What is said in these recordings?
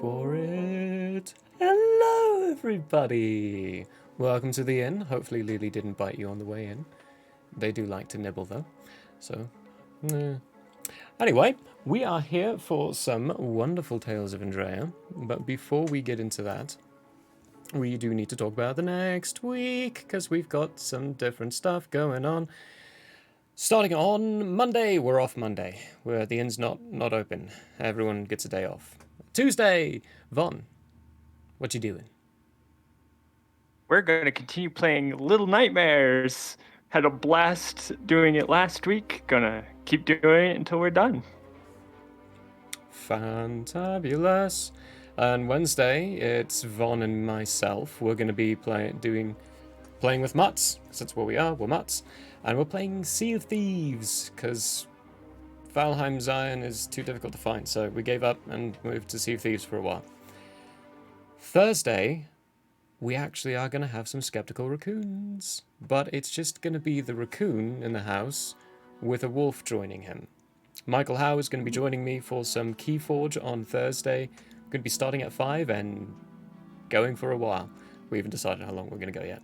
for it. Hello, everybody. Welcome to the inn. Hopefully Lily didn't bite you on the way in. They do like to nibble, though. So, anyway, we are here for some wonderful tales of Andrea. But before we get into that, we do need to talk about the next week, because we've got some different stuff going on. Starting on Monday, we're off Monday. The inn's not open. Everyone gets a day off. Tuesday, Von, what you doing? We're going to continue playing Little Nightmares. Had a blast doing it last week. Gonna keep doing it until we're done. Fantabulous. And Wednesday, it's Von and myself. We're going to be playing with mutts, because that's where we are. We're mutts. And we're playing Sea of Thieves, because Valheim Zion is too difficult to find, so we gave up and moved to Sea of Thieves for a while. Thursday, we actually are going to have some skeptical raccoons, but it's just going to be the raccoon in the house with a wolf joining him. Michael Howe is going to be joining me for some Keyforge on Thursday. We're going to be starting at 5 and going for a while. We haven't decided how long we're going to go yet.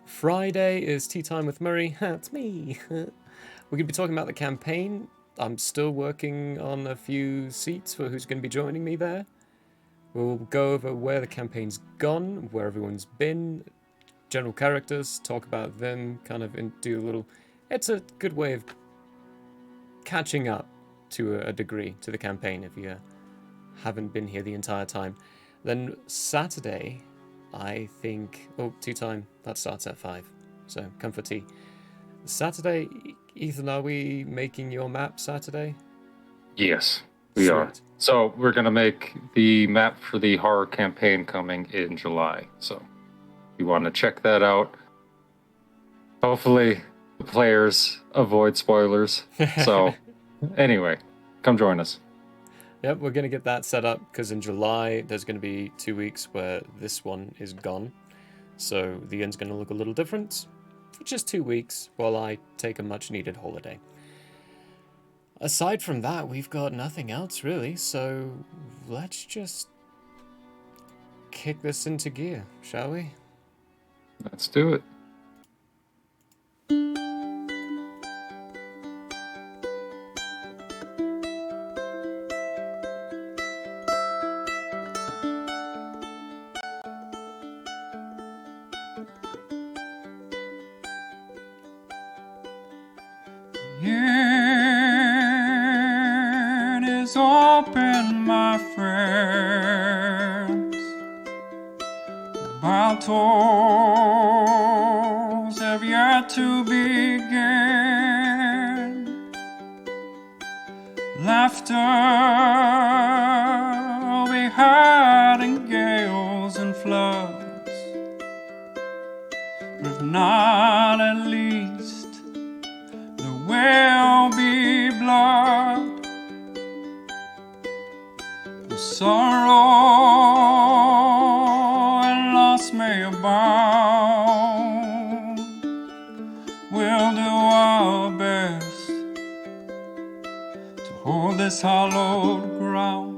Friday is tea time with Murray. That's me. We're going to be talking about the campaign. I'm still working on a few seats for who's going to be joining me there. We'll go over where the campaign's gone, where everyone's been, general characters, talk about them, kind of do a little... It's a good way of catching up to a degree to the campaign if you haven't been here the entire time. Then Saturday, I think... Oh, tea time. That starts at 5, so come for tea. Saturday, Ethan, are we making your map Saturday? Yes, we are. So we're going to make the map for the horror campaign coming in July. So you want to check that out. Hopefully the players avoid spoilers. So anyway, come join us. Yep, we're going to get that set up because in July there's going to be 2 weeks where this one is gone. So the end's going to look a little different for just 2 weeks while I take a much needed holiday. Aside from that, we've got nothing else really, so let's just kick this into gear, shall we? Let's do it. It is open, my friends. Battles have yet to begin. Laughter will be had in gales and floods, but not at least there will be blood. The sorrow and loss may abound. We'll do our best to hold this hallowed ground.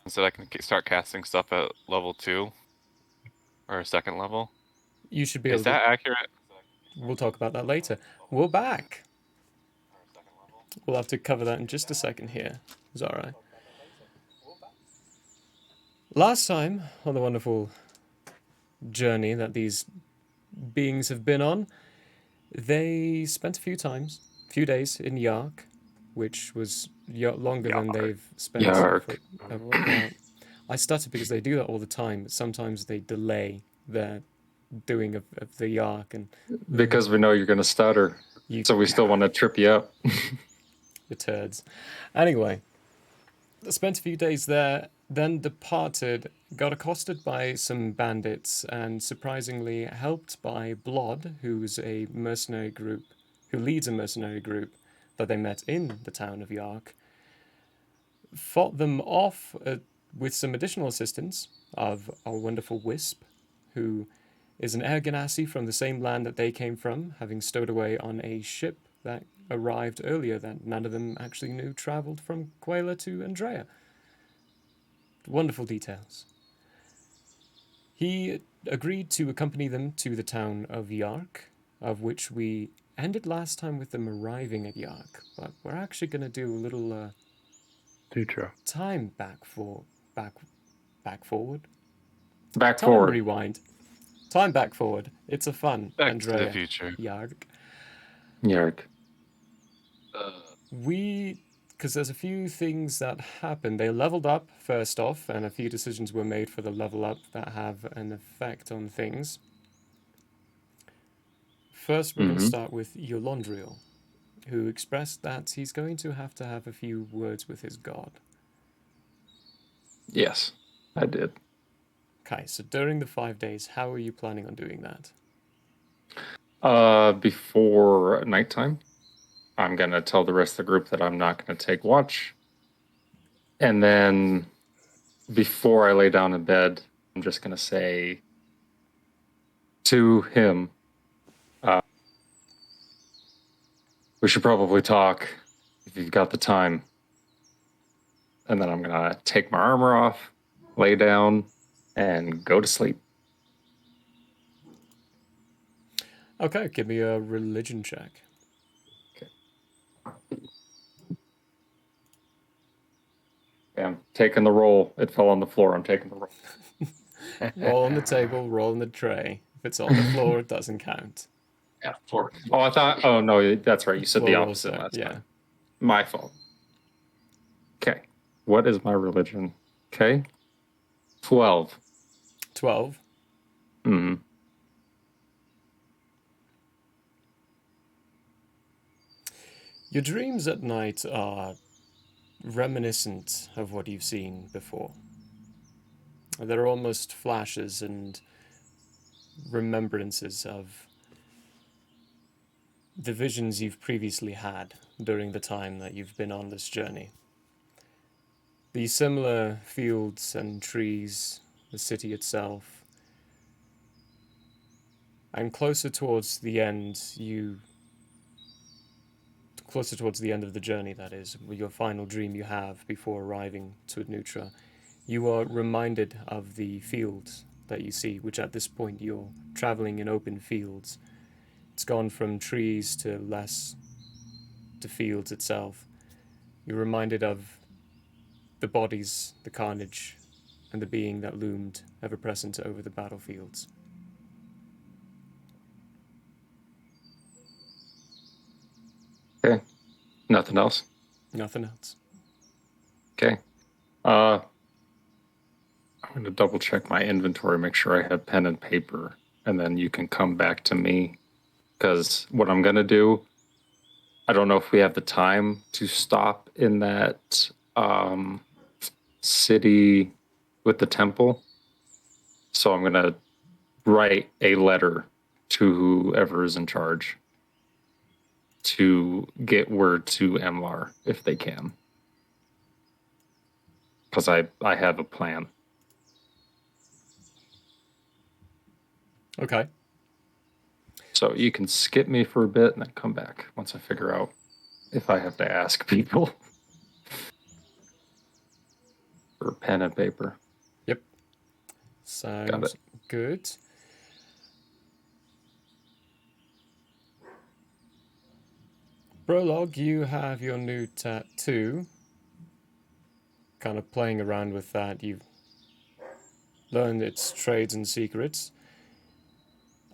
So I can start casting stuff at level 2 or a second level. You should be Is able that to... accurate? We'll talk about that later. We're back. We'll have to cover that in just a second here. Is that alright? Last time on the wonderful journey that these beings have been on, they spent a few days in Yark, which was longer than they've spent. Yark. I stutter because they do that all the time. Sometimes they delay their doing of the Yark, and Because we know you're going to stutter. So we still want to trip you up. the turds. Anyway, spent a few days there, then departed, got accosted by some bandits, and surprisingly helped by Blood, who leads a mercenary group that they met in the town of Yark. Fought them off with some additional assistance of our wonderful Wisp, who is an Air Ganassi from the same land that they came from, having stowed away on a ship that arrived earlier that none of them actually knew travelled from Quayla to Andrea. Wonderful details. He agreed to accompany them to the town of Yark, of which we ended last time with them arriving at Yark, but we're actually going to do a little time back forward. Back Time forward. rewind. Time back forward. It's a fun Back Andrea to the future. Yark. Yark. Because there's a few things that happened. They leveled up first off, and a few decisions were made for the level up that have an effect on things. First, we're going to start with Yolondriel, who expressed that he's going to have a few words with his god. Yes, I did. Okay, so during the 5 days, how are you planning on doing that? Before nighttime, I'm going to tell the rest of the group that I'm not going to take watch. And then before I lay down in bed, I'm just going to say to him, we should probably talk if you've got the time. And then I'm going to take my armor off, lay down, and go to sleep. Okay, give me a religion check. Okay, I'm taking the roll. It fell on the floor. I'm taking the roll. Roll on the table, roll on the tray. If it's on the floor, it doesn't count. Yeah, 4. Oh, I thought. Oh no, that's right. You said the Floor opposite also, last yeah. time. My fault. Okay. What is my religion? Okay. 12. 12. Mm-hmm. Your dreams at night are reminiscent of what you've seen before. They're almost flashes and remembrances of the visions you've previously had during the time that you've been on this journey. The similar fields and trees, the city itself, and closer towards the end of the journey, that is, with your final dream you have before arriving to Adnutra, you are reminded of the fields that you see, which at this point you're traveling in open fields. It's gone from trees to fields itself. You're reminded of the bodies, the carnage, and the being that loomed ever present over the battlefields. Okay. Nothing else? Nothing else. Okay. I'm going to double check my inventory, make sure I have pen and paper, and then you can come back to me. Because what I'm going to do, I don't know if we have the time to stop in that city with the temple. So I'm going to write a letter to whoever is in charge to get word to Emlar if they can. Because I have a plan. Okay. So you can skip me for a bit and then come back once I figure out if I have to ask people for pen and paper. Yep. Sounds good. Prologue, you have your new tattoo. Kind of playing around with that, you've learned its trades and secrets.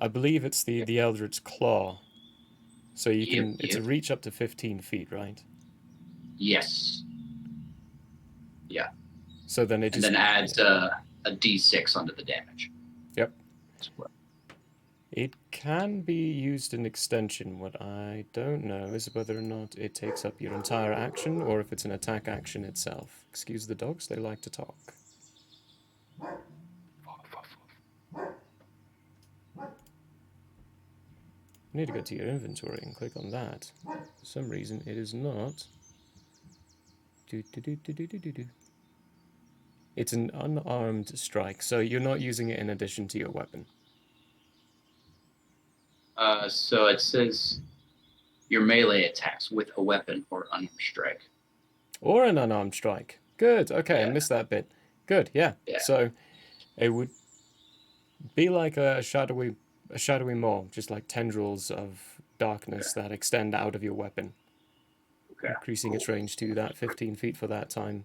I believe it's the Eldritch Claw. So you can, it's a reach up to 15 feet, right? Yes. Yeah. So then it and then adds a d6 onto the damage. Yep. It can be used in extension. What I don't know is whether or not it takes up your entire action or if it's an attack action itself. Excuse the dogs, they like to talk. You need to go to your inventory and click on that. For some reason, it is not. It's an unarmed strike, so you're not using it in addition to your weapon. So it says your melee attacks with a weapon or unarmed strike. Or an unarmed strike. Good. Okay, I Yeah. missed that bit. Good. Yeah. Yeah. So it would be like a shadowy maw, just like tendrils of darkness that extend out of your weapon, Okay. increasing its range to that 15 feet for that time,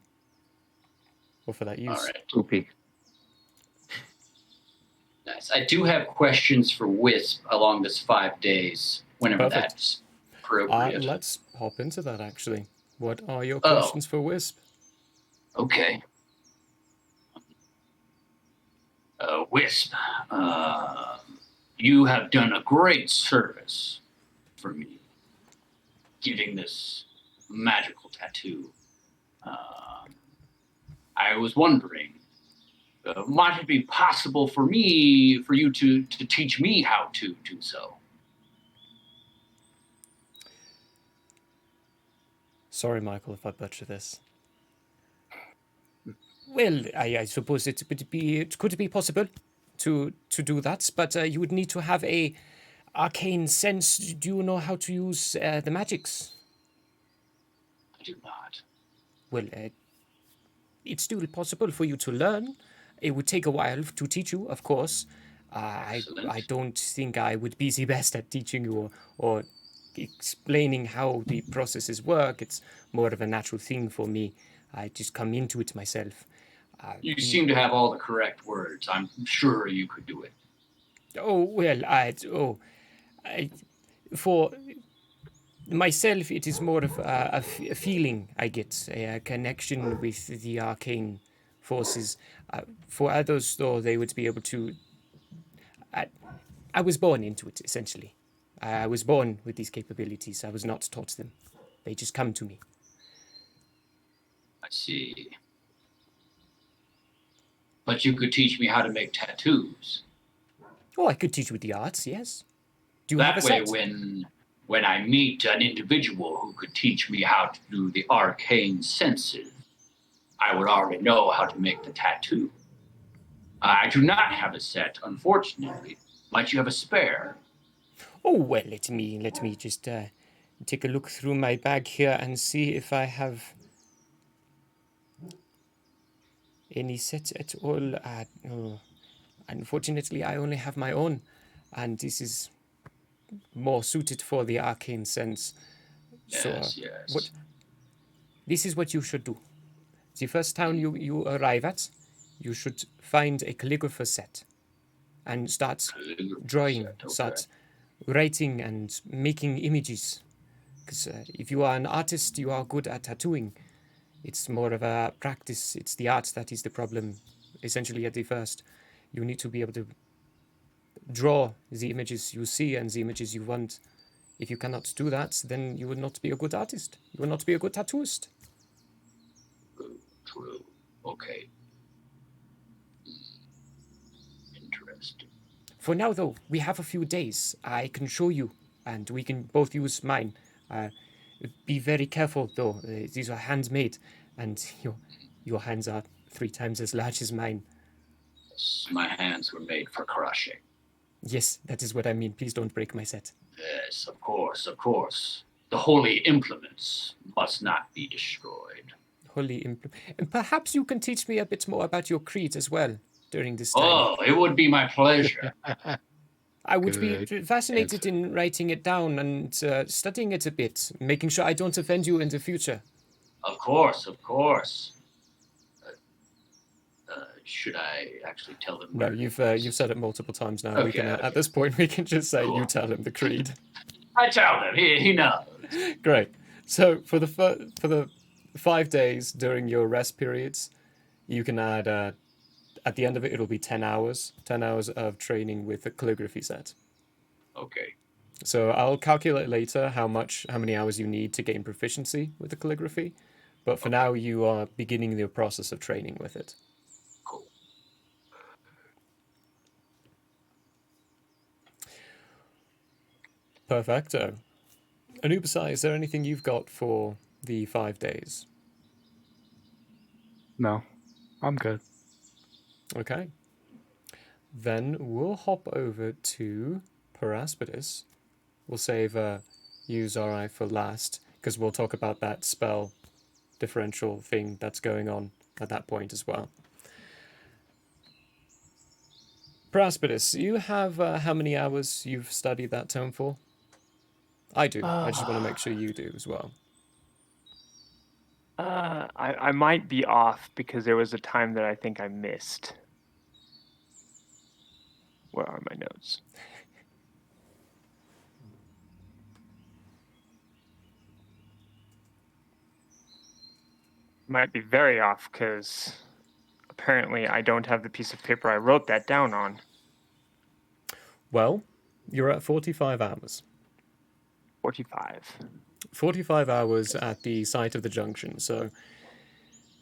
or for that use. All right. Oopie. Nice. I do have questions for Wisp along this 5 days, whenever Perfect. that's appropriate. Let's hop into that, actually. What are your Oh. questions for Wisp? Okay. Wisp, you have done a great service for me, getting this magical tattoo. I was wondering, might it be possible for you to teach me how to do so? Sorry, Michael, if I butcher this. Well, I suppose it could be possible to do that, but you would need to have a arcane sense. Do you know how to use the magics? I do not. Well, it's still possible for you to learn. It would take a while to teach you, of course. I Excellent. don't think I would be the best at teaching you or explaining how the processes work. It's more of a natural thing for me. I just come into it myself. You seem to have all the correct words. I'm sure you could do it. Oh, well, for myself, it is more of a feeling I get, a connection with the arcane forces. For others, though, they would be able to... I was born into it, essentially. I was born with these capabilities. I was not taught them. They just come to me. I see. But you could teach me how to make tattoos. Oh, I could teach you the arts, yes. Do you have a That way, set? when I meet an individual who could teach me how to do the arcane senses, I would already know how to make the tattoo. I do not have a set, unfortunately. Might you have a spare? Oh, well, let me just take a look through my bag here and see if I have any sets at all. Oh, unfortunately, I only have my own, and this is more suited for the arcane sense. Yes, So, yes. this is what you should do. The first town you arrive at, you should find a calligrapher set and start drawing, Set, okay. start writing and making images. Because if you are an artist, you are good at tattooing. It's more of a practice. It's the art that is the problem. Essentially, at the first, you need to be able to draw the images you see and the images you want. If you cannot do that, then you would not be a good artist. You will not be a good tattooist. True. Okay. Interesting. For now, though, we have a few days. I can show you, and we can both use mine. Be very careful, though. These are handmade, and your hands are 3 times as large as mine. My hands were made for crushing. Yes, that is what I mean. Please don't break my set. Yes, of course, of course. The holy implements must not be destroyed. And perhaps you can teach me a bit more about your creed as well during this time. Oh, it would be my pleasure. I would be Good fascinated answer. in writing it down and studying it a bit, making sure I don't offend you in the future. Of course, of course. Should I actually tell them? No, you've said it multiple times now. We Okay, can okay. at this point we can just say Cool. you tell him the creed. I tell them. He knows. Great. So for the 5 days during your rest periods, you can add at the end of it it'll be 10 hours of training with the calligraphy set. Okay. So I'll calculate later how many hours you need to gain proficiency with the calligraphy, but for now you are beginning the process of training with it. Cool. Perfecto. Anubisai, is there anything you've got for the 5 days? No. I'm good. Okay. Then we'll hop over to Paraspidus. We'll save you, Zorai, for last, because we'll talk about that spell differential thing that's going on at that point as well. Paraspidus, you have how many hours you've studied that tome for? I do. I just want to make sure you do as well. I might be off because there was a time that I think I missed. Where are my notes? Might be very off because apparently I don't have the piece of paper I wrote that down on. Well, you're at 45 hours. 45. 45 hours at the site of the junction, so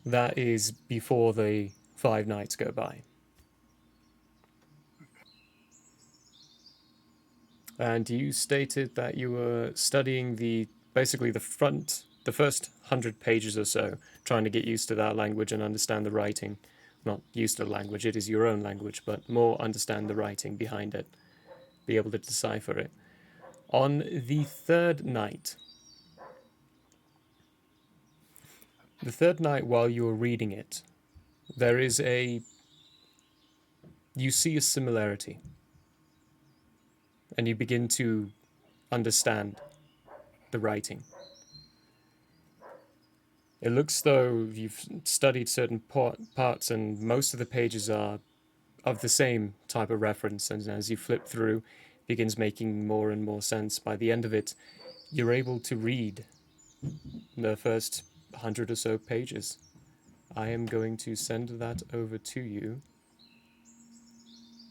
that is before the 5 nights go by. And you stated that you were studying basically the first 100 pages or so, trying to get used to that language and understand the writing. Not used to the language, it is your own language, but more understand the writing behind it, be able to decipher it. On the third night, while you're reading it, you see a similarity, and you begin to understand the writing. It looks though you've studied certain parts, and most of the pages are of the same type of reference, and as you flip through, it begins making more and more sense. By the end of it, you're able to read the first 100 or so pages. I am going to send that over to you.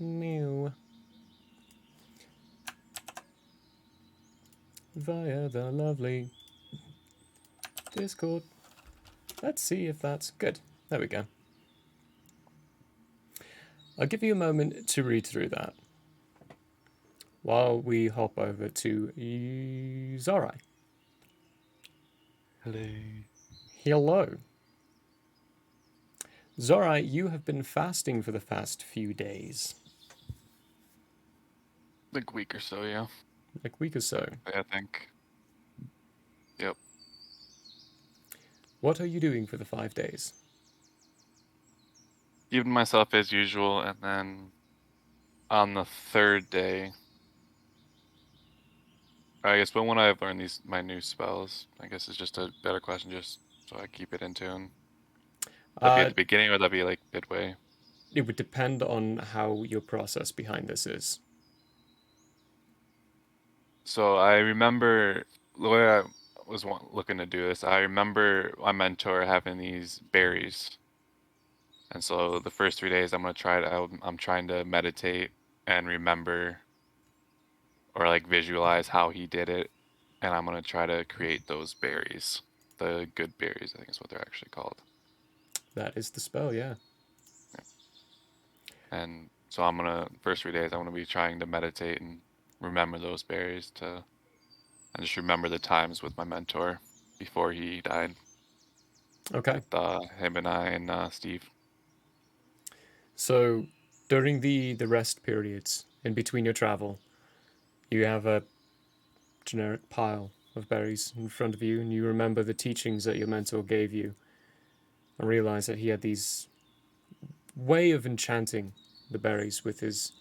Mew. Via the lovely Discord. Let's see if that's good. There we go. I'll give you a moment to read through that while we hop over to Zorai. Hello. Hello. Zorai, you have been fasting for the past few days. Like a week or so, yeah. Like a week or so. I think. Yep. What are you doing for the 5 days? Keeping myself as usual, and then on the third day, I guess, but when I've learned my new spells, I guess it's just a better question, just so I keep it in tune. That'd be at the beginning, or that'd be like midway? It would depend on how your process behind this is. So I remember the way I was looking to do this. I remember my mentor having these berries, and so the first 3 days I'm trying to meditate and remember, or like visualize how he did it, and I'm gonna try to create those berries, the good berries, I think is what they're actually called. That is the spell, yeah. And so first 3 days I'm gonna be trying to meditate and remember those berries and just remember the times with my mentor before he died. Okay. With him and I and Steve. So during the rest periods in between your travel, you have a generic pile of berries in front of you, and you remember the teachings that your mentor gave you, and realize that he had these way of enchanting the berries with his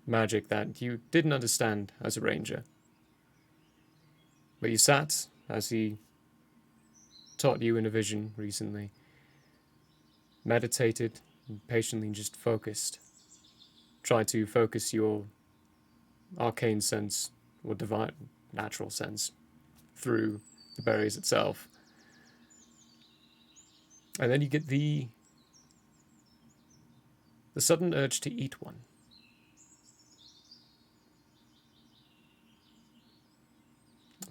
magic that you didn't understand as a ranger. But you sat as he taught you in a vision recently, meditated, and patiently just focused. Try to focus your arcane sense or divine natural sense through the berries itself. And then you get the sudden urge to eat one.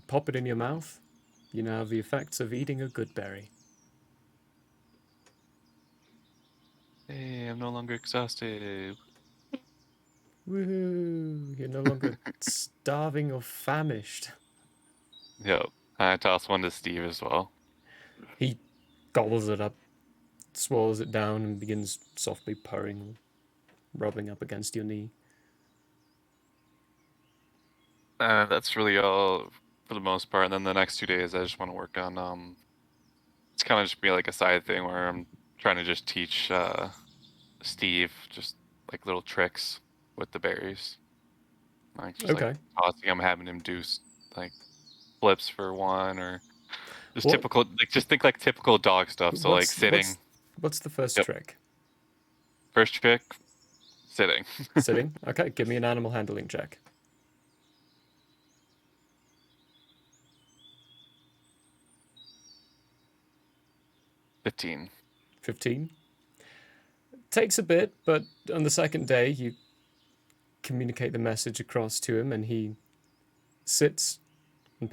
Pop it in your mouth. You now have the effects of eating a good berry. Hey, I'm no longer exhausted. Woohoo! You're no longer starving or famished. Yep. I toss one to Steve as well. He gobbles it up, swallows it down and begins softly purring, rubbing up against your knee. That's really all for the most part. And then the next 2 days, I just want to work on. It's kind of just be like a side thing where I'm trying to just teach Steve just like little tricks with the berries. Like just Okay. like tossing him, having him do like flips for one, or just What- typical. Like just think like typical dog stuff. So like sitting. What's the first Yep. trick? First trick, sitting. Sitting? Okay, give me an animal handling check. 15. 15. Takes a bit, but on the second day, you communicate the message across to him, and he sits and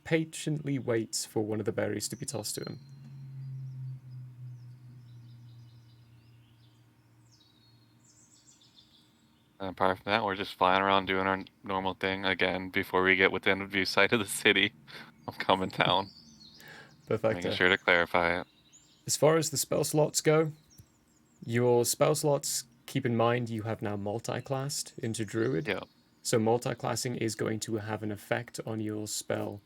patiently waits for one of the berries to be tossed to him. And apart from that, we're just flying around doing our normal thing again before we get within view sight of the city. I'm coming down, Perfect. making sure to clarify it. As far as the spell slots go, your spell slots, keep in mind you have now multi-classed into Druid. Yeah. So multi-classing is going to have an effect on your spell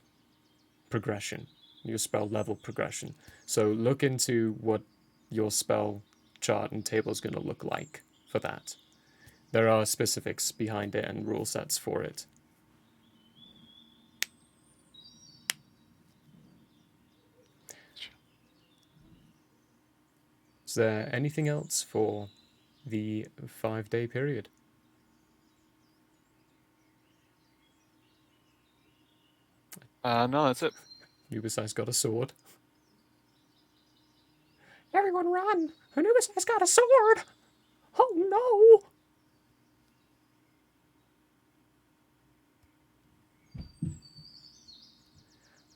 progression, your spell level progression. So look into what your spell chart and table is going to look like for that. There are specifics behind it and rule sets for it. Is there anything else for the 5-day period? No, that's it. Anubis got a sword. Everyone run! Anubis has got a sword! Oh no!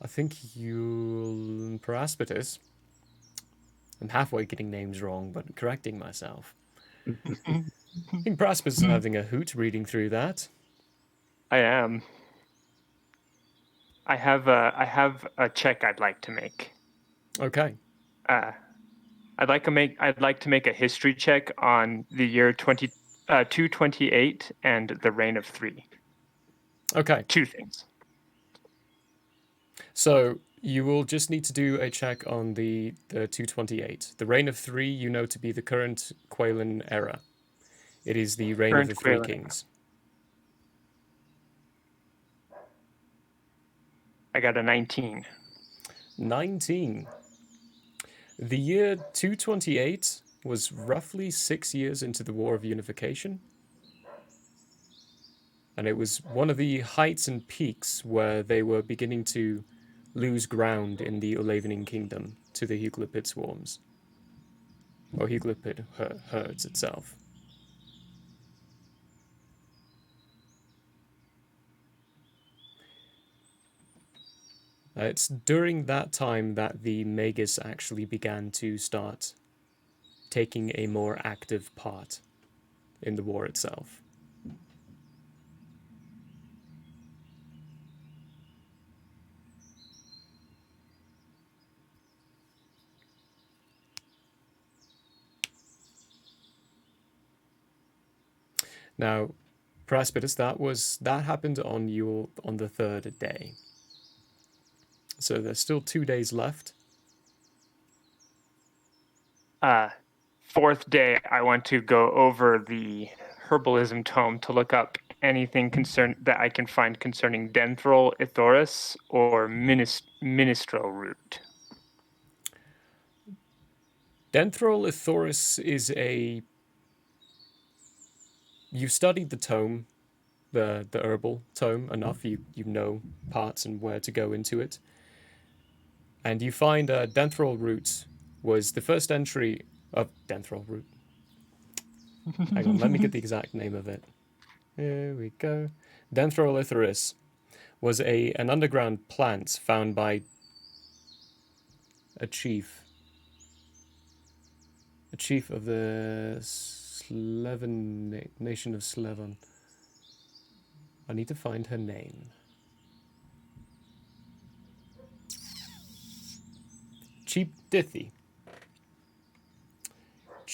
I think you'll... Paraspetus. I'm halfway getting names wrong, but correcting myself. I think Paraspetus is having a hoot reading through that. I am. I have a check I'd like to make. Okay. I'd like to make a history check on the year 228 and the reign of 3. Okay. 2 things. So you will just need to do a check on the 228. The reign of 3 you know to be the current Qualan era. It is the reign Current of the Three Qualan era. Kings. I got a 19. 19. The year 228 was roughly 6 years into the War of Unification. And it was one of the heights and peaks where they were beginning to lose ground in the Olavening Kingdom to the Heuglipid swarms. Or Heuglipid herds itself. It's during that time that the Magus actually began to start taking a more active part in the war itself. Now, Praspitus, that happened on the 3rd day. So there's still 2 days left. 4th day, I want to go over the herbalism tome to look up anything that I can find concerning Denthrol, Ithoris, or Ministro root. Denthrol Ithoris is a... You've studied the tome, the herbal tome enough. You know parts and where to go into it. And you find Denthrol root was the first entry of Denthrol root. Hang on, let me get the exact name of it. Here we go. Denthrol Ithoris was an underground plant found by a chief of the nation of Slevon. I need to find her name. Chief Dithy.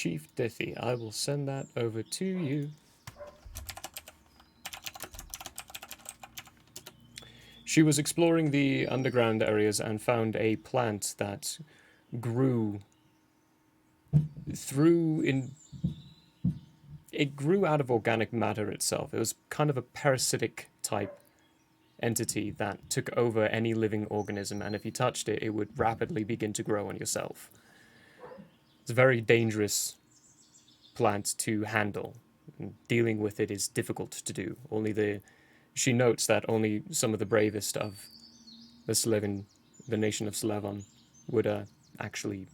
Chief Diffie. I will send that over to you. She was exploring the underground areas and found a plant that grew it grew out of organic matter itself. It was kind of a parasitic type entity that took over any living organism, and if you touched it, it would rapidly begin to grow on yourself. It's a very dangerous plant to handle. And dealing with it is difficult to do. She notes that only some of the bravest of the nation of Slevon, would actually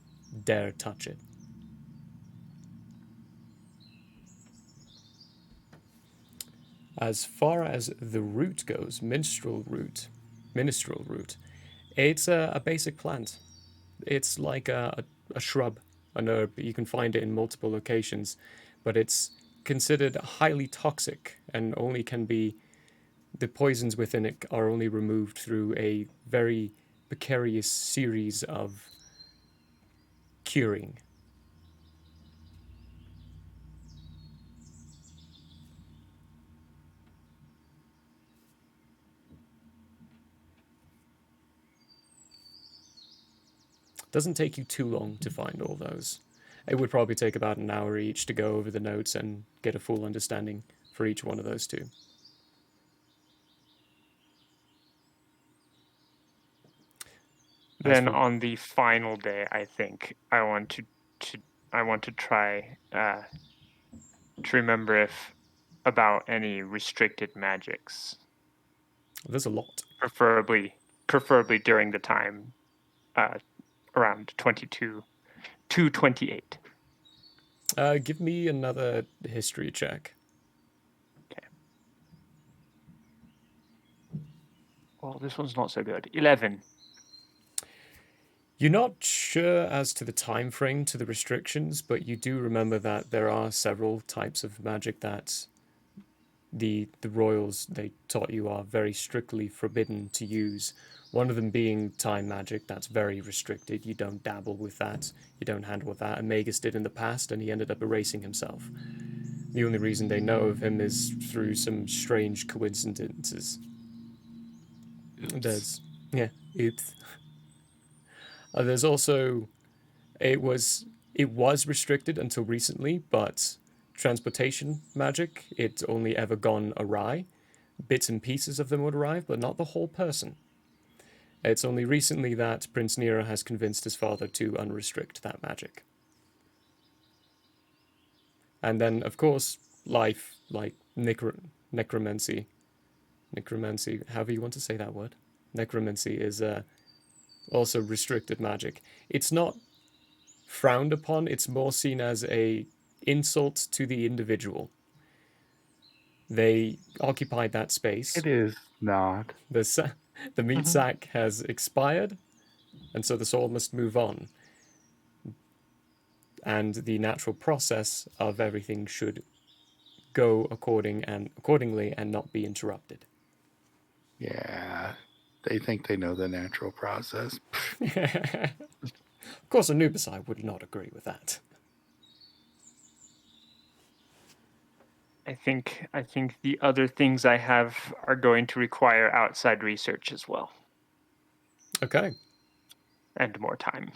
dare touch it. As far as the root goes, ministral root, it's a basic plant. It's like a shrub, an herb. You can find it in multiple locations, but it's considered highly toxic and the poisons within it are only removed through a very precarious series of curing. Doesn't take you too long to find all those. It would probably take about an hour each to go over the notes and get a full understanding for each one of those two. Then on the final day, I think I want to try to remember if about any restricted magics. There's a lot. Preferably during the time around 22 to 28. Give me another history check. Okay. Well, this one's not so good. 11. You're not sure as to the time frame to the restrictions, but you do remember that there are several types of magic that the royals, they taught you, are very strictly forbidden to use. One of them being time magic. That's very restricted. You don't dabble with that. You don't handle with that. And Magus did in the past, and he ended up erasing himself. The only reason they know of him is through some strange coincidences. Oops. Oops. There's also, it was restricted until recently, but transportation magic, it's only ever gone awry. Bits and pieces of them would arrive, but not the whole person. It's only recently that Prince Nero has convinced his father to unrestrict that magic. And then, of course, life, like necromancy, however you want to say that word. Necromancy is also restricted magic. It's not frowned upon, it's more seen as a insult to the individual. They occupied that space. It is not. The meat sack has expired, and so the soul must move on. And the natural process of everything should go accordingly and not be interrupted. Yeah, they think they know the natural process. Of course, Anubis would not agree with that. I think the other things I have are going to require outside research as well. Okay. And more time.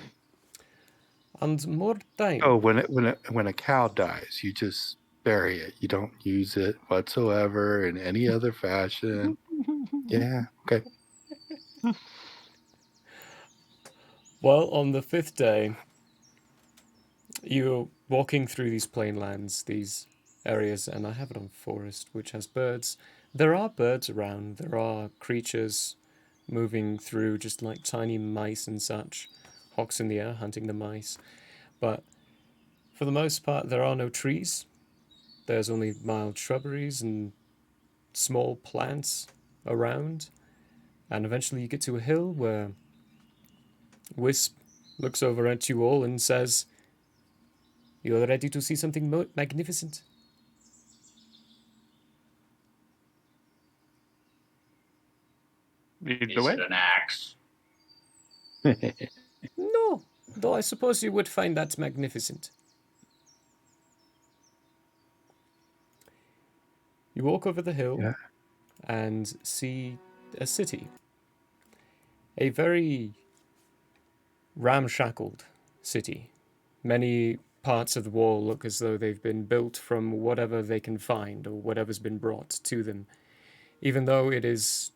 And more time. Oh, when a cow dies, you just bury it. You don't use it whatsoever in any other fashion. Yeah, okay. Well, on the 5th day, you're walking through these plain lands, these areas, and I have it on forest, which has birds. There are birds around. There are creatures moving through, just like tiny mice and such. Hawks in the air, hunting the mice. But for the most part, there are no trees. There's only mild shrubberies and small plants around. And eventually you get to a hill where Wisp looks over at you all and says, "You're ready to see something magnificent?" Lead the Is way. it an axe? No, though I suppose you would find that magnificent. You walk over the hill Yeah. and see a city. A very ramshackled city. Many parts of the wall look as though they've been built from whatever they can find or whatever's been brought to them. Even though it is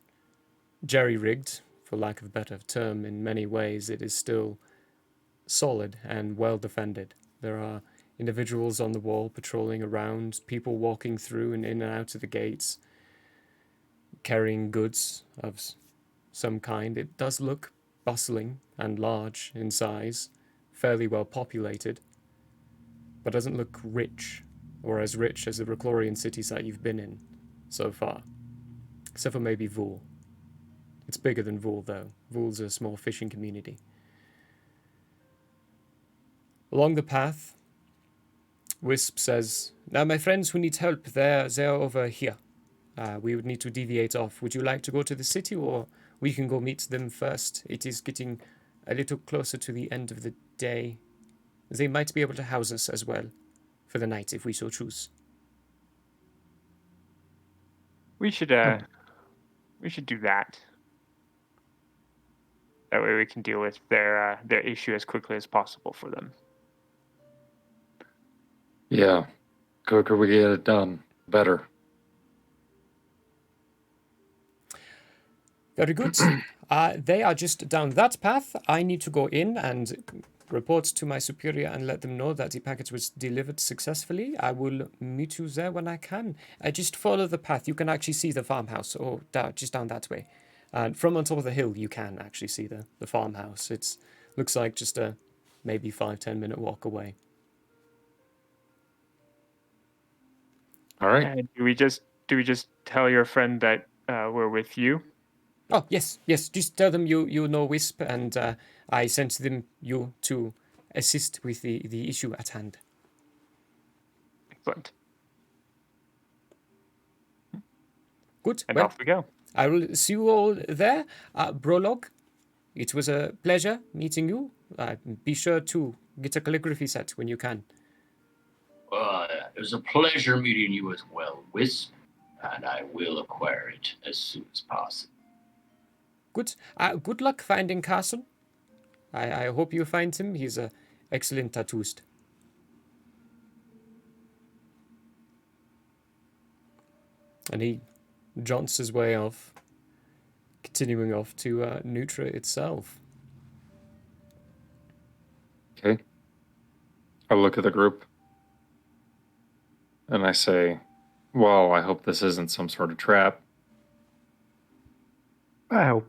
jerry-rigged, for lack of a better term, in many ways, it is still solid and well defended. There are individuals on the wall patrolling around, people walking through and in and out of the gates, carrying goods of some kind. It does look bustling and large in size, fairly well populated, but doesn't look rich, or as rich as the Reclorian cities that you've been in so far. Except for maybe Vul. It's bigger than Vul, though. Vul's a small fishing community. Along the path, Wisp says, "Now, my friends who need help, they're over here. We would need to deviate off. Would you like to go to the city, or we can go meet them first? It is getting a little closer to the end of the day. They might be able to house us as well for the night, if we so choose." We should do that. That way we can deal with their issue as quickly as possible for them. Yeah. Quicker we get it done, better. Very good. They are just down that path. I need to go in and report to my superior and let them know that the package was delivered successfully. I will meet you there when I can. Just follow the path. You can actually see the farmhouse, or just down that way. And from on top of the hill, you can actually see the farmhouse. It looks like just a maybe 5-10 minute walk away. All right. And do we just tell your friend that we're with you? Oh, yes. Just tell them you know Wisp, and I sent them you to assist with the issue at hand. Excellent. Good. And well, off we go. I will see you all there. Brolog, it was a pleasure meeting you. Be sure to get a calligraphy set when you can. It was a pleasure meeting you as well, Wisp, and I will acquire it as soon as possible. Good. Good luck finding Carson. I hope you find him. He's an excellent tattooist. And he jaunts his way off, continuing off to Nutra itself. Okay. I look at the group and I say, well, I hope this isn't some sort of trap. I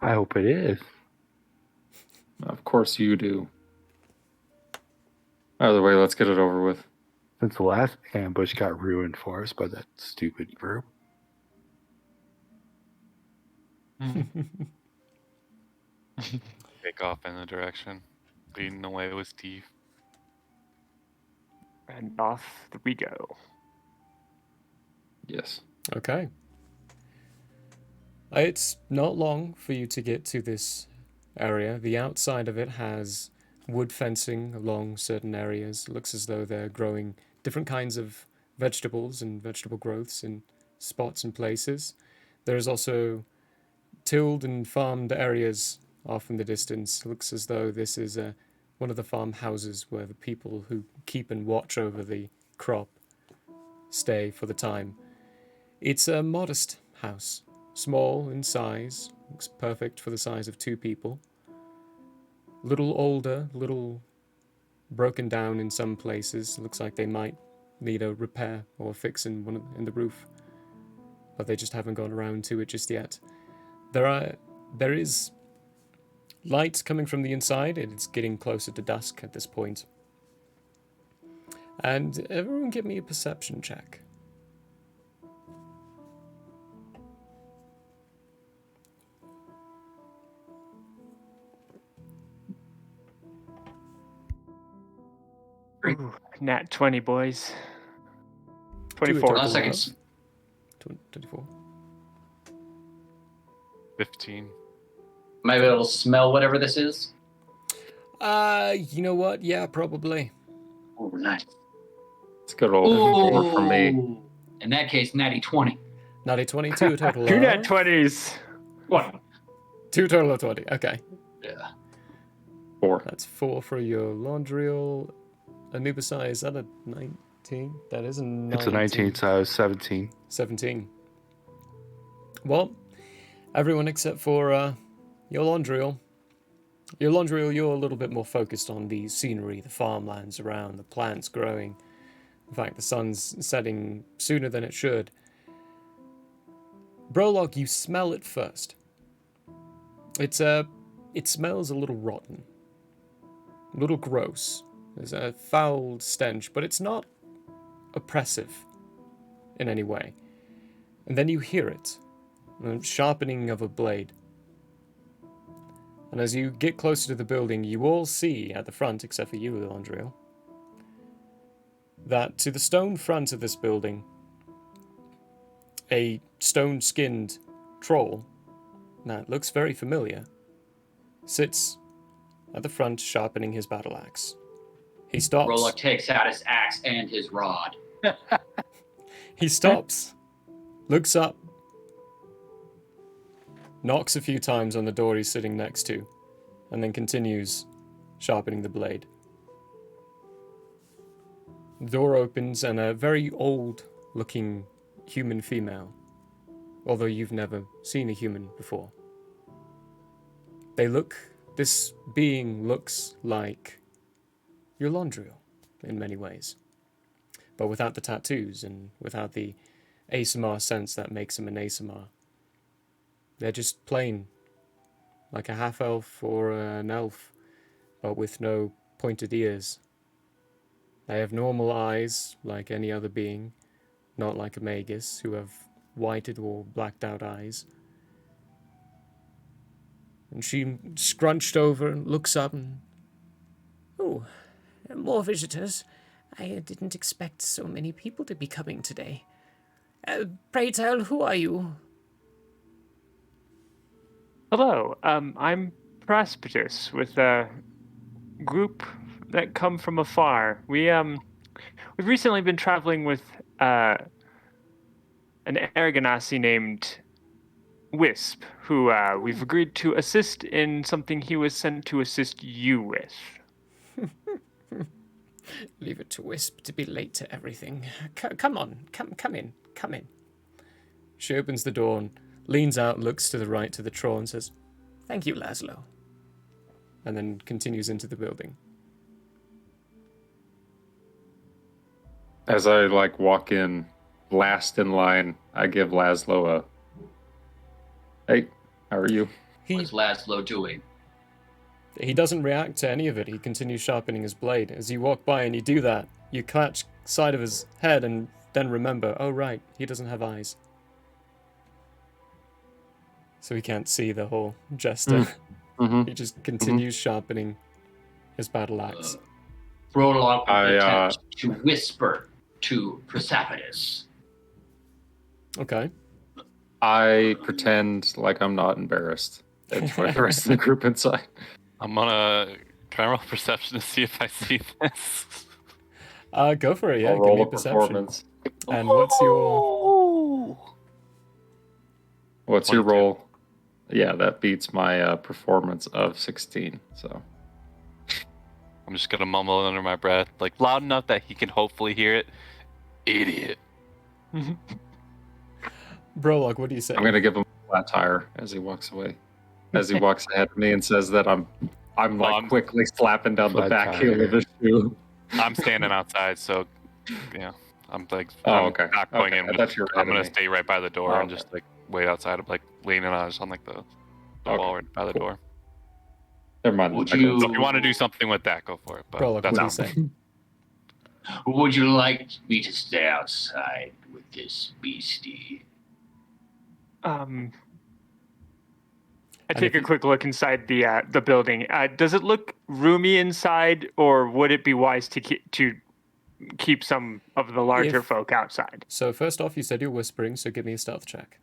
hope it is. Of course you do. Either way, let's get it over with. Since the last ambush got ruined for us by that stupid group. Take off in the direction, leading the way with Steve. And off we go. Yes. Okay. It's not long for you to get to this area. The outside of it has wood fencing along certain areas. It looks as though they're growing different kinds of vegetables and vegetable growths in spots and places. There is also tilled and farmed areas off in the distance. It looks as though this is one of the farmhouses where the people who keep and watch over the crop stay for the time. It's a modest house, small in size, looks perfect for the size of 2 people. Little older, little broken down in some places. Looks like they might need a repair or a fix in the roof, but they just haven't gone around to it just yet. There is light coming from the inside, and it's getting closer to dusk at this point. And everyone give me a perception check. Ooh, nat 20, boys. 24. Last seconds. 24. 15. Might be able to smell whatever this is. You know what? Yeah, probably. Oh, nice. It's good old 4 for me. In that case, natty 20. Natty 20, 2 total. Two of- nat 20s. What? 2 total of 20. Okay. Yeah. 4. That's 4 for your Laundrial. Anubisai, is that a 19? That is a 19. It's a 19, so I was 17. 17. Well, everyone except for your Laundrial. Your Laundrial, you're a little bit more focused on the scenery, the farmlands around, the plants growing. In fact, the sun's setting sooner than it should. Brolog, you smell it first. It smells a little rotten. A little gross. There's a foul stench, but it's not oppressive in any way. And then you hear it. The sharpening of a blade. And as you get closer to the building, you all see at the front, except for you, Andrea, that to the stone front of this building, a stone-skinned troll that looks very familiar sits at the front sharpening his battle axe. He stops. Rollock takes out his axe and his rod. He stops, looks up, knocks a few times on the door he's sitting next to, and then continues sharpening the blade. The door opens and a very old-looking human female, although you've never seen a human before. This being looks like your Laundrial in many ways, but without the tattoos and without the ASMR sense that makes him an ASMR. They're just plain, like a half-elf or an elf, but with no pointed ears. They have normal eyes, like any other being, not like a magus, who have whited or blacked out eyes. And she scrunched over and looks up and... Oh, more visitors. I didn't expect so many people to be coming today. Pray tell, who are you? Hello, I'm Prosperous with a group that come from afar. We've recently been traveling with an Aragonasi named Wisp, who we've agreed to assist in something he was sent to assist you with. Leave it to Wisp to be late to everything. Come on, come in. She opens the door and leans out, looks to the right to the troll and says, Thank you, Laszlo. and then continues into the building. As I walk in last in line, I give Laszlo a, hey, how are you? What's Laszlo doing? He doesn't react to any of it. He continues sharpening his blade. As you walk by and you do that, you catch sight of his head and then remember, oh right, he doesn't have eyes. So he can't see the whole jester. Mm-hmm. He just continues sharpening his battle axe. Rollock attempts to whisper to Persepolis. Okay. I pretend like I'm not embarrassed. And join the rest of the group inside. I'm gonna try and roll perception to see if I see this. Go for it, yeah. I'll Give roll me a a perception. performance. And what's your... What's your 22. roll? Yeah, that beats my performance of 16. So I'm just gonna mumble under my breath, like loud enough that he can hopefully hear it. Idiot. Brolog, what do you say? I'm gonna give him a flat tire as he walks away. As he walks ahead of me and says that I'm quickly slapping down the Flat back heel tire. of his shoe. I'm standing outside, so yeah, I'm Oh, okay. not going Okay, in. I thought you were I'm ahead gonna of me. stay right by the door Oh, and just wait outside, leaning on just on the wall right by the Cool. door. Never mind. Would I got you- So if you want to do something with that, go for it. But Brolog, that's what do you out. say? Would you like me to stay outside with this beastie? I take a quick look inside the building. Does it look roomy inside, or would it be wise to keep some of the larger If- folk outside? So first off, you said you're whispering, so give me a stealth check.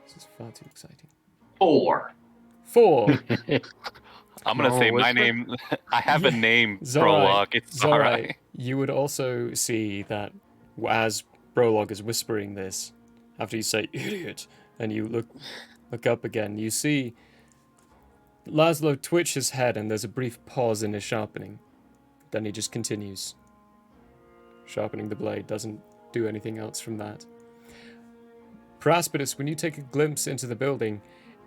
This is far too exciting. 4. 4. I'm gonna Oh, say my whisper? name. I have a name, Zorai. Prologue. It's Zorai. You would also see that as Prologue is whispering this, after you say idiot, and you look up again, you see Laszlo twitch his head and there's a brief pause in his sharpening. Then he just continues. Sharpening the blade, doesn't do anything else from that. Praspidus, when you take a glimpse into the building,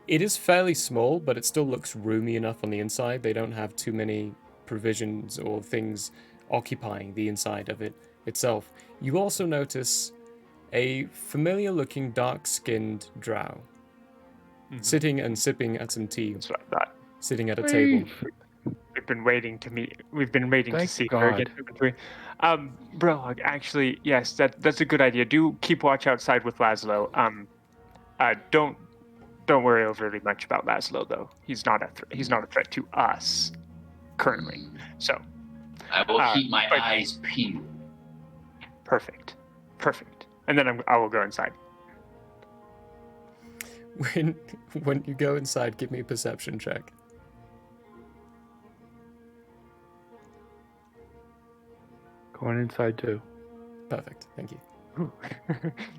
it is fairly small, but it still looks roomy enough on the inside. They don't have too many provisions or things occupying the inside of it itself. You also notice a familiar-looking, dark-skinned drow sitting and sipping at some tea, That's what I thought. sitting at a table. We've been waiting to meet. We've been waiting to Thank see her God. again. Bro, actually, yes, that's a good idea. Do keep watch outside with Laszlo. Don't worry overly much about Laszlo, though. He's not a threat to us currently. So I will keep my but- eyes peeled. perfect. And then I will go inside. When you go inside, give me a perception check. Going inside too. Perfect, thank you.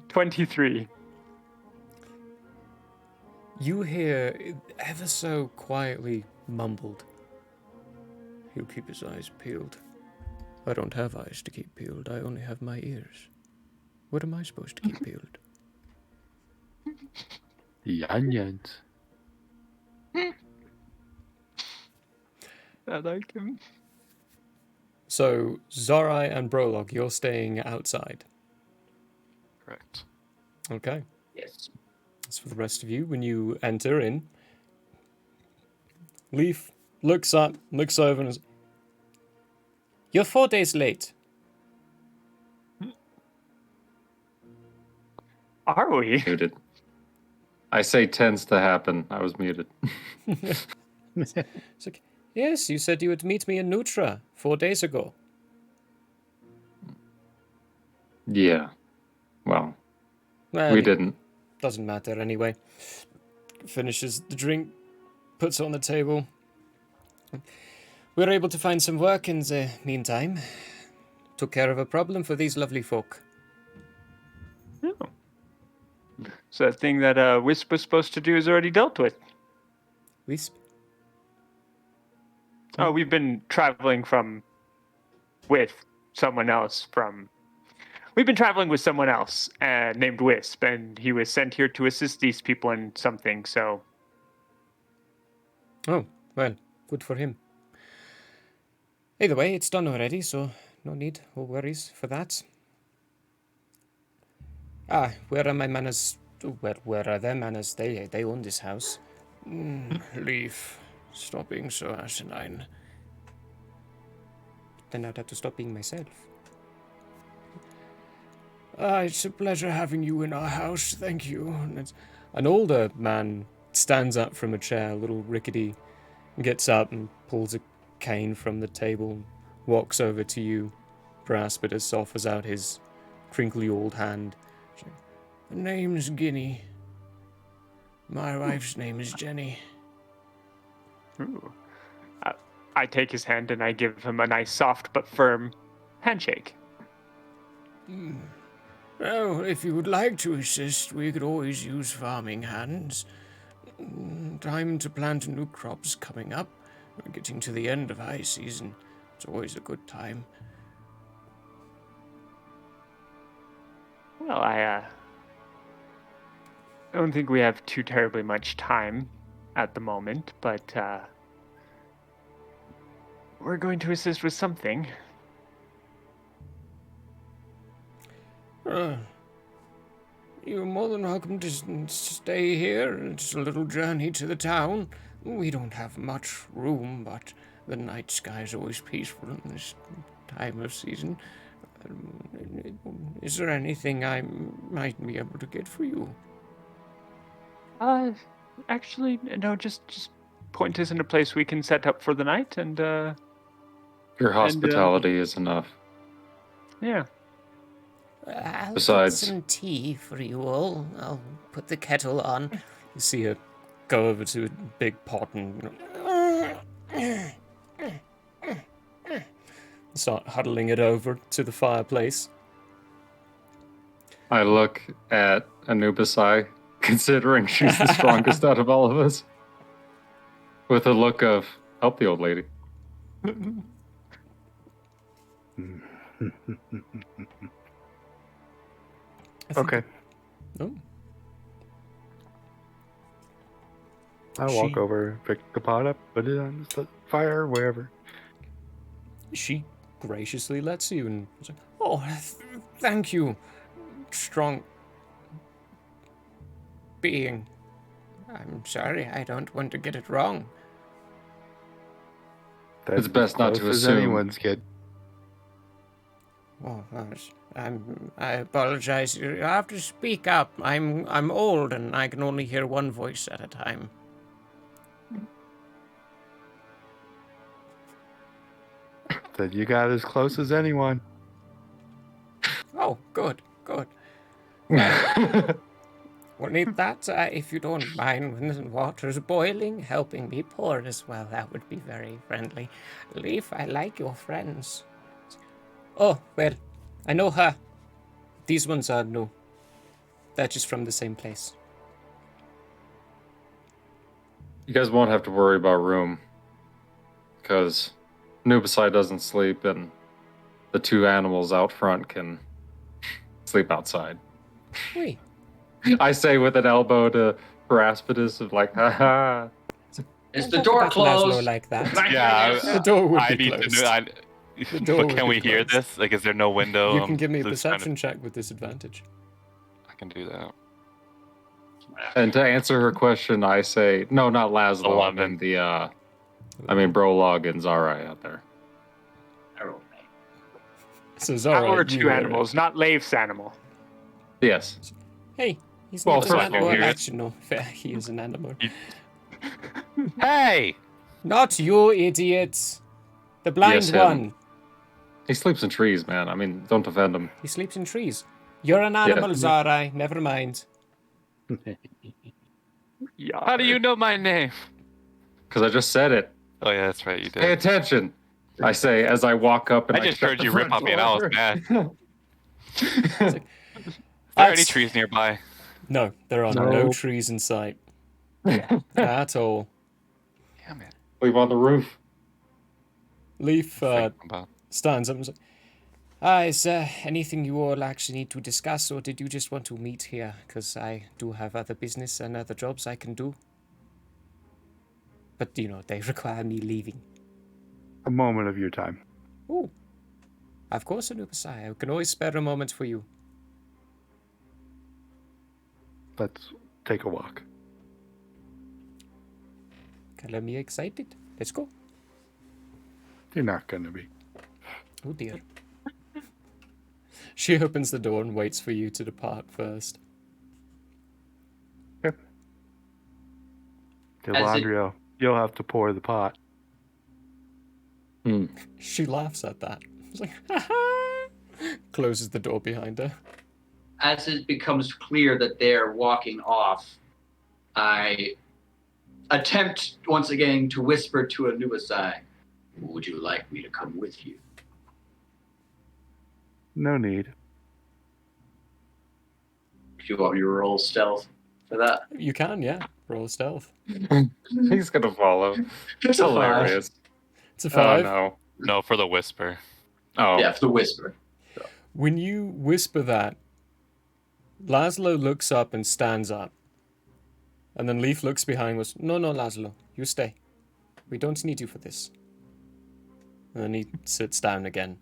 23. You hear ever so quietly mumbled. He'll keep his eyes peeled. I don't have eyes to keep peeled, I only have my ears. What am I supposed to keep peeled? The onions. I like him. So, Zorai and Brolog, you're staying outside. Correct. Okay. Yes. As for the rest of you, when you enter in, Leaf looks up, looks over, and is, "You're 4 days late." Are we? Muted. I say tends to happen. I was muted. It's like, yes, you said you would meet me in Nutra 4 days ago. Yeah. Well, Well, we it didn't. Doesn't matter anyway. Finishes the drink, puts it on the table. We're able to find some work in the meantime. Took care of a problem for these lovely folk. Oh. So that thing that Wisp was supposed to do is already dealt with. Wisp? Oh, we've been traveling with someone else named Wisp, and he was sent here to assist these people in something, so... Oh, well, good for him. Either way, it's done already, so no need or worries for that. Where are my manners? Where are their manners? They own this house. Leaf, stop being so asinine. Then I'd have to stop being myself. It's a pleasure having you in our house, thank you. An older man stands up from a chair, a little rickety, gets up and pulls a cane from the table, walks over to you. Praspidus offers out his crinkly old hand. The name's Guinea. My wife's name is Jenny. Ooh. I take his hand and I give him a nice, soft but firm handshake. Well, if you would like to assist, we could always use farming hands. Time to plant new crops coming up. We're getting to the end of high season. It's always a good time. Well, I don't think we have too terribly much time at the moment, but we're going to assist with something. You're more than welcome to stay here. It's a little journey to the town. We don't have much room, but the night sky is always peaceful in this time of season. Is there anything I might be able to get for you? Actually, no, just point us in a place we can set up for the night, and Your hospitality is enough. yeah. I'll Besides- get some tea for you all. I'll put the kettle on. You see her go over to a big pot and Start huddling it over to the fireplace. I look at Anubis-I, considering she's the strongest out of all of us, with a look of, help the old lady. Okay. Oh, I walk over, pick the pot up, put it on the fire, wherever. she graciously lets you, and it's like, oh, thank you, strong being. I'm sorry, I don't want to get it wrong. That's It's best as not to close as assume. anyone's kid. Oh, I apologize. You have to speak up. I'm old and I can only hear one voice at a time. Said you got as close as anyone. Oh, good. We'll need that, if you don't mind, when the water's boiling, helping me pour as well. That would be very friendly. Leaf, I like your friends. Oh, well, I know her. These ones are new. They're just from the same place. You guys won't have to worry about room, because Anubis-I doesn't sleep, and the two animals out front can sleep outside. Wait. I say with an elbow to Paraspidus of like, haha. Is Don't the talk door about Laszlo closed? like that. Can I hear Yeah, this? The door would I be need closed. to know. The door But would can be we hear closed. this? Like, is there no window? You can give me a Just kind of- perception check with disadvantage. I can do that. And to answer her question, I say, no, not Laszlo. 11. I mean, Brolog and Zarai out there. So Zara, Our you two hear it. animals, not Leif's animal. Yes. Hey, he's Well, not first an of all, animal. hear it. Actually, no, fair. He is an animal. Hey! Not you, idiot. The blind Yes, him. one. He sleeps in trees, man. I mean, don't offend him. He sleeps in trees. You're an animal, Zarai. Never mind. Yeah. How do you know my name? Because I just said it. Oh yeah, that's right. You Pay did. attention. I say as I walk up and I just shut heard the you rip front on me, and I was door. mad. It's like, Are there any That's- trees nearby? No, there are no No. trees in sight. At all. Damn it. Leave on the roof. Leaf Think about- stands up and says, is there anything you all actually need to discuss, or did you just want to meet here? Because I do have other business and other jobs I can do. But, they require me leaving. A moment of your time. Oh, of course, Anubis-I. I can always spare a moment for you. Let's take a walk. Color me excited. Let's go. You're not going to be. Oh, dear. She opens the door and waits for you to depart first. Delandrio, you'll have to pour the pot. She laughs at that. She's like, ha-ha! Closes the door behind her. As it becomes clear that they're walking off, I attempt once again to whisper to Anubis-I, would you like me to come with you? No need. Do you want me to roll stealth for that? You can, yeah. Roll stealth. He's gonna follow. It's hilarious. It's a Oh 5. no. No, for the whisper. Oh. Yeah, for the whisper. When you whisper that, Laszlo looks up and stands up. And then Leaf looks behind and goes, no, Laszlo, you stay. We don't need you for this. And then he sits down again.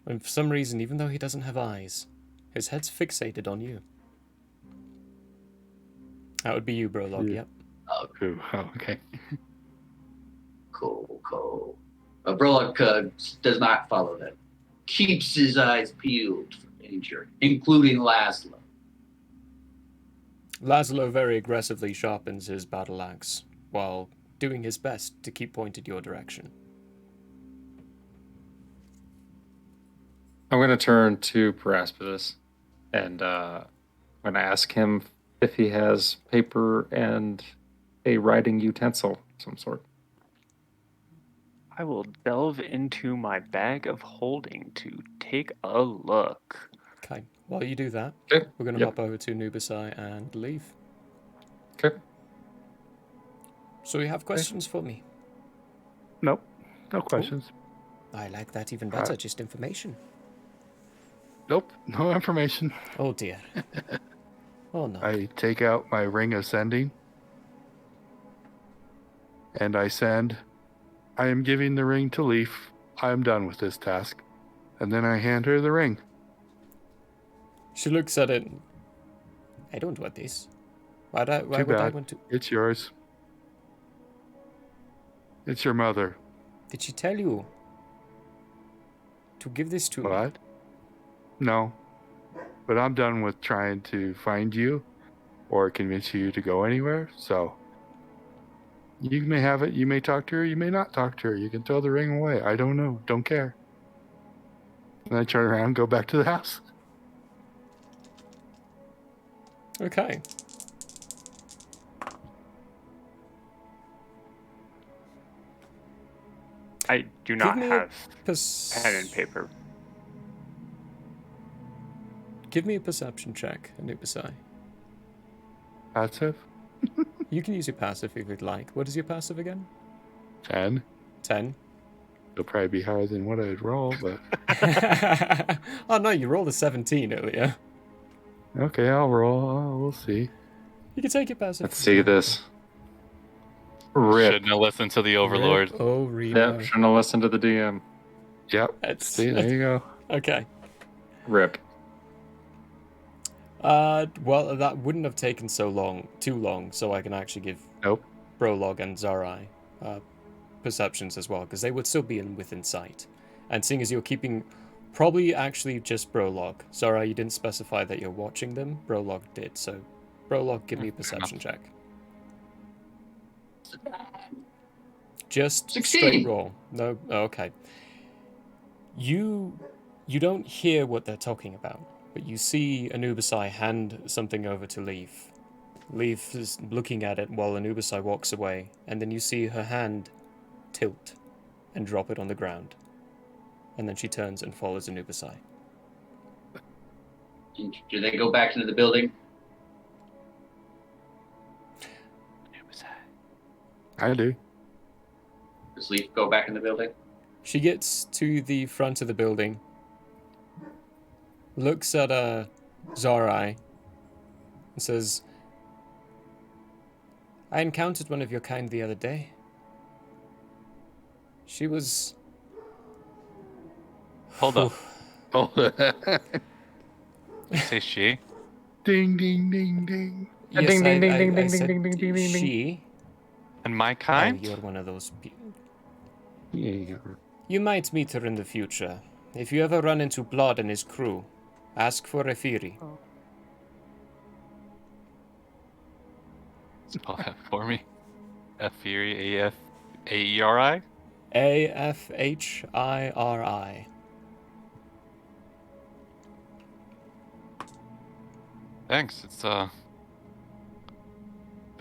And for some reason, even though he doesn't have eyes, his head's fixated on you. That would be you, Brolog, Yeah. yep. Ooh, oh, okay. Cool. Brolok does not follow them. Keeps his eyes peeled for danger, including Laszlo. Laszlo very aggressively sharpens his battle axe, while doing his best to keep pointed your direction. I'm gonna turn to Paraspidus, and I'm gonna ask him if he has paper and a writing utensil some sort. I will delve into my bag of holding to take a look. Okay. While you do that, Okay. we're going to hop over to Nubisai and leave. Okay. So you have questions for me? Nope. No questions. I like that even better. Just information. Nope. No information. Oh dear. Oh no. I take out my ring of sending. And I send, I am giving the ring to Leaf. I am done with this task. And then I hand her the ring. She looks at it. I don't want this. Why would I want to? It's yours. It's your mother. Did she tell you to give this to me? What? No. But I'm done with trying to find you or convince you to go anywhere. So you may have it. You may talk to her. You may not talk to her. You can throw the ring away. I don't know. Don't care. And I turn around and go back to the house. Okay. I do not have pen pen and paper. Give me a perception check, Anubisai. Passive? You can use your passive if you'd like. What is your passive again? 10. 10. It'll probably be higher than what I'd roll, but... Oh no, you rolled a 17 earlier. Okay, I'll roll. Oh, we'll see. You can take your passive. Let's see this. Rip. Shouldn't have listened to the Overlord. Oh, Reno. Yep, shouldn't have listened to the DM. Yep. See, there you go. Okay. Rip. Well, that wouldn't have taken too long, so I can actually give Brolog and Zarai perceptions as well, because they would still be within sight. And seeing as you're keeping, probably actually just Brolog. Zarai, you didn't specify that you're watching them. Brolog did, so Brolog, give me a perception check. Just 16. straight roll. No, okay. You don't hear what they're talking about, but you see Anubisai hand something over to Leaf. Leaf is looking at it while Anubisai walks away, and then you see her hand tilt and drop it on the ground. And then she turns and follows Anubisai. Do they go back into the building? I do. Does Leaf go back in the building? She gets to the front of the building, looks at Zarai, and says, I encountered one of your kind the other day. She was... Hold up. Oh. You say she? Ding, ding, ding, ding. Yes, Ding, ding, ding, I ding, ding, said ding, ding, ding, ding, ding. she. And my Oh, kind? you're one of those people. Yeah. You might meet her in the future. If you ever run into Blood and his crew, ask for Efiri. Spell that for me. Afiri, A-F-A-E-R-I? Afhiri. Thanks. It's been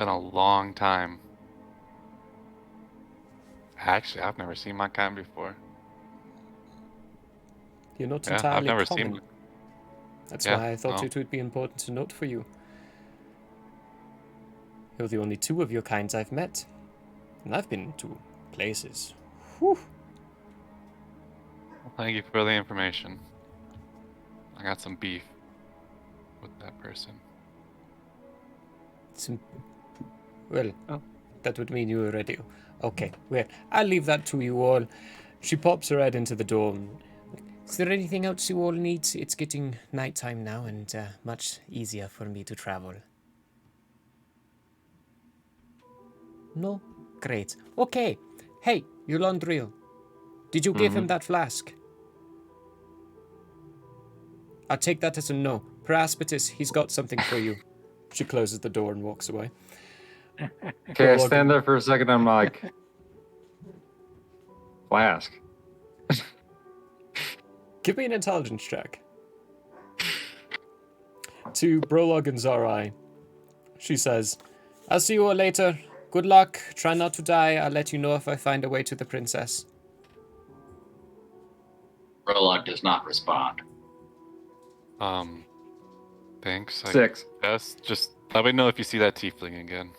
a long time. Actually, I've never seen my kind before. You're not Yeah, entirely I've never common. seen. That's Yeah, why I thought no. it would be important to note for you. You're the only two of your kinds I've met. And I've been to places. Whew. Well, thank you for the information. I got some beef with that person. Well, that would mean you were ready. Okay, well, I'll leave that to you all. She pops her head into the door. Is there anything else you all need? It's getting nighttime now and much easier for me to travel. No? Great. Okay. Hey, Eulandriel. Did you give him that flask? I'll take that as a no. Praspitis, he's got something for you. She closes the door and walks away. Okay, I stand there for a second. I'm like, flask. Give me an intelligence check. To Brolog and Zarai, she says, I'll see you all later. good luck. Try not to die. I'll let you know if I find a way to the princess. Prologue does not respond. Thanks. I 6. guess just let me know if you see that tiefling again.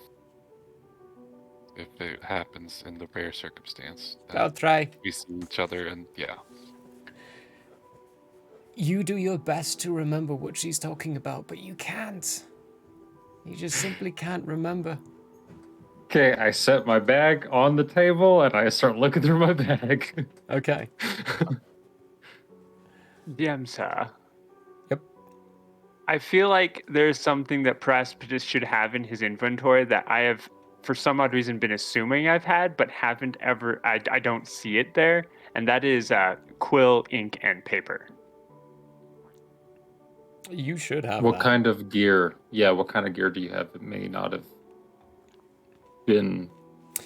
If it happens in the rare circumstance that I'll try. we see each other, and yeah. You do your best to remember what she's talking about, but you can't. You just simply can't remember. Okay, I set my bag on the table and I start looking through my bag. Okay. DM, sir. Yep. I feel like there's something that Precipice should have in his inventory that I have, for some odd reason, been assuming I've had, but haven't ever. I don't see it there, and that is quill, ink, and paper. You should have What that. kind of gear? Yeah, what kind of gear do you have that may not have been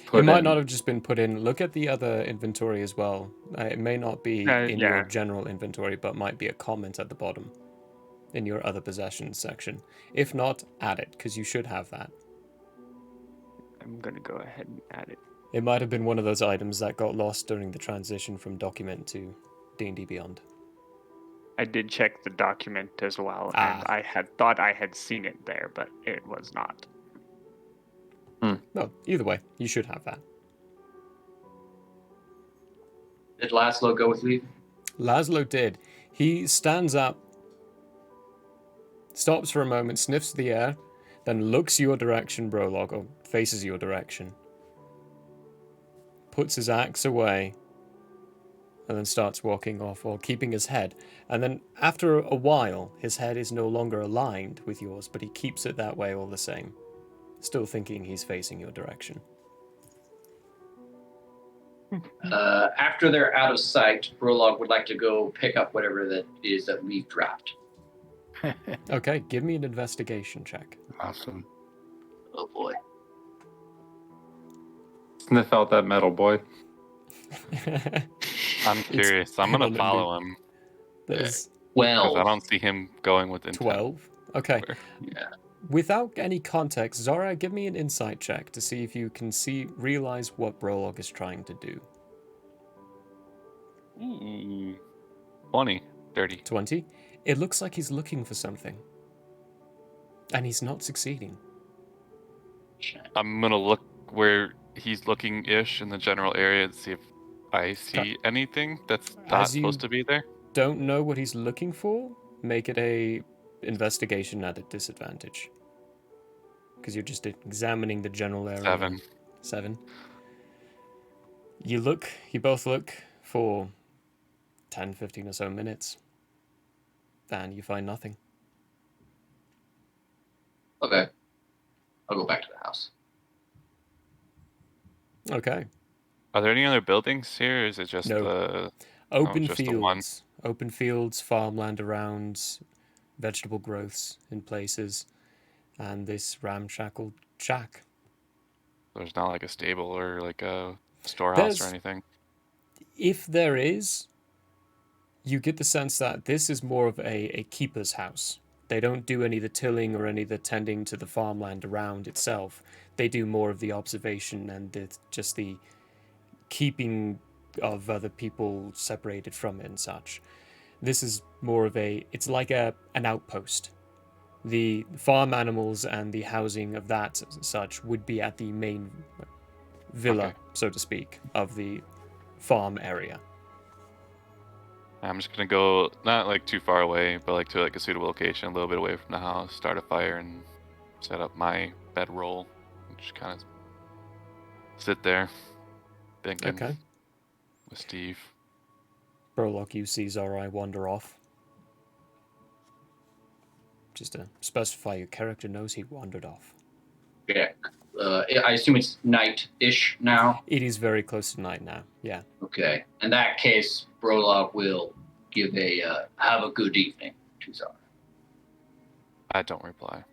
put It might in? not have just been put in. Look at the other inventory as well. It may not be in your Yeah. general inventory, but might be a comment at the bottom in your other possessions section. If not, add it, because you should have that. I'm gonna go ahead and add it. It might have been one of those items that got lost during the transition from document to D&D Beyond. I did check the document as well, Ah. and I had thought I had seen it there, but it was not. Well, either way, you should have that. Did Laszlo go with me? Laszlo did. He stands up, stops for a moment, sniffs the air, then looks your direction, Brolog, or faces your direction, puts his axe away, and then starts walking off while keeping his head. And then after a while, his head is no longer aligned with yours, but he keeps it that way all the same, still thinking he's facing your direction. After they're out of sight, Prologue would like to go pick up whatever that is that we've dropped. Okay, give me an investigation check. Awesome. Oh boy. Sniff out that metal, boy. I'm curious. I'm gonna follow him There's because I 12. don't see him going with intent. 12. Okay. Yeah. Without any context, Zora, give me an insight check to see if you can realize what Brolog is trying to do. Ooh, 20, 30. 20. It looks like he's looking for something. And he's not succeeding. I'm gonna look where he's looking-ish in the general area and see if I see anything that's not As you- supposed to be there. Don't know what he's looking for? Make it a investigation at a disadvantage. Because you're just examining the general area. 7. 7. You both look for 10, 15 or so minutes. And you find nothing. Okay. I'll go back to the house. Okay. Are there any other buildings here? Or is it just No. the Open just the one? fields. Open fields, farmland around, vegetable growths in places, and this ramshackle shack. There's not like a stable or like a storehouse There's- or anything. If there is, you get the sense that this is more of a keeper's house. They don't do any of the tilling or any of the tending to the farmland around itself. They do more of the observation and just the keeping of other people separated from it and such. This is more of it's like an outpost. The farm animals and the housing of that such would be at the main villa, Okay. so to speak, of the farm area. I'm just gonna go not like too far away, but like to like a suitable location, a little bit away from the house, start a fire, and set up my bedroll. Just kind of sit there, thinking Okay. with Steve. Brolog, you see Zorai wander off. Just to specify, your character knows he wandered off. Yeah. I assume it's night-ish now. It is very close to night now, yeah. Okay. In that case, Prologue will give a have a good evening to Zara. I don't reply.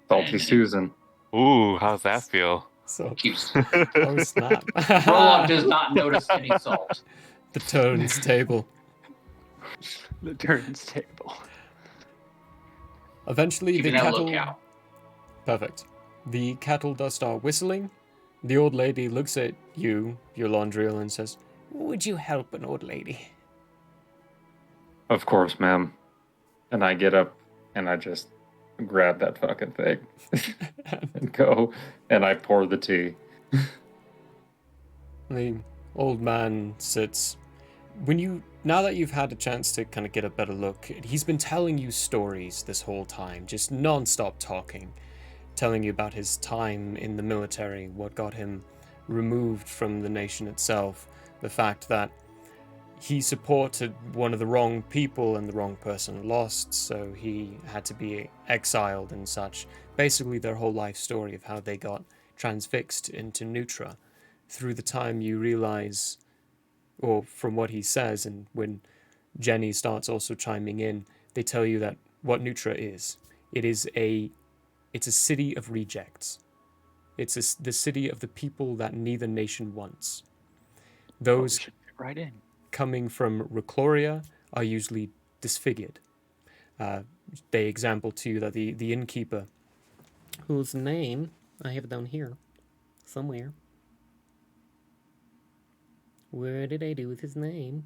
Salty Susan. Ooh, how's that feel? So, Keeps oh snap. Prologue does not notice any salt. The turns table. The turns table. Eventually, Keeping the a kettle. lookout. Perfect. The cattle does start whistling. The old lady looks at you, Yolandriel, and says, Would you help an old lady? Of course, ma'am. And I get up and I just grab that fucking thing and go and I pour the tea. The old man sits. Now that you've had a chance to kind of get a better look, he's been telling you stories this whole time, just non-stop talking, telling you about his time in the military, what got him removed from the nation itself, the fact that he supported one of the wrong people and the wrong person lost, so he had to be exiled and such. Basically, their whole life story of how they got transfixed into Nutra. Through the time you realize, or from what he says, and when Jenny starts also chiming in, they tell you that what Nutra is. It's a city of rejects. It's the city of the people that neither nation wants. Those should fit right in. coming from Recloria are usually disfigured. They example to you that the innkeeper, whose name I have it down here somewhere. Where did I do with his name?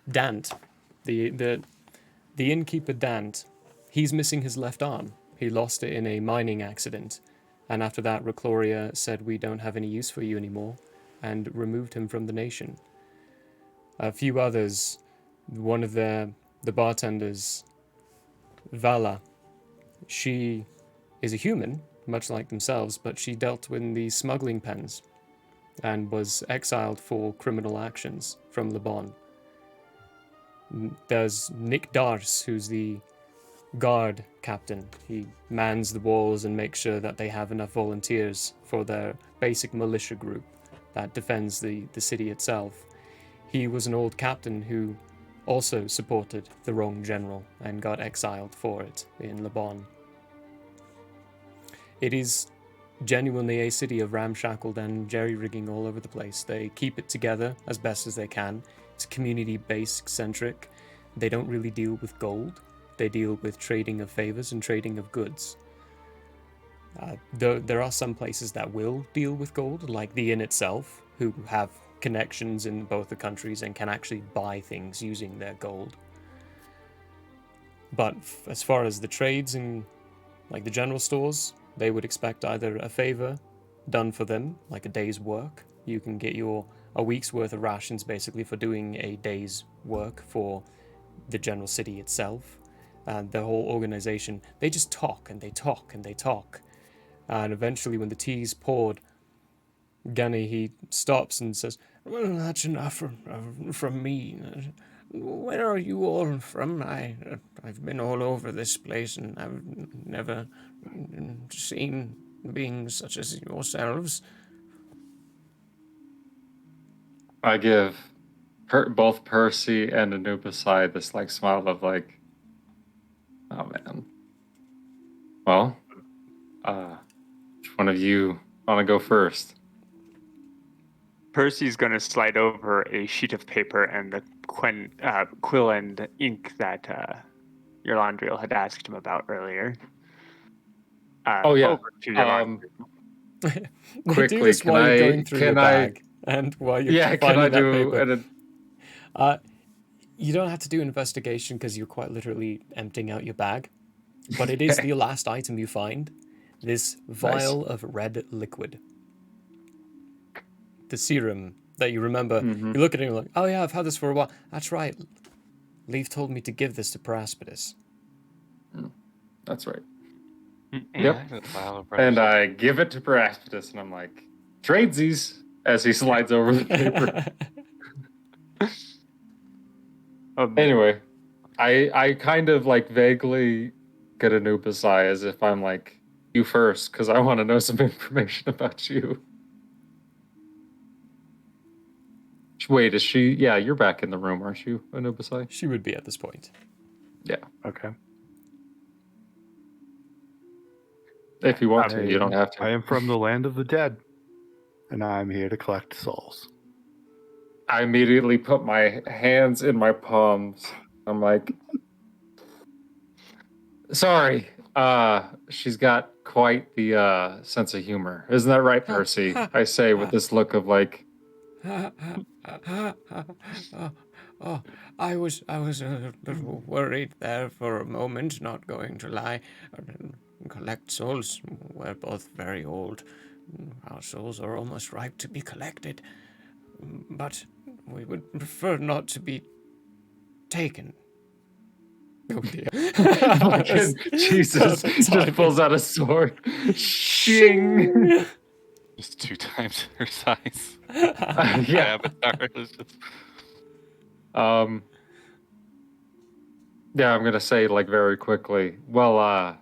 Dant. The innkeeper Dant, he's missing his left arm. He lost it in a mining accident. And after that, Recloria said, we don't have any use for you anymore, and removed him from the nation. A few others, one of the bartenders, Vala, she is a human, much like themselves, but she dealt in the smuggling pens and was exiled for criminal actions from Lebon. There's Nick Dars, who's the guard captain. He mans the walls and makes sure that they have enough volunteers for their basic militia group that defends the city itself. He was an old captain who also supported the wrong general and got exiled for it in Lebon. It is genuinely a city of ramshackled and jerry-rigging all over the place. They keep it together as best as they can. It's community-based, centric. They don't really deal with gold. They deal with trading of favors and trading of goods. There are some places that will deal with gold, like the inn itself, who have connections in both the countries and can actually buy things using their gold. But as far as the trades and like the general stores, they would expect either a favor done for them, like a day's work. You can get a week's worth of rations basically for doing a day's work for the general city itself. And the whole organization, they just talk and they talk and they talk. And eventually when the tea's poured, Gunny, he stops and says, Well, that's enough from me. Where are you all from? I've been all over this place and I've never seen beings such as yourselves. I give both Percy and Anubis this like smile of like, oh man. Well, which one of you want to go first? Percy's going to slide over a sheet of paper and the quill and ink that Yolandriel had asked him about earlier. Oh yeah. Over to Yolandriel. They do this while you're going through your bag and while you're finding that paper. You don't have to do investigation because you're quite literally emptying out your bag, but it is the last item you find. This vial of red liquid. The serum that you remember. You look at it and you're like, oh yeah, I've had this for a while. That's right. Leaf told me to give this to Paraspidus. That's right. Yep. And I give it to Paraspidus and I'm like, tradesies, as he slides over the paper. Anyway, I kind of like vaguely get Anubis as if I'm like, you first, because I want to know some information about you. Wait, is she? Yeah, you're back in the room, aren't you, Anubis? She would be at this point. Yeah. Okay. If you want to, you don't have to. I am from the land of the dead, and I'm here to collect souls. I immediately put my hands in my palms. I'm like, sorry, She's got quite the sense of humor. Isn't that right, Percy? I say with this look of like, Oh, I was a little worried there for a moment, not going to lie. Collect souls. We're both very old. Our souls are almost ripe to be collected. But we would prefer not to be taken. Oh dear. fucking Jesus, just pulls out a sword. Shing! Just 2 times her size. Yeah. Avatar is just... Yeah, I'm gonna say like very quickly. Well,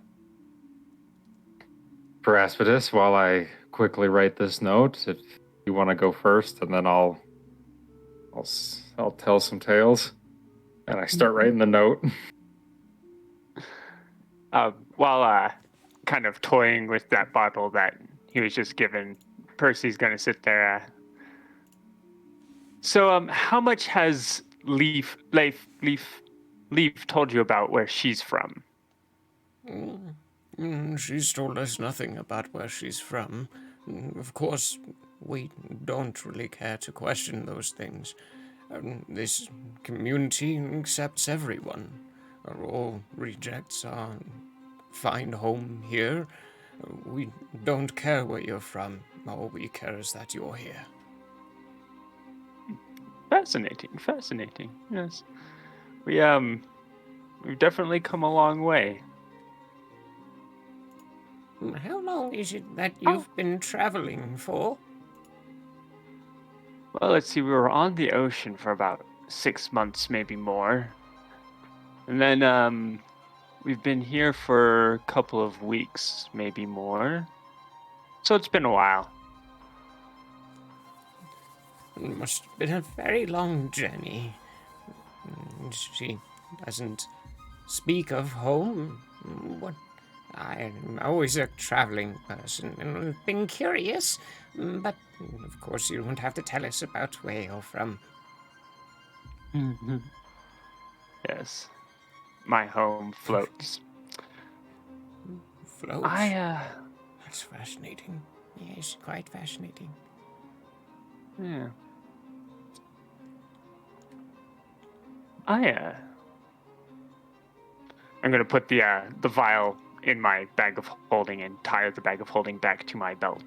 Peraspidus, while I quickly write this note, if you want to go first, and then I'll tell some tales, and I start writing the note. While kind of toying with that bottle that he was just given, Percy's gonna sit there. So, how much has Leaf told you about where she's from? She's told us nothing about where she's from. Of course, we don't really care to question those things. This community accepts everyone. All rejects find home here. We don't care where you're from. All we care is that you're here. Fascinating. Yes, we've definitely come a long way. How long is it that you've been traveling for? Well, let's see. We were on the ocean for about 6 months, maybe more, and then we've been here for a couple of weeks, maybe more. So it's been a while. It must have been a very long journey. She doesn't speak of home. What? I'm always a traveling person and I've been curious, but of course you won't have to tell us about where you're from. Yes, my home floats. Floats? That's fascinating. Yes, quite fascinating. Yeah. I'm gonna put the vial in my bag of holding and tie the bag of holding back to my belt.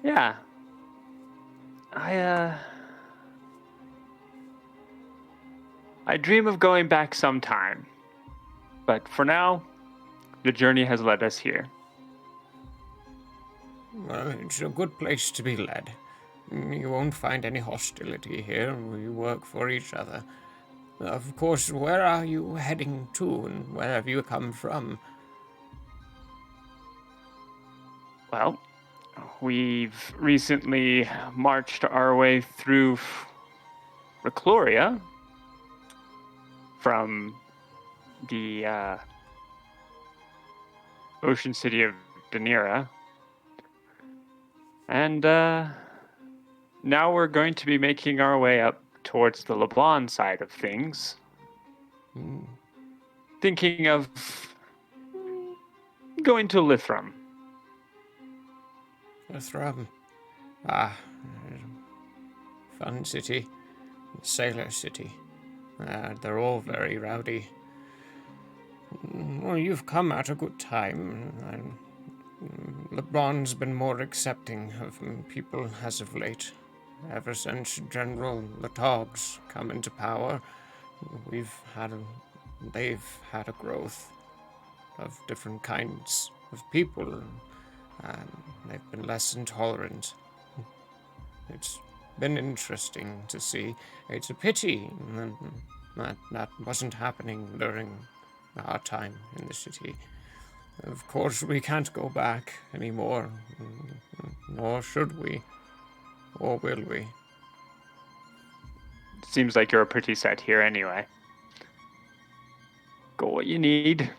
Yeah. I dream of going back sometime, but for now, the journey has led us here. Well, it's a good place to be led. You won't find any hostility here. We work for each other. Of course, where are you heading to, and where have you come from? Well, we've recently marched our way through Recloria from the ocean city of Danira. And now we're going to be making our way up towards the LeBlanc side of things. Thinking of going to Lithrum. Lithrum. Fun city. Sailor city. They're all very rowdy. Well, you've come at a good time. LeBron's been more accepting of people as of late. Ever since General Latog's come into power, they've had a growth of different kinds of people. They've been less intolerant. It's been interesting to see. It's a pity that wasn't happening during our time in the city. Of course, we can't go back anymore, nor should we, or will we. Seems like you're pretty set here anyway. Go what you need.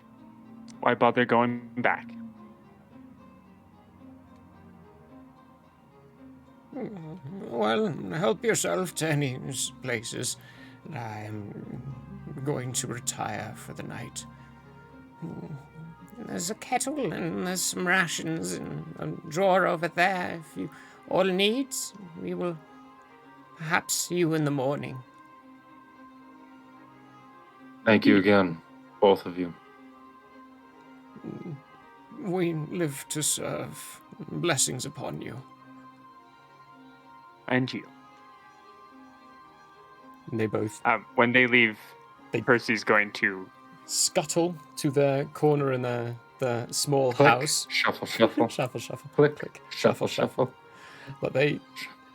Why bother going back? Well, help yourself to any places. I'm going to retire for the night. There's a kettle and there's some rations and a drawer over there. If you all need, we will perhaps see you in the morning. Thank you again, both of you. We live to serve. Blessings upon you. And you. And they both When they leave, They- Percy's going to... scuttle to their corner in the small Click, house. shuffle, shuffle. Shuffle, shuffle. Click, shuffle, shuffle. But they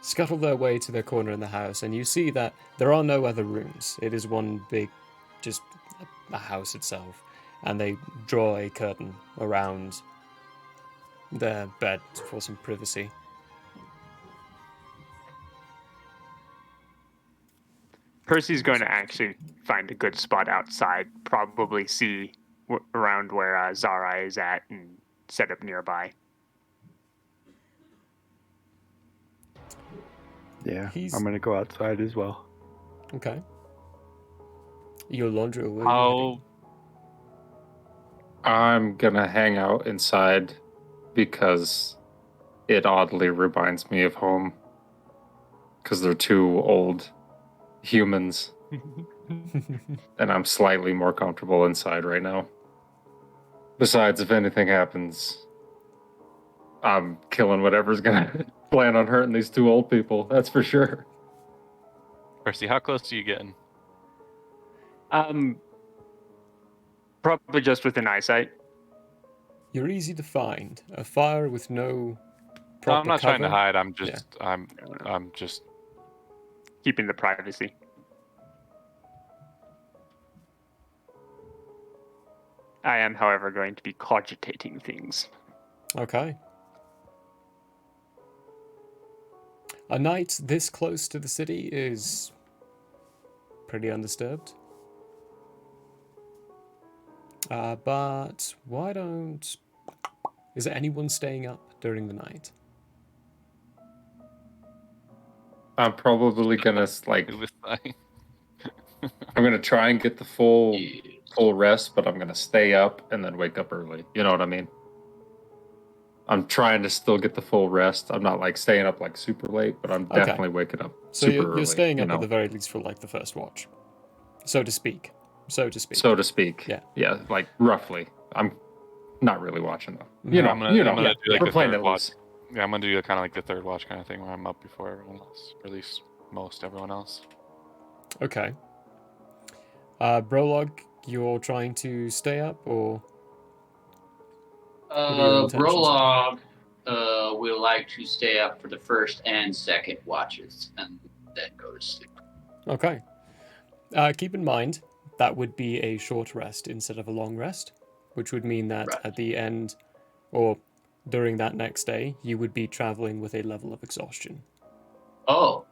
scuttle their way to their corner in the house, and you see that there are no other rooms. It is one big, just a house itself. And they draw a curtain around their bed for some privacy. Percy's going to actually find a good spot outside, probably see around where Zara is at and set up nearby. Yeah, He's- I'm gonna go outside as well. Okay. Your laundry will How I'm gonna hang out inside because it oddly reminds me of home. Because they're two old humans, and I'm slightly more comfortable inside right now. Besides, if anything happens, I'm killing whatever's gonna plan on hurting these two old people. That's for sure. Percy, how close are you getting? Probably just within eyesight. You're easy to find. A fire with no No, proper I'm not trying to cover. hide. I'm just I'm just Keeping the privacy. I am, however, going to be cogitating things. Okay. A night this close to the city is pretty undisturbed. But why don't... Is there anyone staying up during the night? I'm probably gonna like. do this thing. I'm gonna try and get the full rest, but I'm gonna stay up and then wake up early. You know what I mean? I'm trying to still get the full rest. I'm not like staying up like super late, but I'm Okay. definitely waking up So super you're early. staying you up know? at the very least for like the first watch. So to speak. So to speak. So to speak. Yeah. Yeah, like roughly. I'm not really watching though. No, You know, I'm gonna you know. do like We're the playing third it watch. loose. Yeah, I'm gonna do kind of like the third watch kind of thing where I'm up before everyone else, or at least most everyone else. Okay. Brolog, you're trying to stay up, or are your intentions? Brolog will like to stay up for the first and second watches and then go to sleep. Okay. Keep in mind, that would be a short rest instead of a long rest, which would mean that Right. at the end, or during that next day, you would be traveling with a level of exhaustion. Oh,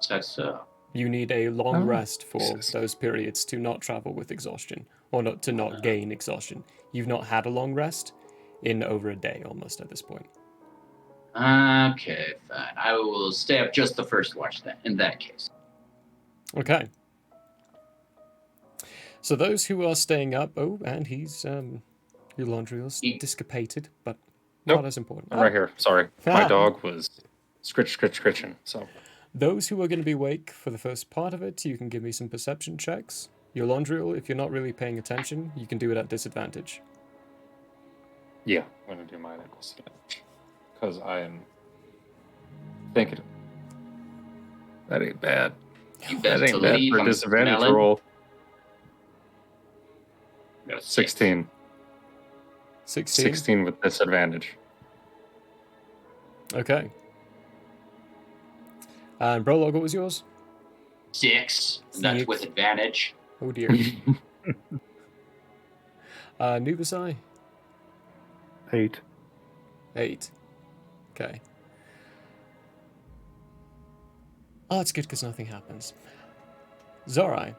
that's You need a long Oh, rest for Jesus. those periods to not travel with exhaustion, or not to not gain exhaustion. You've not had a long rest in over a day almost at this point. okay. Fine. I will stay up just the first watch then. In that case. Okay. So those who are staying up, oh, and he's your laundry was dissipated, but Nope. not as important. I'm right here. Sorry. Ah. My dog was scritching. So Those who are going to be awake for the first part of it, you can give me some perception checks. Your laundry, if you're not really paying attention, you can do it at disadvantage. yeah, I'm gonna do mine at this because I am thinking that ain't bad. You That best ain't bad believe for a I'm disadvantage smelling. roll. No, 16. 16? 16 with disadvantage. Okay. And Brolog, what was yours? 6. And that's Six. with advantage. Oh dear. Nubasai? 8. 8. Okay. Oh, it's good because nothing happens. Zorai.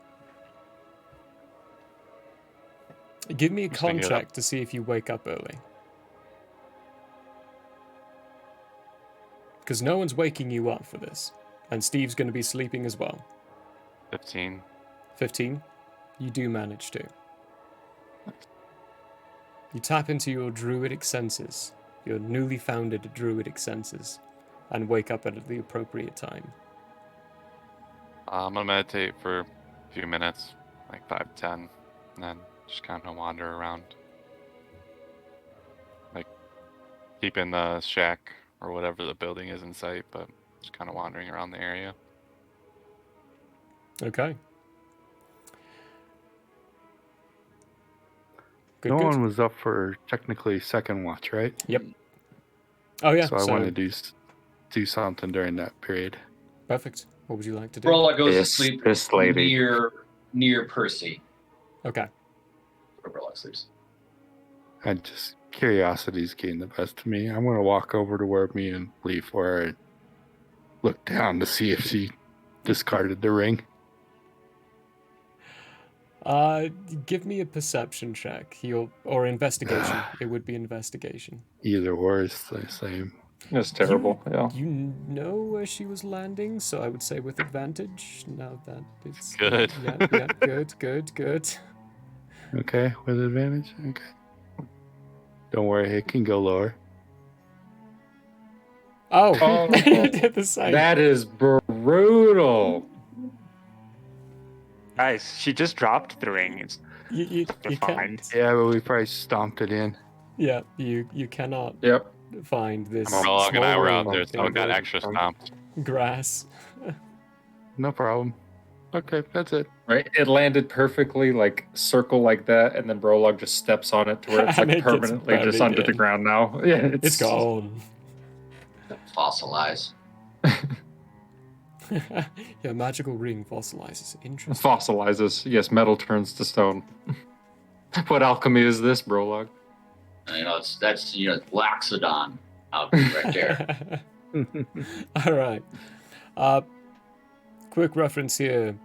Give me a Just thinking it con check to see if you wake up early. Because no one's waking you up for this. And Steve's going to be sleeping as well. 15. 15? You do manage to. You tap into your druidic senses, your newly founded druidic senses, and wake up at the appropriate time. I'm gonna meditate for a few minutes, like 5-10, and then just kind of wander around, like keeping the shack or whatever the building is in sight, but just kind of wandering around the area. Okay. Good, No good. one was up for technically second watch, right? Yep. Oh yeah. So I want to do something during that period. Perfect. What would you like to do? Brola goes to This- sleep this lady. near Percy. Okay. Where Brola sleeps. And just curiosity's getting the best of me. I'm gonna walk over to where me and Leaf were and look down to see if she discarded the ring. Give me a perception check. Or investigation. It would be investigation. Either or is the same. It's terrible. Yeah. You know where she was landing, so I would say with advantage. Now that it's Good. Yeah, good. Okay, with advantage? Okay. Don't worry, it can go lower. Oh, Oh, you did the same. That is brutal. Guys, she just dropped the ring. It's You fine. can't. Yeah, but we probably stomped it in. Yeah, you cannot Yep. find this Morlog and I small were out ring there, in so I got the extra stomped. grass. No problem. Okay, that's it. Right. It landed perfectly, like circle like that, and then Brolog just steps on it to where it's And like it gets permanently just buried under the in. ground now. Yeah, It's gone. Fossilize. Yeah, magical ring fossilizes. Interesting. Fossilizes. Yes, metal turns to stone. What alchemy is this, Brolog? That's Laxodon alchemy right there. All right. Quick reference here.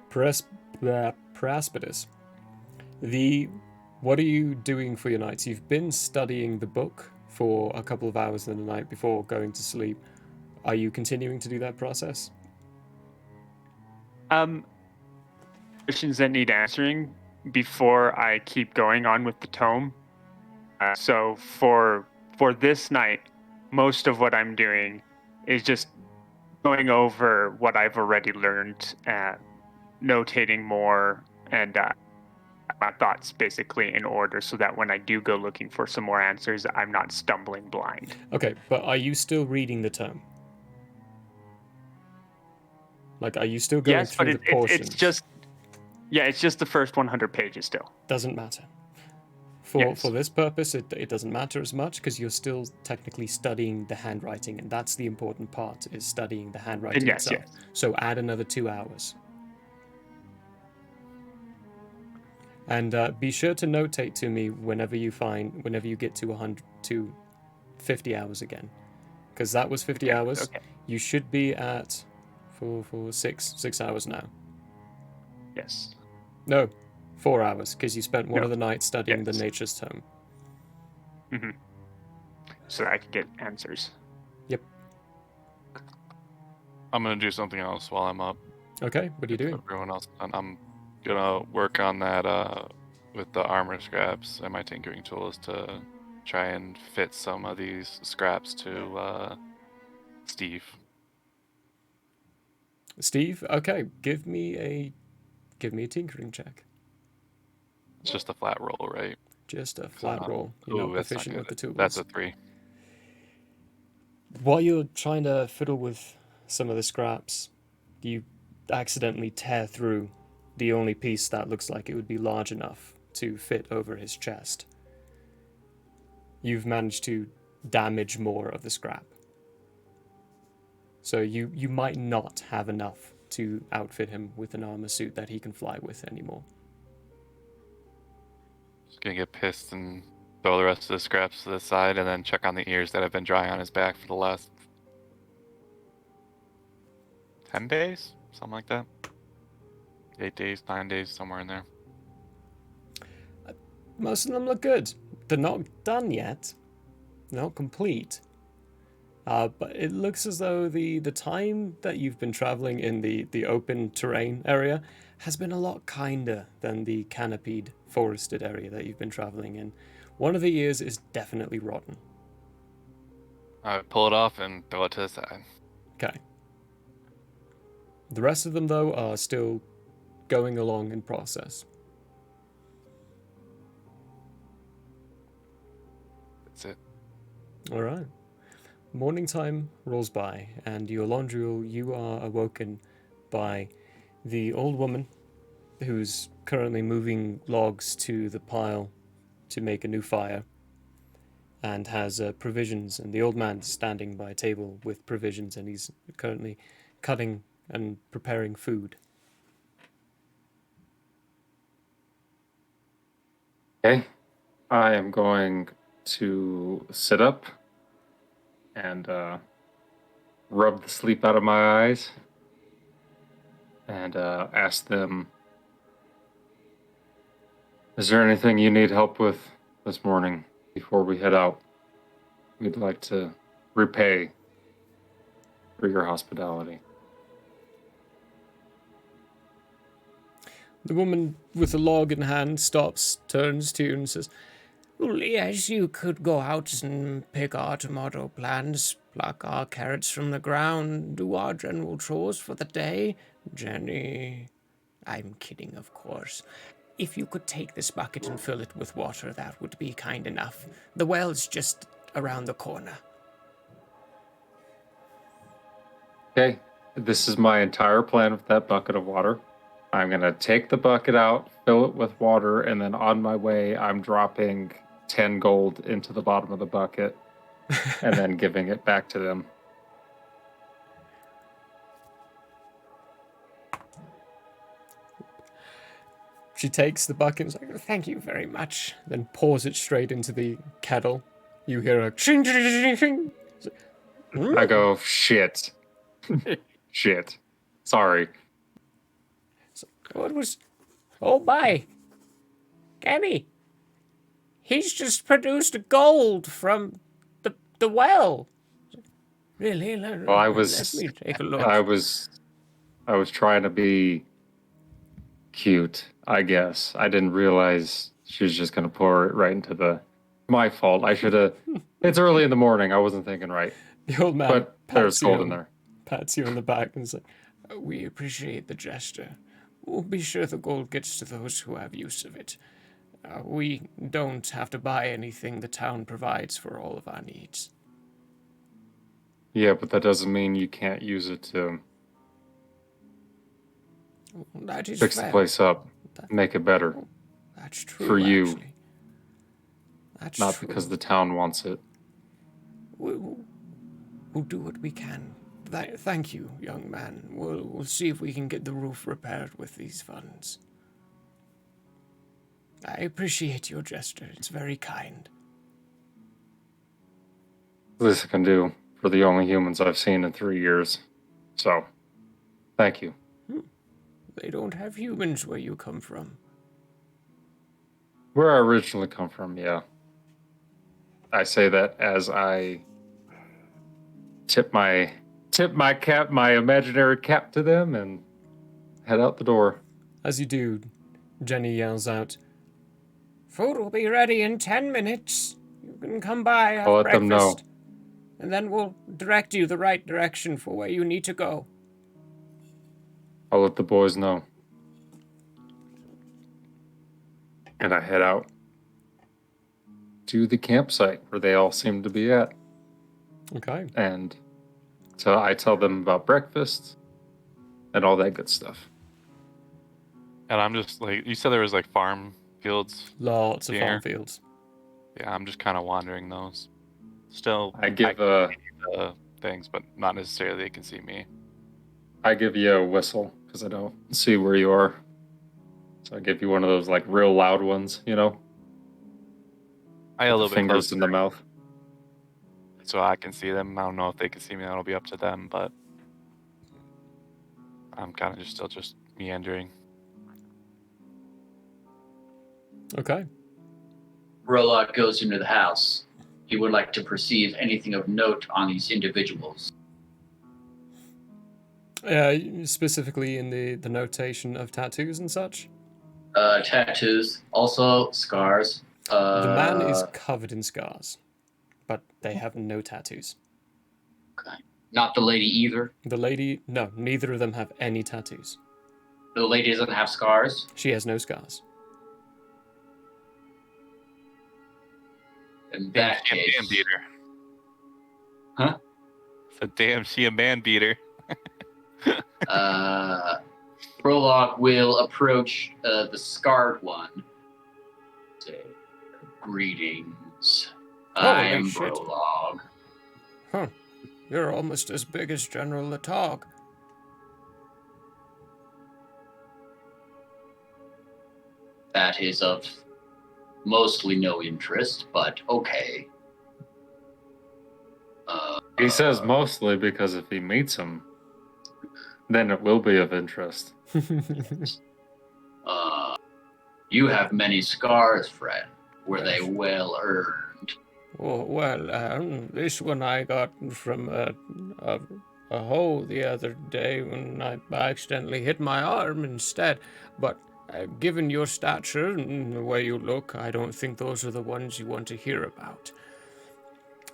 Praspidus. What are you doing for your nights? You've been studying the book for a couple of hours in the night before going to sleep. Are you continuing to do that process? Questions that need answering before I keep going on with the tome. So for this night, most of what I'm doing is just going over what I've already learned, notating more, and my thoughts basically in order, so that when I do go looking for some more answers, I'm not stumbling blind. Okay, but are you still reading the tome? Like, are you still going Yes, through but the portions? it's just the first 100 pages still. Doesn't matter. Yes. For this purpose, it doesn't matter as much because you're still technically studying the handwriting, and that's the important part, is studying the handwriting Yes, itself. yes. So add another 2 hours. And be sure to notate to me whenever you get to 50 hours again, because that was 50 hours. Okay. You should be at for 6 hours now. Yes. No, 4 hours, because you spent one No. of the nights studying the Yes. nature's tome. Mm-hmm. So that I can get answers. Yep. I'm gonna do something else while I'm up. Okay, what are you doing? Everyone else, and I'm gonna work on that with the armor scraps and my tinkering tools to try and fit some of these scraps to Steve. Steve, okay, give me a tinkering check. It's just a flat roll, right? Just a flat roll. You're Ooh, not that's not proficient with the good. tools. That's a 3. While you're trying to fiddle with some of the scraps, you accidentally tear through the only piece that looks like it would be large enough to fit over his chest. You've managed to damage more of the scrap. So you might not have enough to outfit him with an armor suit that he can fly with anymore. Just gonna get pissed and throw the rest of the scraps to the side, and then check on the ears that have been dry on his back for the last 10 days, something like that. 8 days, 9 days, somewhere in there. Most of them look good. They're not done yet. They're not complete. But it looks as though the time that you've been traveling in the open terrain area has been a lot kinder than the canopied forested area that you've been traveling in. One of the ears is definitely rotten. I pull it off and throw it to the side. Okay. The rest of them, though, are still going along in process. That's it. All right. Morning time rolls by, and Yolondriel, you are awoken by the old woman who's currently moving logs to the pile to make a new fire, and has provisions, and the old man's standing by a table with provisions, and he's currently cutting and preparing food. Okay. I am going to sit up and rub the sleep out of my eyes and ask them, is there anything you need help with this morning before we head out? We'd like to repay for your hospitality. The woman with the log in hand stops, turns to you and says, Well, yes, you could go out and pick our tomato plants, pluck our carrots from the ground, do our general chores for the day. Jenny, I'm kidding, of course. If you could take this bucket and fill it with water, that would be kind enough. The well's just around the corner. Okay, this is my entire plan with that bucket of water. I'm going to take the bucket out, fill it with water, and then on my way, I'm dropping 10 gold into the bottom of the bucket and then giving it back to them. she takes the bucket and is like, thank you very much, then pours it straight into the kettle. You hear a ching, ching, ching, ching. I go, shit. Shit. Sorry. What was... Oh, my. Kenny. He's just produced gold from the well. Really? Well, Let me take a look. I was trying to be cute, I guess. I didn't realize she was just going to pour it right into the... My fault. I should have... It's early in the morning. I wasn't thinking right. The old man But there's gold in there. Pats you on the back and says, We appreciate the gesture. We'll be sure the gold gets to those who have use of it. We don't have to buy anything. The town provides for all of our needs. Yeah, but that doesn't mean you can't use it to That is fix fair. the place up, make it better. That's true, for you. actually. That's Not true. because the town wants it. We'll do what we can. Thank you, young man. We'll see if we can get the roof repaired with these funds. I appreciate your gesture. It's very kind. This I can do for the only humans I've seen in 3 years. So, thank you. They don't have humans where you come from. Where I originally come from, yeah. I say that as I tip my cap, my imaginary cap to them and head out the door. as you do, Jenny yells out, Food will be ready in 10 minutes. You can come by, have I'll let breakfast, them know. and then we'll direct you the right direction for where you need to go. I'll let the boys know. And I head out to the campsite where they all seem to be at. okay. And so I tell them about breakfast and all that good stuff. And I'm just like, you said there was like farm fields. Lots of Here. farm fields. Yeah, I'm just kind of wandering those. Still, I give things, but not necessarily they can see me. I give you a whistle because I don't see where you are. So I give you one of those like real loud ones, you know? I get a With little the bit fingers closer in the mouth. so I can see them. I don't know if they can see me. That'll be up to them, but I'm kind of still meandering. Okay. Rollock goes into the house he would like to perceive anything of note on these individuals. Specifically in the notation of tattoos and such? Tattoos, also scars. The man is covered in scars, but they have no tattoos. Okay. Not the lady either? The lady, no, neither of them have any tattoos. The lady doesn't have scars? She has no scars. In that Damn, case... she a man beater. Huh? So damn, she a man beater. Prologue will approach the scarred one. Say, greetings. I Holy am shit. Prologue. Huh. You're almost as big as General Latog. That is of mostly no interest, but okay. He says mostly because if he meets him, then it will be of interest. You have many scars, friend. Were they well earned? Oh, well, this one I got from a Howe the other day when I accidentally hit my arm instead. But given your stature and the way you look, I don't think those are the ones you want to hear about.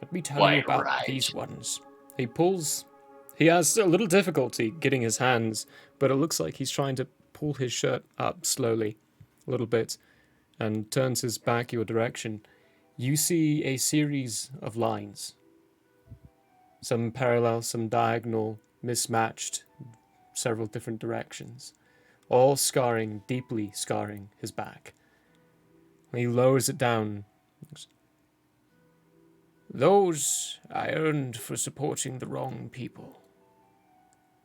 Let me tell you Quite about right. these ones. He has a little difficulty getting his hands, but it looks like he's trying to pull his shirt up slowly, a little bit, and turns his back your direction. You see a series of lines. Some parallel, some diagonal, mismatched, several different directions. All scarring, deeply scarring his back. He lowers it down. Those I earned for supporting the wrong people.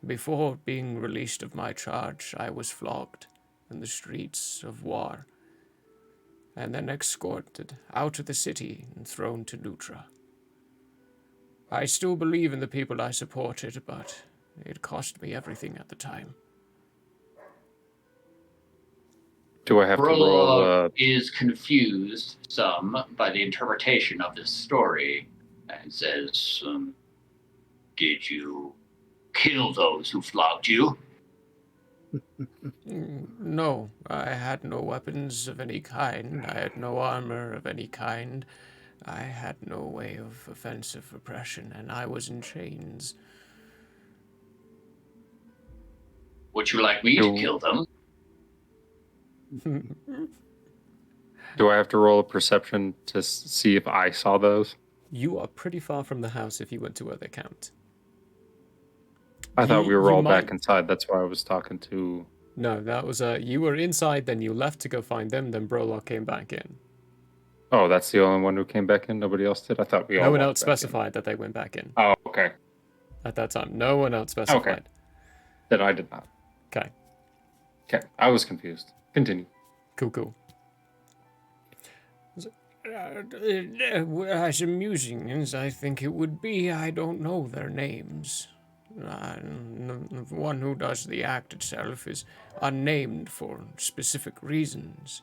Before being released of my charge, I was flogged in the streets of War, and then escorted out of the city and thrown to Nutra. I still believe in the people I supported, but it cost me everything at the time. Do I have to roll? Prologue is confused some by the interpretation of this story and says, did you kill those who flogged you? No, I had no weapons of any kind. I had no armor of any kind. I had no way of offensive oppression, and I was in chains. Would you like me to kill them? Do I have to roll a perception to see if I saw those? You are pretty far from the house if you went to where they camped. I thought we were all might... back inside. That's why I was talking to... No, that was you were inside, then you left to go find them, then Brolock came back in. Oh, that's the only one who came back in? Nobody else did? I thought we all No one walked else back in. specified that they went back in. Oh, okay. At that time. No one else specified. Okay. Then I did not. Okay. Okay, I was confused. Continue. Cool. As amusing as I think it would be, I don't know their names. The one who does the act itself is unnamed for specific reasons.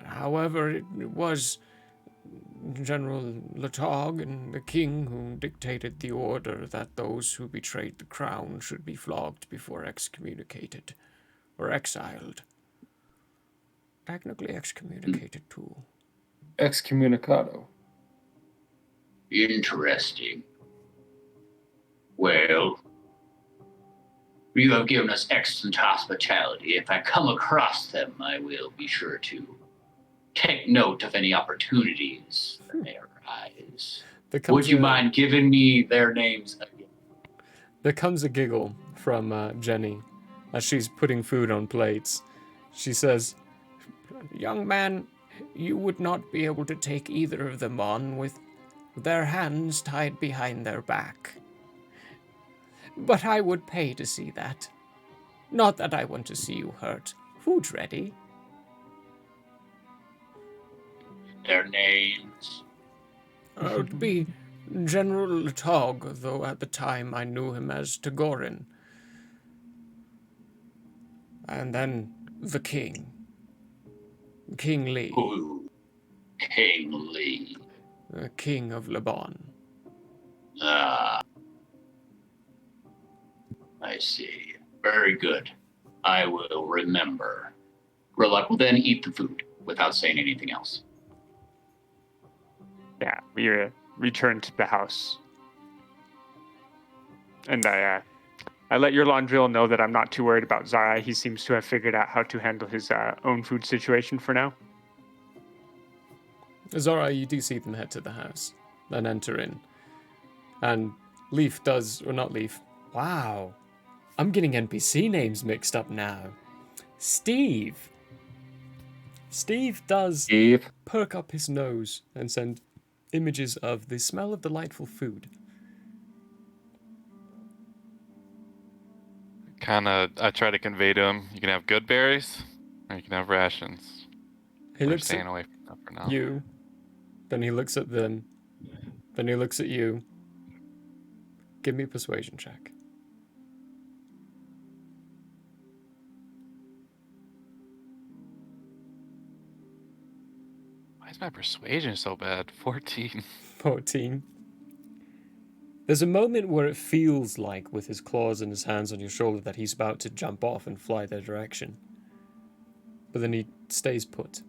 However, it was General Latog and the king who dictated the order that those who betrayed the crown should be flogged before excommunicated, or exiled. Technically excommunicated, too. Excommunicado. Interesting. Well, you have given us excellent hospitality. If I come across them, I will be sure to take note of any opportunities that may arise. Would you mind giving me their names again? There comes a giggle from Jenny as she's putting food on plates. She says, Young man, you would not be able to take either of them on with their hands tied behind their back. But I would pay to see that. Not that I want to see you hurt. Food's ready. Their names? It would be General Latog, though at the time I knew him as Tagorin. And then the king. King Lee. Ooh, King Lee. king of Laban. Ah, I see. Very good. I will remember. Grillock will then eat the food without saying anything else. Yeah, we return to the house. And I let your Laundrill know that I'm not too worried about Zara. He seems to have figured out how to handle his own food situation for now. Zara, you do see them head to the house and enter in. And Leaf does, or not Leaf. Wow. I'm getting NPC names mixed up now. Steve. Steve does perk up his nose and send images of the smell of delightful food. I try to convey to him, you can have good berries, or you can have rations. He We're looks staying at away from that for now. you, then he looks at them, then he looks at you. Give me a persuasion check. Why is my persuasion so bad? 14. 14. There's a moment where it feels like, with his claws and his hands on your shoulder, that he's about to jump off and fly their direction. But then he stays put.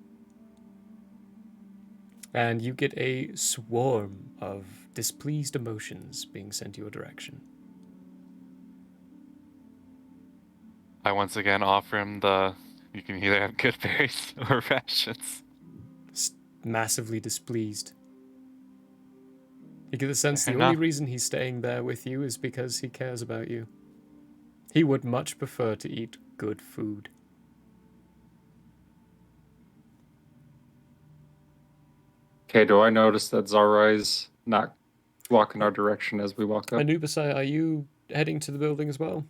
And you get a swarm of displeased emotions being sent your direction. I once again offer him you can either have good berries or rations. Massively displeased. You get the sense Fair the only enough. reason he's staying there with you is because he cares about you. He would much prefer to eat good food. Okay, do I notice that Zarai's not walking our direction as we walk up? Anubisai, are you heading to the building as well?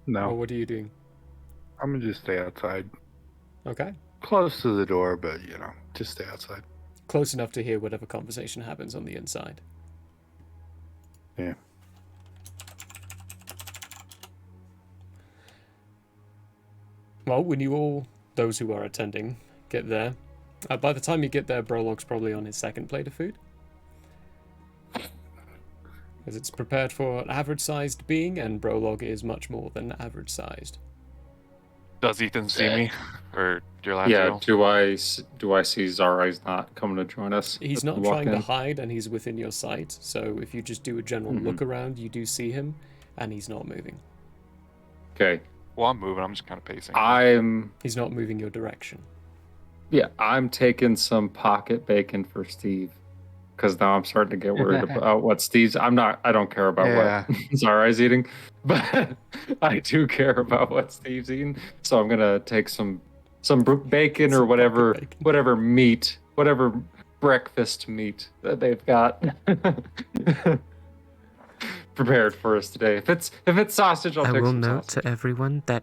No, Or what are you doing? I'm gonna just stay outside. Okay. Close to the door, but just stay outside. Close enough to hear whatever conversation happens on the inside. Yeah. Well, when you all, those who are attending, get there, by the time you get there, Brolog's probably on his second plate of food. As it's prepared for an average-sized being, and Brolog is much more than average-sized. Does Ethan see me? Or your last Yeah, girl? do I see Zarai's not coming to join us? He's as not we walk trying to in? hide, and he's within your sight, so if you just do a general look around, you do see him, and he's not moving. Okay. Well, I'm moving. I'm just kind of pacing. He's not moving your direction. Yeah, I'm taking some pocket bacon for Steve. Because now I'm starting to get worried about what Steve's... I don't care about what Zarai's eating. But I do care about what Steve's eating. So I'm going to take some bacon or whatever meat, whatever breakfast meat that they've got prepared for us today. If it's sausage, I'll take some sausage. I will note to everyone that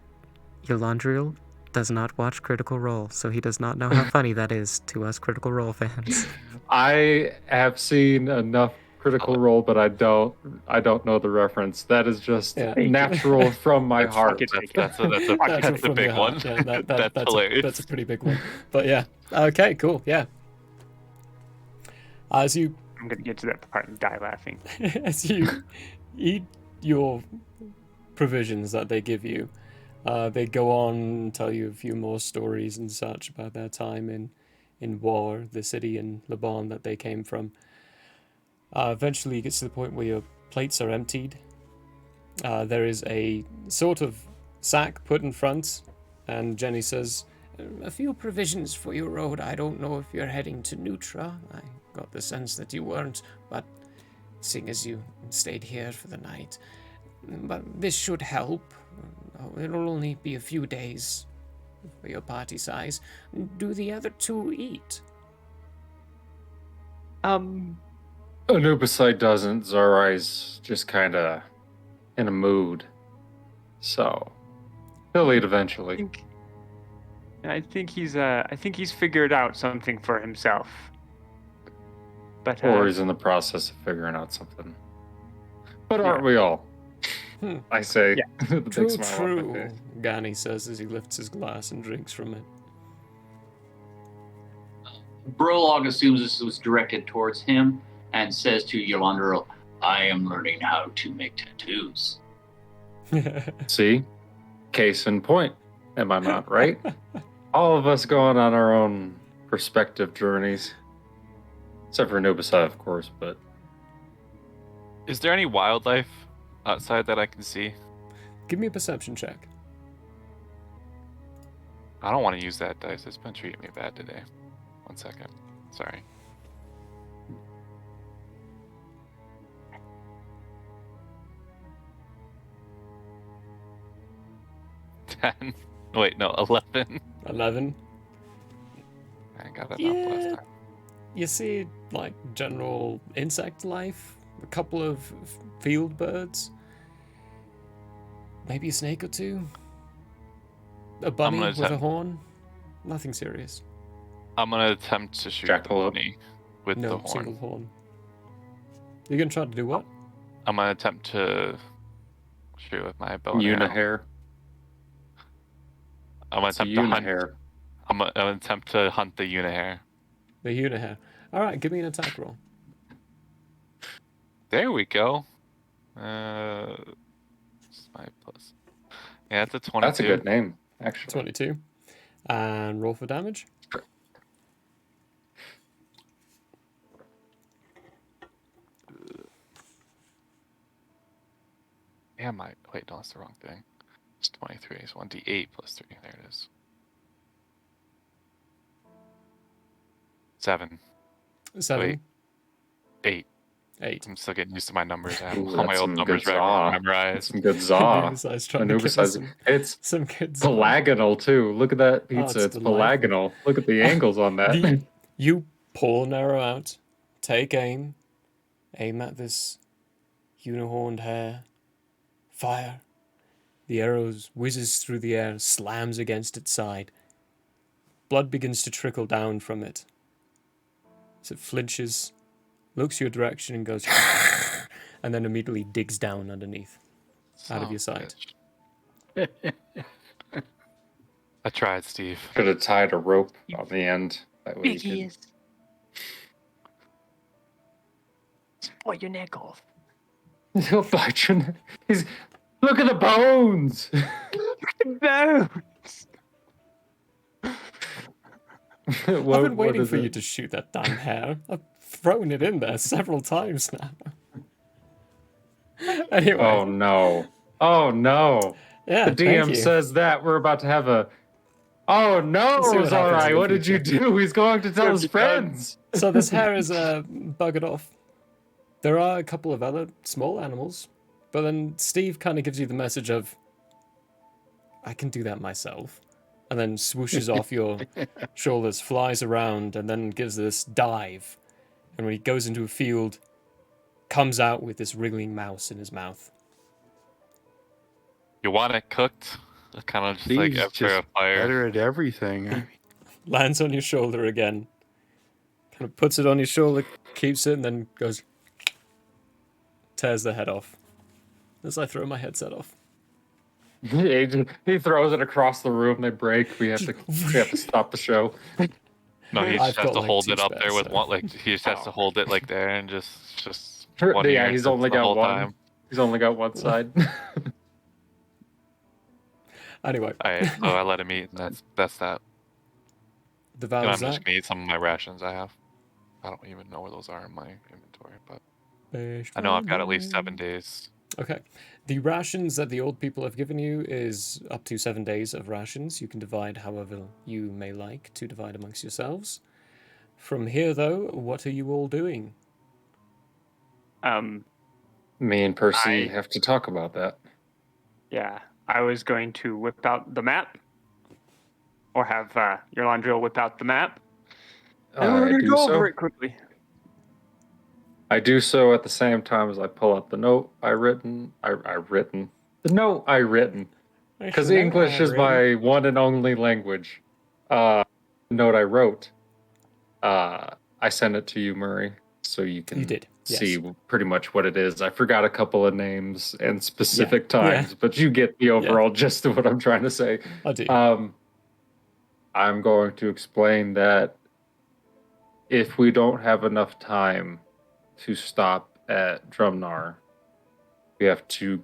Yolandriel does not watch Critical Role, so he does not know how funny that is to us Critical Role fans. I have seen enough Critical Role, but I don't know the reference. That is just natural from my heart. That's a big one. Yeah, that's hilarious. That's a pretty big one. But yeah, okay, cool, yeah. I'm gonna get to that part and die laughing. As you eat your provisions that they give you, they go on and tell you a few more stories and such about their time in War, the city in Laban that they came from. Eventually it gets to the point where your plates are emptied. There is a sort of sack put in front, and Jenny says, "A few provisions for your road. I don't know if you're heading to Nutra. I got the sense that you weren't, but seeing as you stayed here for the night. But this should help. It'll only be a few days for your party size. Do the other two eat?" Anubisai doesn't. Zarai's just kind of in a mood. So he'll eat eventually. I think he's figured out something for himself. But Or he's in the process of figuring out something. But aren't we all? I say. Yeah. With a big smile on my true, face. Gani says as he lifts his glass and drinks from it. Brolog assumes this was directed towards him and says to Yolanda, I am learning how to make tattoos. See? Case in point. Am I not right? All of us going on our own perspective journeys. Except for Nubisai, of course, but... Is there any wildlife outside that I can see? Give me a perception check. I don't want to use that dice. It's been treating me bad today. 1 second. Sorry. $10. Wait, no, 11. 11. I got that up last time. You see, like, general insect life, a couple of field birds, maybe a snake or two, a bunny with a horn. Nothing serious. I'm gonna attempt to shoot the bunny with the horn. Single horn. You're gonna try to do what? I'm gonna attempt to shoot with my bow and arrow. Unihair. I'm gonna attempt to hunt. I'm gonna attempt to hunt the unihair. The unihair. All right, give me an attack roll. There we go. My plus. Yeah, it's a 22. That's a good name, actually. 22. And roll for damage. Yeah, wait, no, that's the wrong thing. It's 23. It's 1d8 plus 3. There it is. 7. 7. Wait. 8. 8. I'm still getting used to my numbers. I have Ooh, all my old numbers memorized. Some good zaw. It's some good zaw. pelagonal too. Look at that pizza. It's pelagonal. Look at the angles on that. You pull an arrow out, take aim at this unicorned hair, fire. The arrow whizzes through the air, slams against its side. Blood begins to trickle down from it. As it flinches, looks your direction and goes, and then immediately digs down underneath, out of your sight. I tried, Steve. Could have tied a rope on the end. That way you could... Bite your neck off. He'll bite your neck. Look at the bones! Bones! I've been waiting for you to shoot that damn hair. I've thrown it in there several times now. Anyway. Oh no. Oh no. Yeah, the DM says that we're about to have a... Oh no, Zarai, what did you do? He's going to tell his friends. So this hair is buggered off. There are a couple of other small animals, but then Steve kind of gives you the message of, I can do that myself. And then swooshes off your shoulders, flies around, and then gives this dive. And when he goes into a field, comes out with this wriggling mouse in his mouth. You want it cooked? Kind of just He's like after a fire. Better at everything. Lands on your shoulder again. Kind of puts it on your shoulder, keeps it, and then goes... Tears the head off. As I throw my headset off. He throws it across the room. They break. We have to stop the show. No, he just has to hold it up there with one. Like he just has to hold it like there and just. Yeah, he's only got one. Time. He's only got one side. Anyway. Alright, so I let him eat, and that's that. The I'm just gonna eat some of my rations I have. I don't even know where those are in my inventory, but I know I've got at least 7 days. Okay. The rations that the old people have given you is up to 7 days of rations. You can divide however you may like to divide amongst yourselves. From here, though, what are you all doing? Me and Percy have to talk about that. Yeah, I was going to whip out the map, or have Yolanda whip out the map. And we're going to go over it quickly. I do so at the same time as I pull out the note the note I written. Because English is my one and only language. Note I wrote. I sent it to you, Murray, so you can see pretty much what it is. I forgot a couple of names and specific times, but you get the overall gist of what I'm trying to say. I do. I'm going to explain that if we don't have enough time to stop at Drumnar, we have to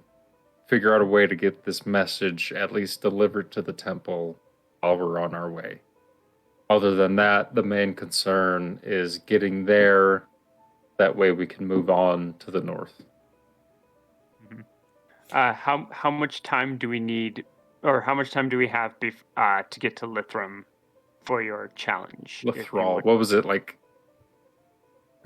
figure out a way to get this message at least delivered to the temple while we're on our way. Other than that, the main concern is getting there. That way we can move on to the north. How much time do we need, or how much time do we have to get to Lithrum for your challenge? Lithral, what was it, like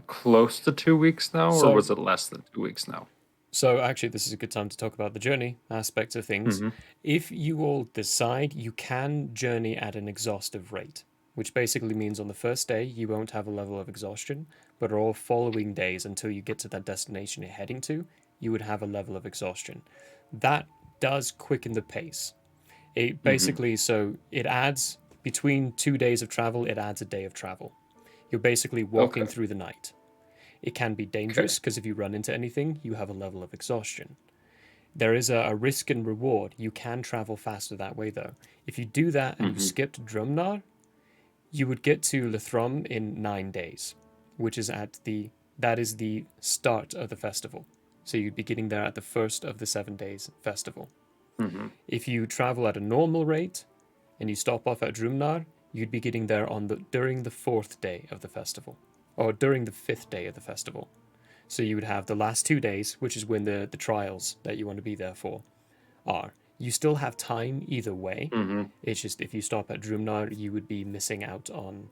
close to 2 weeks now, or was it less than 2 weeks now? So actually, this is a good time to talk about the journey aspect of things. If you all decide, you can journey at an exhaustive rate, which basically means on the first day, you won't have a level of exhaustion, but all following days until you get to that destination you're heading to, you would have a level of exhaustion. That does quicken the pace. It basically, so it adds, between 2 days of travel, it adds a day of travel. You're basically walking through the night. It can be dangerous because if you run into anything, you have a level of exhaustion. There is a risk and reward. You can travel faster that way, though. If you do that and you skipped Drumnar, you would get to Lithrum in 9 days, which is that is the start of the festival. So you'd be getting there at the first of the 7 days festival. If you travel at a normal rate and you stop off at Drumnar, you'd be getting there during the 4th day of the festival, or during the 5th day of the festival. So you would have the last 2 days, which is when the trials that you want to be there for are. You still have time either way. It's just if you stop at Drumnar, you would be missing out on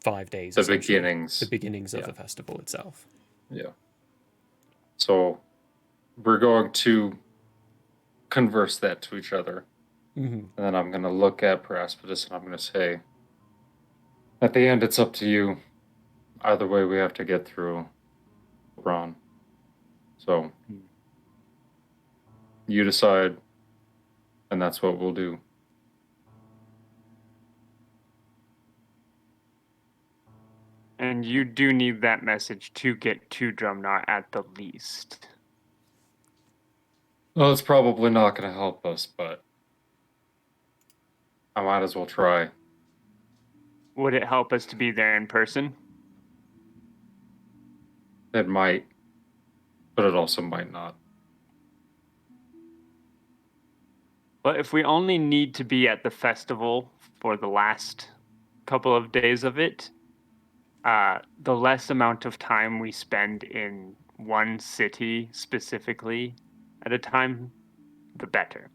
5 days. The beginnings. The beginnings of the festival itself. Yeah. So we're going to converse that to each other. And then I'm going to look at Paraspidus and I'm going to say, at the end, it's up to you. Either way, we have to get through LeBron. So you decide, and that's what we'll do. And you do need that message to get to Drumnar at the least. Well, it's probably not going to help us, but I might as well try. Would it help us to be there in person? It might, but it also might not. But if we only need to be at the festival for the last couple of days of it, the less amount of time we spend in one city specifically at a time, the better.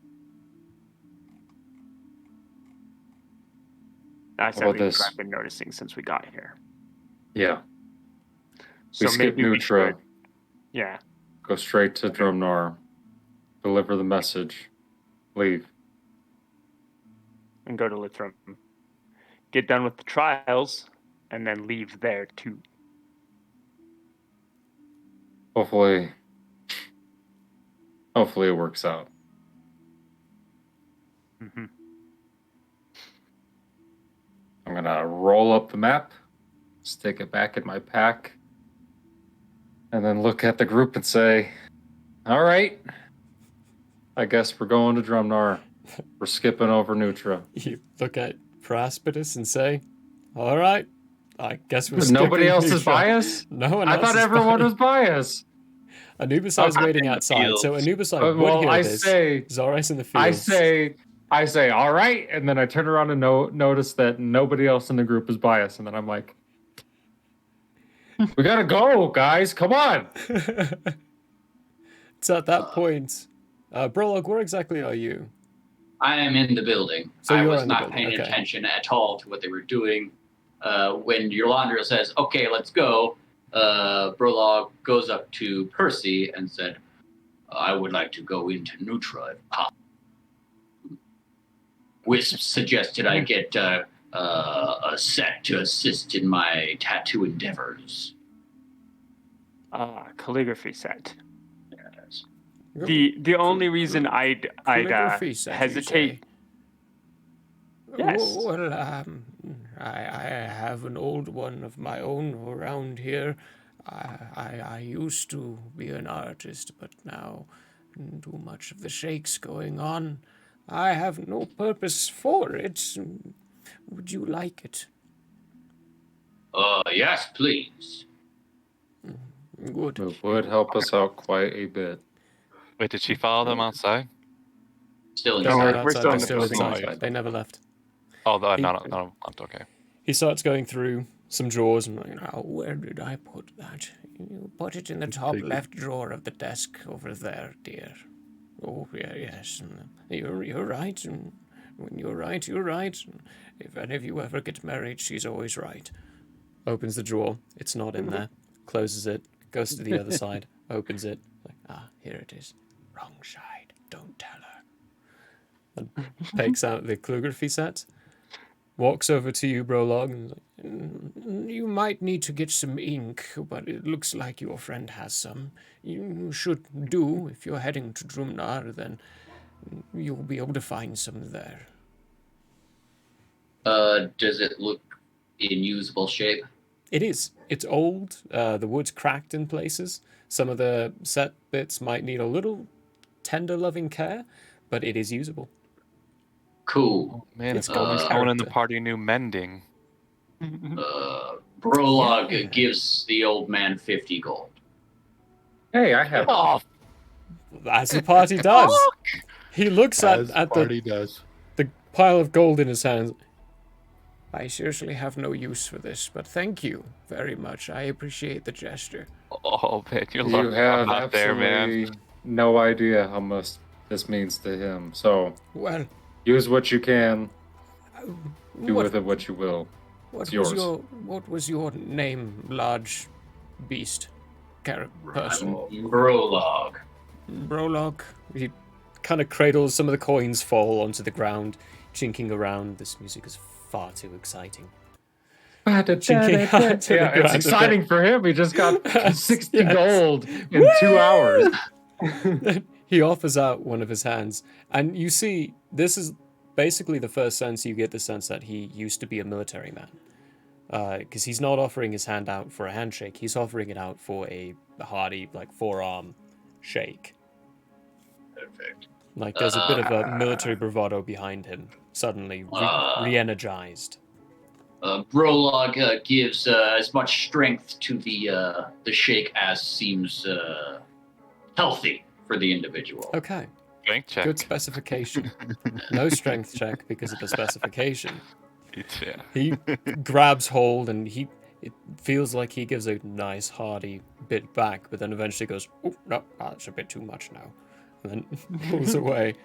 That's what I've been noticing since we got here. Yeah. So we skip Nutra. Yeah. Go straight to Drumnar. Deliver the message. Leave. And go to Lithrum. Get done with the trials, and then leave there too. Hopefully it works out. I'm going to roll up the map, stick it back in my pack, and then look at the group and say, all right, I guess we're going to Drumnar. We're skipping over Nutra. You look at Paraspidus and say, all right, I guess we're skipping Nobody else Nutra. is biased? No one I else thought is everyone biased. was biased. Anubisai's waiting outside, so Anubisai would hear this. Zorai's in the fields. I say, all right, and then I turn around and notice that nobody else in the group is biased, and then I'm like, we gotta go, guys, come on. It's at that point, Brolog, where exactly are you? I am in the building. So I was not paying attention at all to what they were doing. When Yolandra says, okay, let's go, Brolog goes up to Percy and said, I would like to go into Nutra if possible. Wisp suggested I get a set to assist in my tattoo endeavors. Calligraphy set. Yes. The only reason I'd hesitate. Yes. Well, I have an old one of my own around here. I used to be an artist, but now too much of the shakes going on. I have no purpose for it. Would you like it? Yes, please. Good. It would help us out quite a bit. Wait, did she follow them outside? Still They're inside. not we're outside, still they're in the still building. inside. They never left. Oh, no, He- no, okay. He starts going through some drawers and like, Now, where did I put that? You put it in the top left drawer of the desk over there, dear. Oh, yeah, yes. You're right. And when you're right, you're right. If any of you ever get married, she's always right. opens the drawer. It's not in there. Closes it. Goes to the other side. Opens it. Like, here it is. Wrong side. Don't tell her. And takes out the calligraphy set. Walks over to you, Brolog, and is like, You might need to get some ink, but it looks like your friend has some. You should do. If you're heading to Drumnar, then you'll be able to find some there. Does it look in usable shape? it is. It's old. The wood's cracked in places. Some of the set bits might need a little tender, loving care, but it is usable. Cool. Man, It's if got only someone in the character. party knew mending. Brolog gives the old man 50 gold. Hey, I have. Oh, As the party does. He looks As at party does. the pile of gold in his hands. I seriously have no use for this, but thank you very much. I appreciate the gesture. oh man, you're You lucky have I'm not there, man. absolutely no idea how much this means to him. So Well, use what you can. Do what, with it what you will. what it's was yours. what was your name, large beast, person? Brolog. Brolog. He kind of cradles. Some of the coins fall onto the ground, chinking around. This music is far too exciting. Chinking out to the Yeah, ground it's a exciting for him. He just got 60 Yes. gold in 2 hours. He offers out one of his hands, and you see this is basically the first sense you get the sense that he used to be a military man, because he's not offering his hand out for a handshake. He's offering it out for a hearty, like, forearm shake. Perfect. Like there's a bit of a military bravado behind him. Suddenly re-energized. Brolog gives as much strength to the shake as seems healthy for the individual. Okay, Strength check. good specification. No strength check because of the specification. Yeah. He grabs hold and it feels like he gives a nice hearty bit back, but then eventually goes, "Oh no, that's a bit too much now," and then pulls away.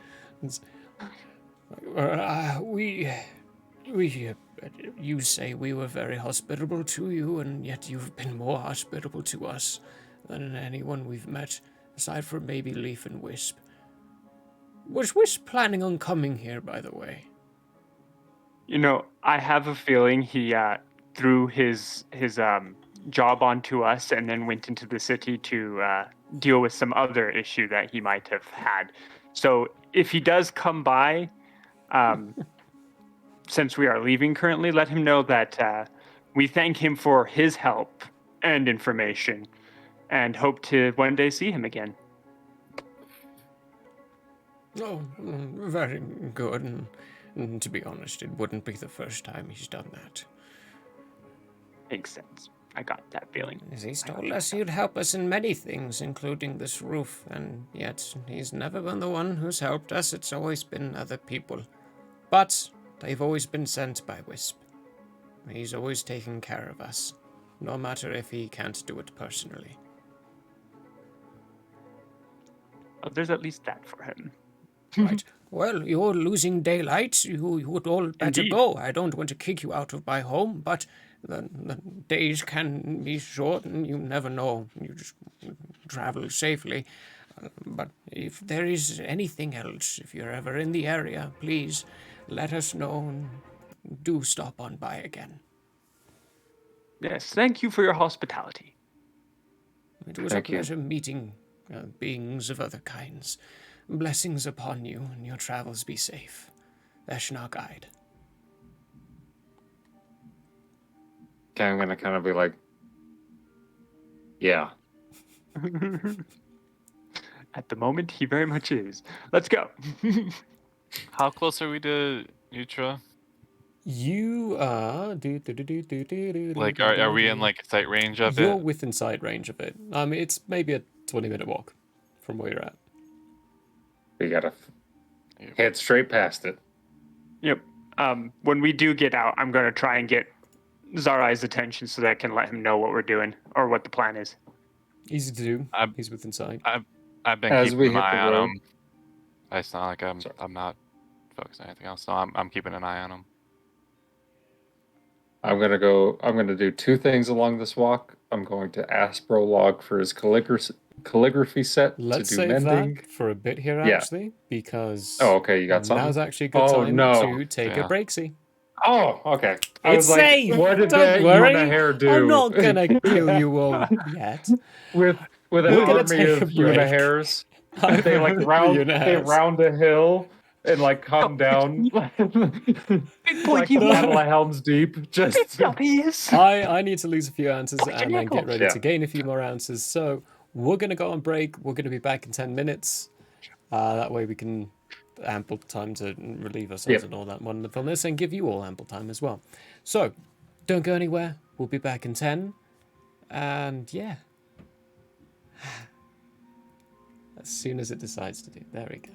You say we were very hospitable to you, and yet you've been more hospitable to us than anyone we've met, aside from maybe Leaf and Wisp. Was Wisp planning on coming here, by the way? You know, I have a feeling he threw his job onto us and then went into the city to deal with some other issue that he might have had. So if he does come by, since we are leaving currently, let him know that we thank him for his help and information and hope to one day see him again. Oh, very good. And to be honest, it wouldn't be the first time he's done that. Makes sense. I got that feeling. He's told us he'd help us in many things, including this roof, and yet he's never been the one who's helped us. It's always been other people. But they've always been sent by Wisp. He's always taken care of us, no matter if he can't do it personally. Oh, there's at least that for him. Right. Well, you're losing daylight. You would all better Indeed. go. I don't want to kick you out of my home, but the days can be short, and you never know. You just travel safely. But if there is anything else, if you're ever in the area, please let us know and do stop on by again. Yes, thank you for your hospitality. It was Thank a you. pleasure meeting beings of other kinds. Blessings upon you, and your travels be safe. Eshnar Guide. Okay, I'm gonna kind of be like, yeah. At the moment, he very much is. Let's go. How close are we to Nutra? You are. Like, are we in like sight range of You're it? within sight range of it. It's maybe a 20-minute walk from where you're at. We gotta head straight past it. Yep. When we do get out, I'm going to try and get Zarai's attention so that I can let him know what we're doing or what the plan is. Easy to do. He's within sight. I've been As we keeping an hit the eye on road. him. It's not like I'm not focused on anything else, so I'm keeping an eye on him. I'm gonna do two things along this walk. I'm going to ask Brolog for his calligraphy set Let's to do save mending. that for a bit here, Yeah. actually, because Oh, okay, you got something? now's actually a good Oh, time no. to take a Yeah. breaksy. Oh, okay. I It's was like, safe. what did Don't that worry. Una hair do? I'm not gonna kill you all yet. with an We're gonna army take a of Una break. hairs. I'm They like Una hairs. round a hill and like come down like Battle of Helm's Deep. Just I need to lose a few ounces and then get ready Yeah. to gain a few more ounces. So we're gonna go on break. We're gonna be back in 10 minutes. That way we can ample time to relieve ourselves and all that wonderfulness, and give you all ample time as well. So don't go anywhere. We'll be back in 10. And yeah. As soon as it decides to do. There we go.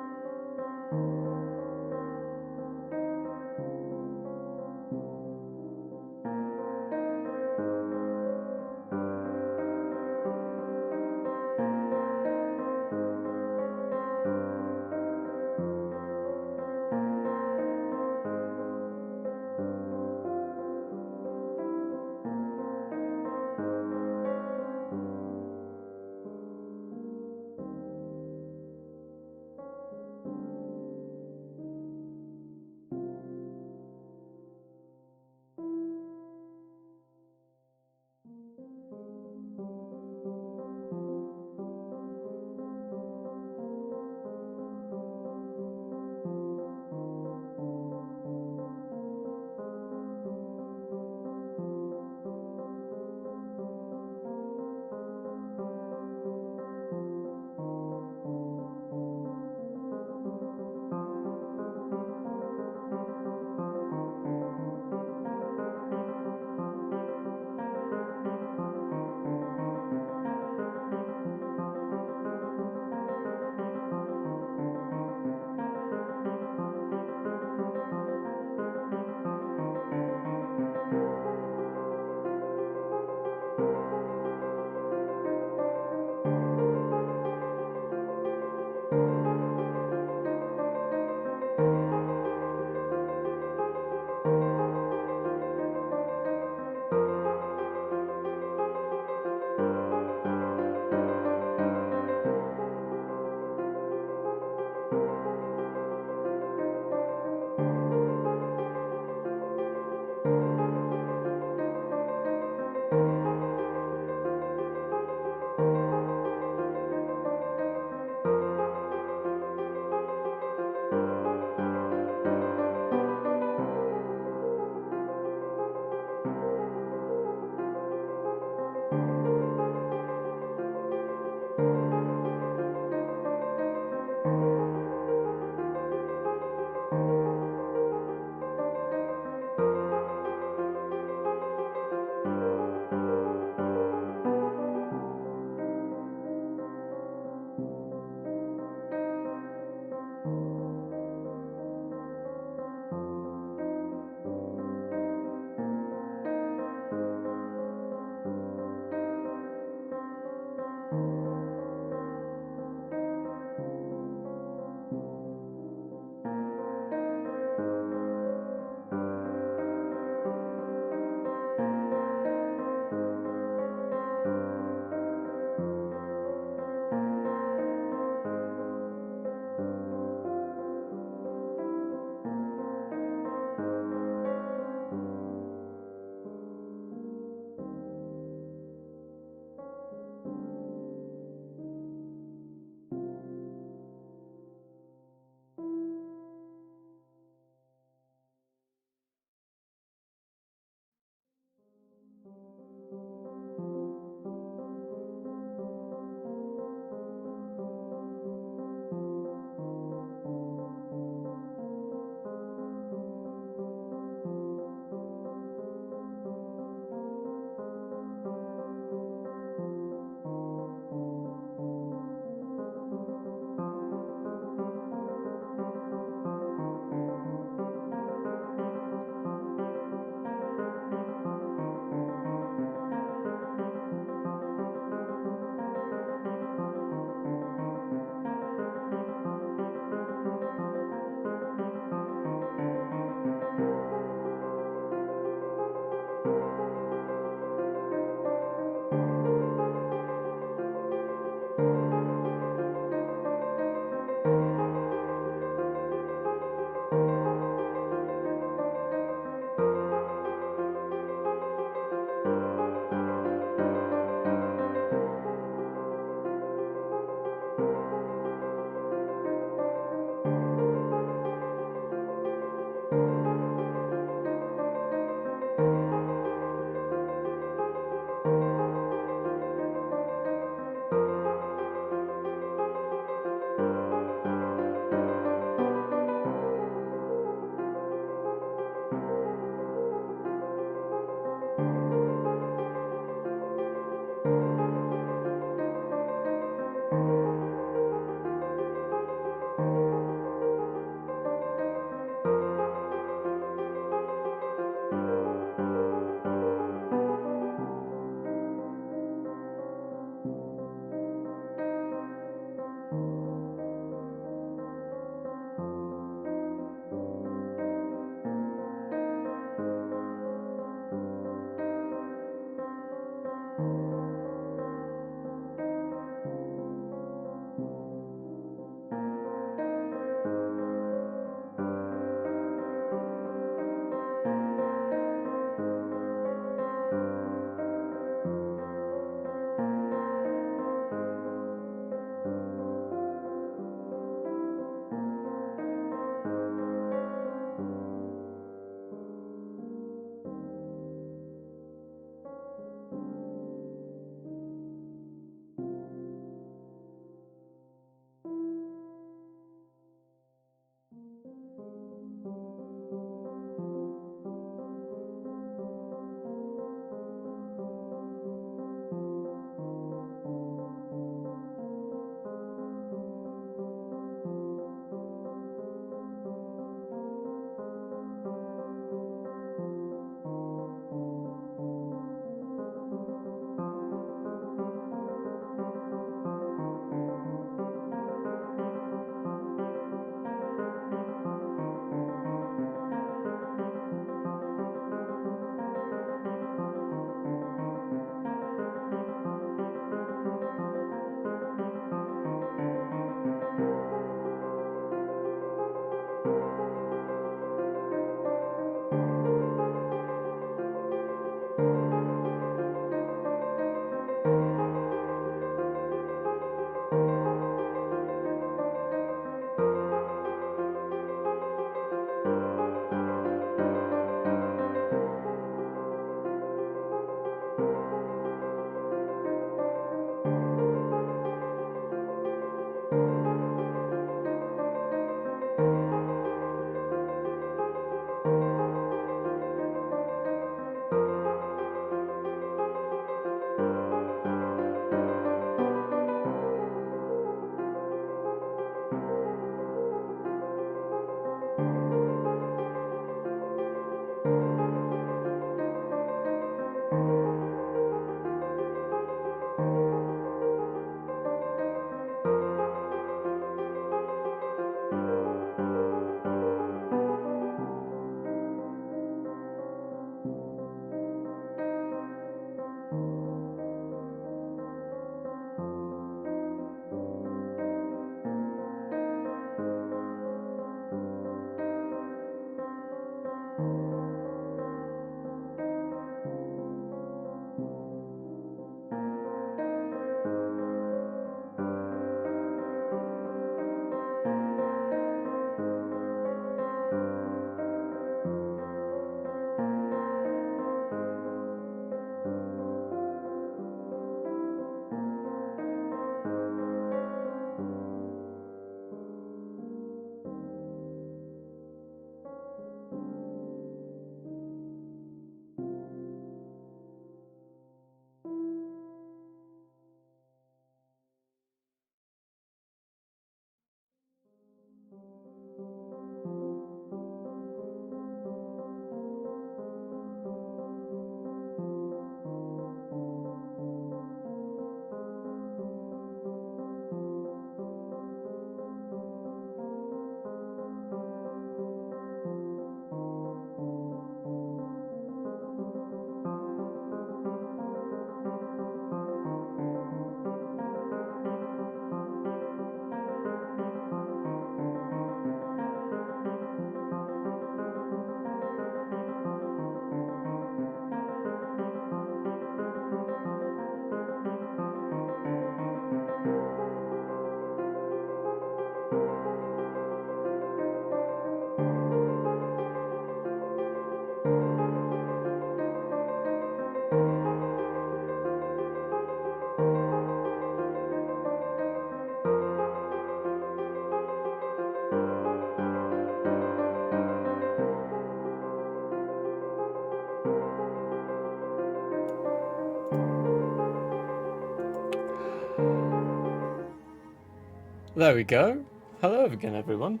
There we go. Hello again, everyone.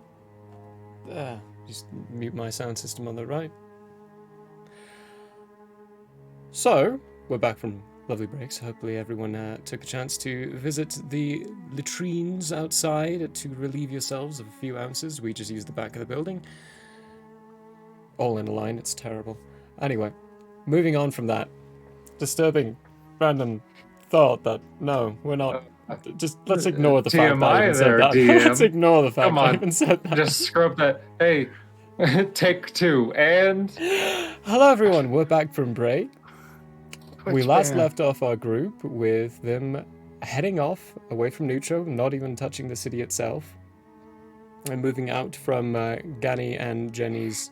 Just mute my sound system on the right. So, we're back from lovely breaks. Hopefully everyone took a chance to visit the latrines outside to relieve yourselves of a few ounces. We just used the back of the building. All in a line, it's terrible. Anyway, moving on from that disturbing random thought that, no, we're not... Just let's ignore the fact that I even said that. Let's ignore the fact that I even said that. Just scrub that. Hey, take two. And hello, everyone. We're back from break. We last left off our group with them heading off away from Neutro, not even touching the city itself, and moving out from Gani and Jenny's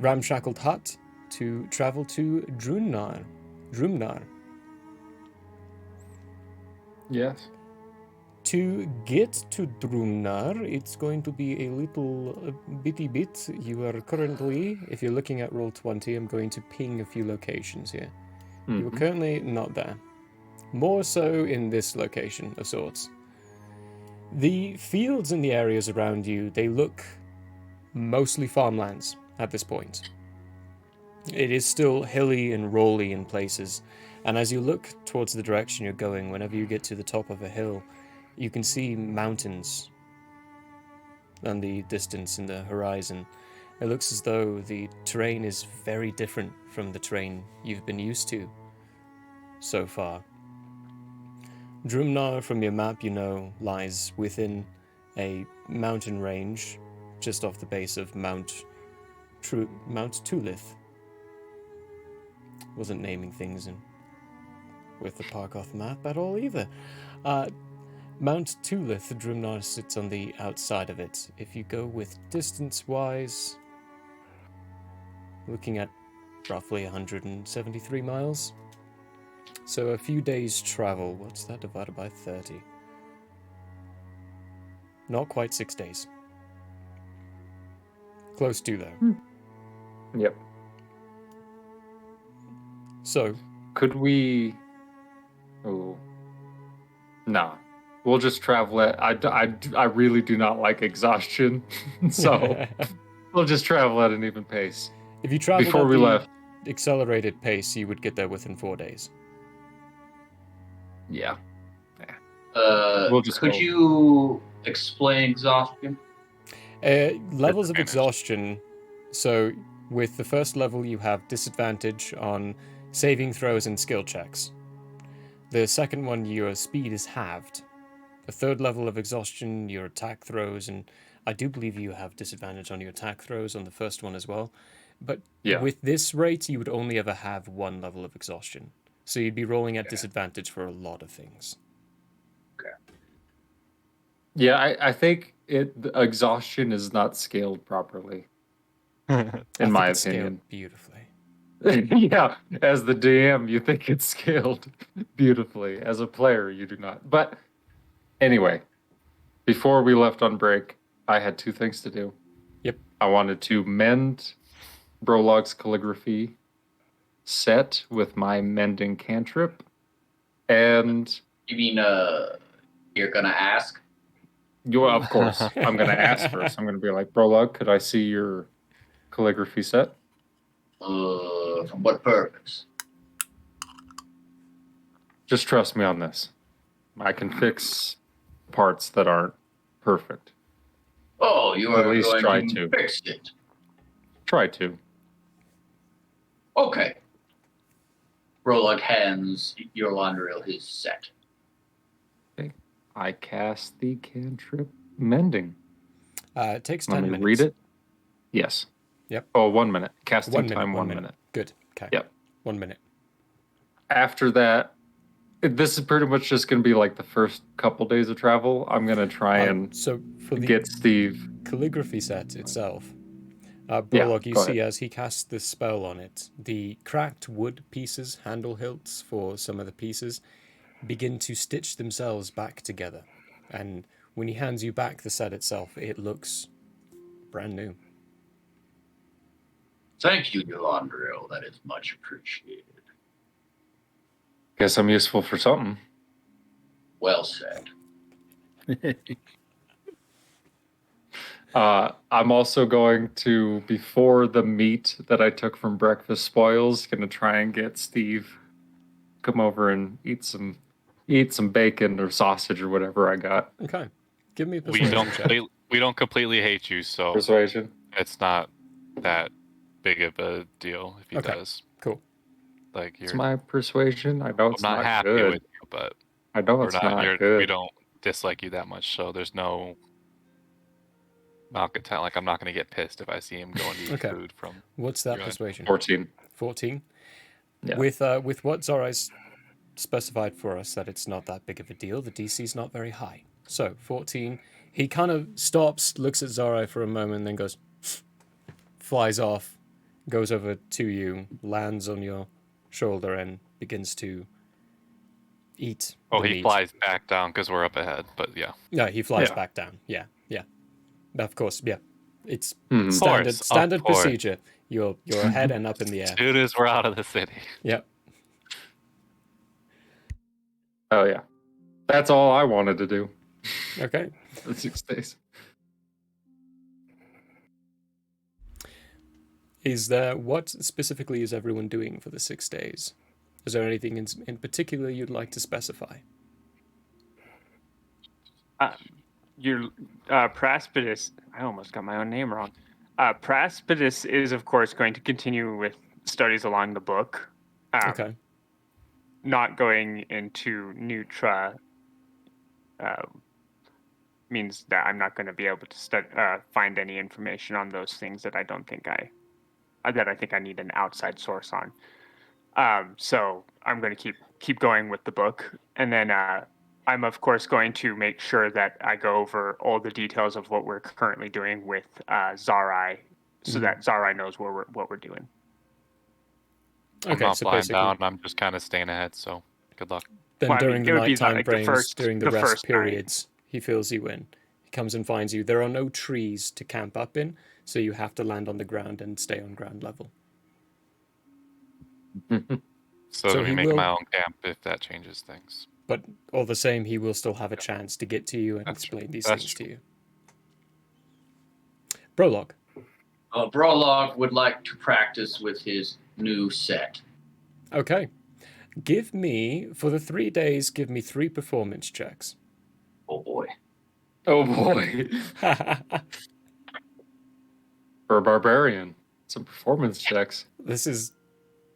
ramshackled hut to travel to Drumnar. Yes. To get to Drumnar, it's going to be a little bitty bit. You are currently, if you're looking at Roll20, I'm going to ping a few locations here. You are currently not there. More so in this location of sorts. The fields in the areas around you, they look mostly farmlands at this point. It is still hilly and rolly in places. And as you look towards the direction you're going, whenever you get to the top of a hill, you can see mountains in the distance in the horizon. It looks as though the terrain is very different from the terrain you've been used to so far. Drumnar, from your map, you know, lies within a mountain range just off the base of Mount Tulith. Wasn't naming things with the Parkoth map at all either. Mount Tulith, Drumnar sits on the outside of it. If you go with distance-wise, looking at roughly 173 miles. So a few days travel. What's that divided by 30? Not quite 6 days. Close to, though. Yep. So... could we... Oh. Nah. We'll just travel it. I really do not like exhaustion. So we'll just travel at an even pace. If you travel before we left. accelerated pace, you would get there within 4 days. Yeah. Could you explain exhaustion? Levels of Disadvantage. exhaustion. So, with the first level, you have disadvantage on saving throws and skill checks. The second one, your speed is halved. The third level of exhaustion, your attack throws, and I do believe you have disadvantage on your attack throws on the first one as well. But with this rate, you would only ever have one level of exhaustion. So you'd be rolling at disadvantage for a lot of things. Okay. Yeah, I think the exhaustion is not scaled properly. In my it's opinion. Scaled beautifully. Yeah, as the DM, you think it's scaled beautifully. As a player, you do not. But anyway, before we left on break, I had 2 things to do. Yep. I wanted to mend Brolog's calligraphy set with my mending cantrip. And You mean you're gonna ask? of course, I'm going to ask first. I'm going to be like, Brolog, could I see your calligraphy set? From what purpose? Just trust me on this. I can fix parts that aren't perfect. Oh, you At are least going try to to. fix it. Try to. Okay. Brolog hands Yolandriel his set. Okay. I cast the cantrip mending. It takes 10 Let me minutes. read it. Yes. Yep. Oh, 1 minute. Casting time, 1 minute. Good. Okay. Yep. 1 minute. After that, this is pretty much just going to be like the first couple days of travel. I'm going to try and So for the get Steve. calligraphy set itself, Brolog, you see as he casts this spell on it, the cracked wood pieces, handle hilts for some of the pieces, begin to stitch themselves back together. And when he hands you back the set itself, it looks brand new. Thank you, Yolandriel. That is much appreciated. Guess I'm useful for something. Well said. I'm also going to, before the meat that I took from breakfast spoils, going to try and get Steve come over and eat some bacon or sausage or whatever I got. Okay. Give me a We persuasion check. don't completely hate you, so Persuasion. it's not that big of a deal if he Okay. does. Cool. Like It's you're, my persuasion. I know I'm it's not not happy good. with you, but I know we're it's not. not good. We don't dislike you that much, so there's no. Like I'm not gonna get pissed if I see him going to eat Okay. food from. What's that Go ahead. persuasion? 14. 14? Yeah. With what Zorai's specified for us that it's not that big of a deal, the DC's not very high. So, 14. He kind of stops, looks at Zorai for a moment, then goes, flies off, goes over to you, lands on your shoulder, and begins to eat Oh, the he meat. flies back down because we're up ahead, but yeah. Yeah, he flies Yeah. back down. Yeah. Of course, yeah. It's Mhm. standard Of course. procedure. You're ahead and up in the As air. soon as we're out of the city. Yep. Oh, yeah. That's all I wanted to do Okay. for 6 days. What specifically is everyone doing for the 6 days? Is there anything in particular you'd like to specify? Your Praspidus, I almost got my own name wrong. Praspidus is, of course, going to continue with studies along the book. Okay. Not going into Nutra means that I'm not going to be able to find any information on those things that I think I need an outside source on. So I'm going to keep going with the book, and then I'm of course going to make sure that I go over all the details of what we're currently doing with Zarai, so that Zarai knows what we're doing. I'm Okay, not so flying basically, down. I'm just kind of staying ahead. So good luck. then Well, I during mean, the it would be nighttime like the frames, first- during the the rest first night. periods, he fills you in. He comes and finds you. There are no trees to camp up in, so you have to land on the ground and stay on ground level. So So do we he make will- my own camp if that changes things. But all the same, he will still have a chance to get to you and That's true. explain these That's things true. to you. Prologue. Brolog would like to practice with his new set. Okay. Give me, for the 3 days, give me 3 performance checks. Oh boy. Oh boy. For a barbarian, some performance checks. This is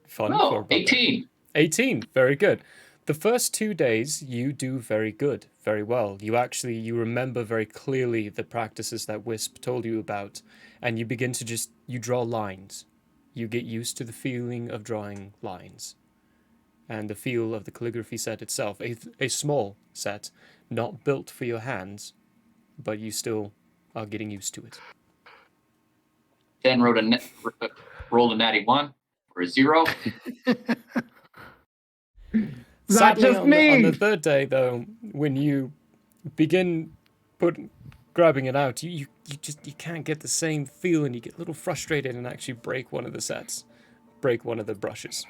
fun for a Oh, barbarian. 18. 18, very good. The first 2 days, you do very good, very well. You remember very clearly the practices that Wisp told you about, and you begin to you draw lines. You get used to the feeling of drawing lines. And the feel of the calligraphy set itself, a small set, not built for your hands, but you still are getting used to it. Then rolled a natty 1 for a 0. Sadly, just on the third day, though, when you begin grabbing it out, you can't get the same feel, and you get a little frustrated and actually break one of the brushes.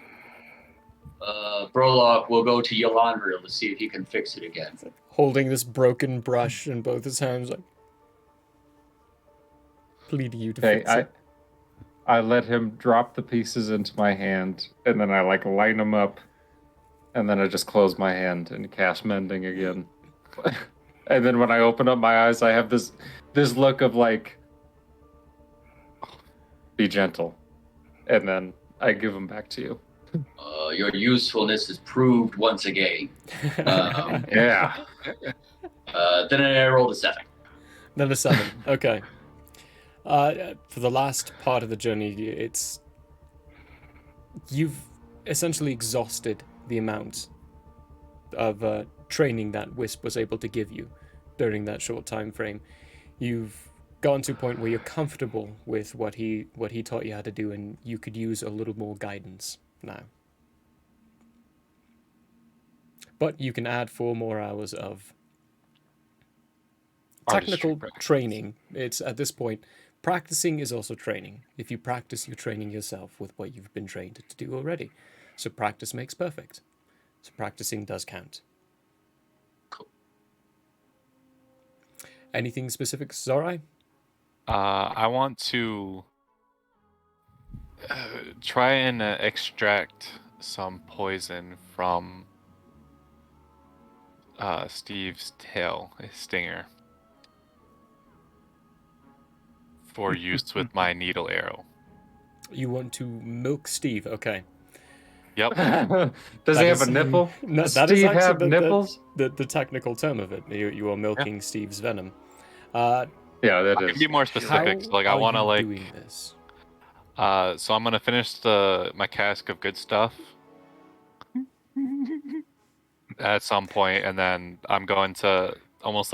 Brolock will go to Yolandriel to see if he can fix it again. Holding this broken brush in both his hands, like pleading you to fix it. I let him drop the pieces into my hand, and then I line them up, and then I just close my hand and cast mending again. And then when I open up my eyes, I have this look of be gentle, and then I give them back to you. Your usefulness is proved once again. Yeah. Then I rolled a 7. Then a 7. Okay. For the last part of the journey, you've essentially exhausted the amount of training that Wisp was able to give you during that short time frame. You've gotten to a point where you're comfortable with what he taught you how to do, and you could use a little more guidance now. But you can add 4 more hours of technical training. It's at this point, practicing is also training. If you practice, you're training yourself with what you've been trained to do already. So practice makes perfect. So practicing does count. Cool. Anything specific, Zorai? I want to try and extract some poison from Steve's tail, his stinger, for use with my needle arrow. You want to milk Steve? Okay. Yep. Does he have a nipple? Does Steve have nipples? The technical term of it. You are milking Steve's venom. Yeah, that I is. can be more specific. So, I want to doing this? So I'm gonna finish my cask of good stuff at some point, and then I'm going to almost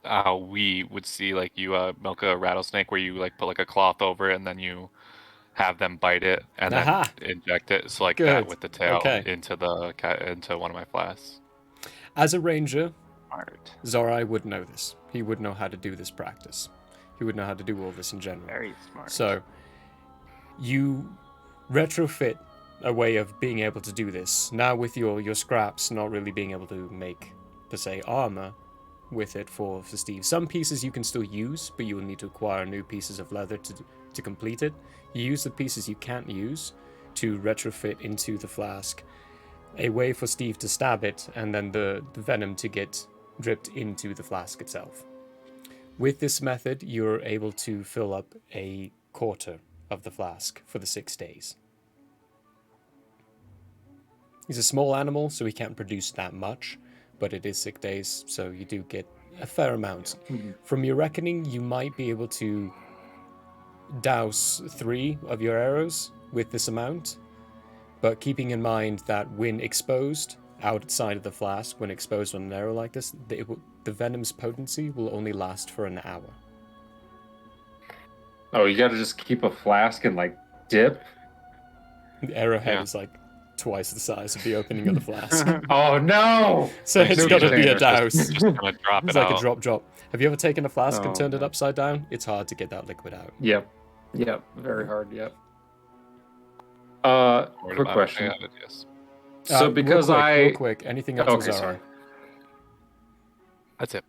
how we would see you milk a rattlesnake, where you put a cloth over it, and then you have them bite it and then inject it. So Good. That with the tail Okay. into one of my flasks. As a ranger, Smart. Zorai would know this. He would know how to do this practice. He would know how to do all this in general. Very smart. So, you retrofit a way of being able to do this. Now with your scraps not really being able to make, per se, armor with it for Steve. Some pieces you can still use, but you will need to acquire new pieces of leather to complete it. You use the pieces you can't use to retrofit into the flask. A way for Steve to stab it, and then the venom to get dripped into the flask itself. With this method, you're able to fill up a quarter of the flask for the 6 days. He's a small animal, so he can't produce that much, but it is 6 days, so you do get a fair amount. From your reckoning, you might be able to douse 3 of your arrows with this amount, but keeping in mind that when exposed outside of the flask, when exposed on an arrow like this, the venom's potency will only last for an hour. Oh, you gotta just keep a flask and dip? The arrowhead is twice the size of the opening of the flask. Oh no! So it's got to be a douse. Just gonna drop It's it like out. a drop. Have you ever taken a flask and turned it no. upside down? It's hard to get that liquid out. Yep. Very hard, yep. Worried Quick about it. question. I got it, yes. So because real quick, anything else Okay, is sorry. That's it.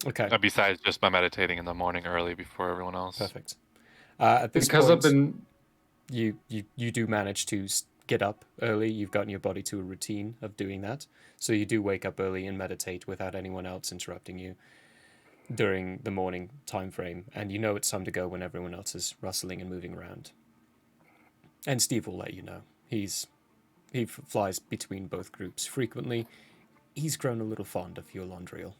Okay, Besides just my meditating in the morning early before everyone else. perfect. At this Because point, I've been you do manage to get up early. You've gotten your body to a routine of doing that. So you do wake up early and meditate without anyone else interrupting you during the morning time frame. And you know it's time to go when everyone else is rustling and moving around. And Steve will let you know. He flies between both groups frequently. He's grown a little fond of your Yolondriel.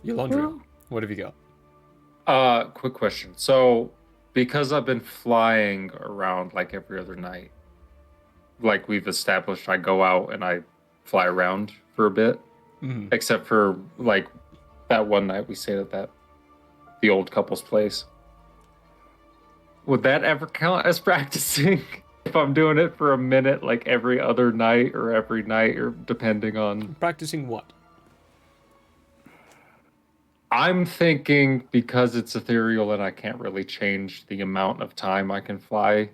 Yolondriel, what have you got? Quick question. So, because I've been flying around like every other night, like we've established, I go out and I fly around for a bit, except for like that one night we stayed at the old couple's place. Would that ever count as practicing? If I'm doing it for a minute, like every other night or every night, or depending on... Practicing what? I'm thinking because it's ethereal and I can't really change the amount of time I can fly,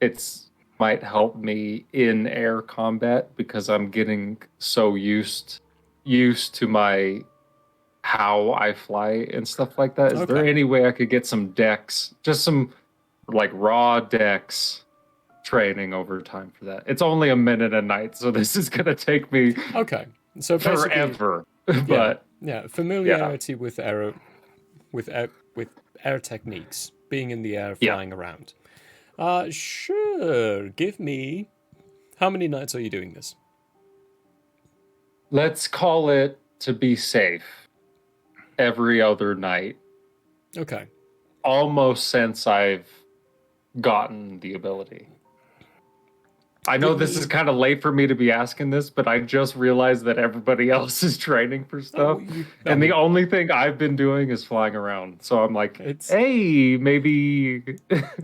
it's might help me in air combat because I'm getting so used to my how I fly and stuff like that. Is there any way I could get some decks, just some like raw decks training over time for that? It's only a minute a night, so this is gonna take me so forever. But familiarity with air techniques, being in the air, flying around. Sure. Give me. How many nights are you doing this? Let's call it, to be safe, every other night. Okay. Almost since I've gotten the ability. I know this is kind of late for me to be asking this, but I just realized that everybody else is training for stuff. And the only thing I've been doing is flying around. So I'm like, hey, maybe...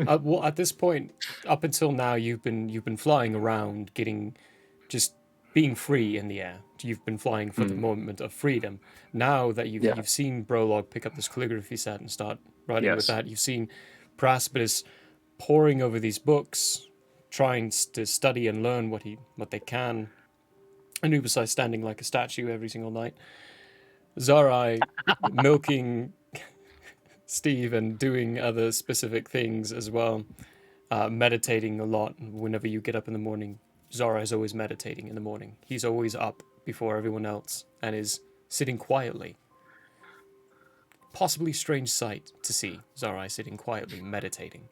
well, at this point, up until now, you've been flying around, just being free in the air. You've been flying for the moment of freedom. Now that you've seen Brolog pick up this calligraphy set and start writing with that, you've seen Praspidus poring over these books, trying to study and learn what they can. Anubis standing like a statue every single night. Zarai milking Steve and doing other specific things as well. Meditating a lot. Whenever you get up in the morning, Zarai is always meditating in the morning. He's always up before everyone else and is sitting quietly. Possibly strange sight to see Zarai sitting quietly meditating.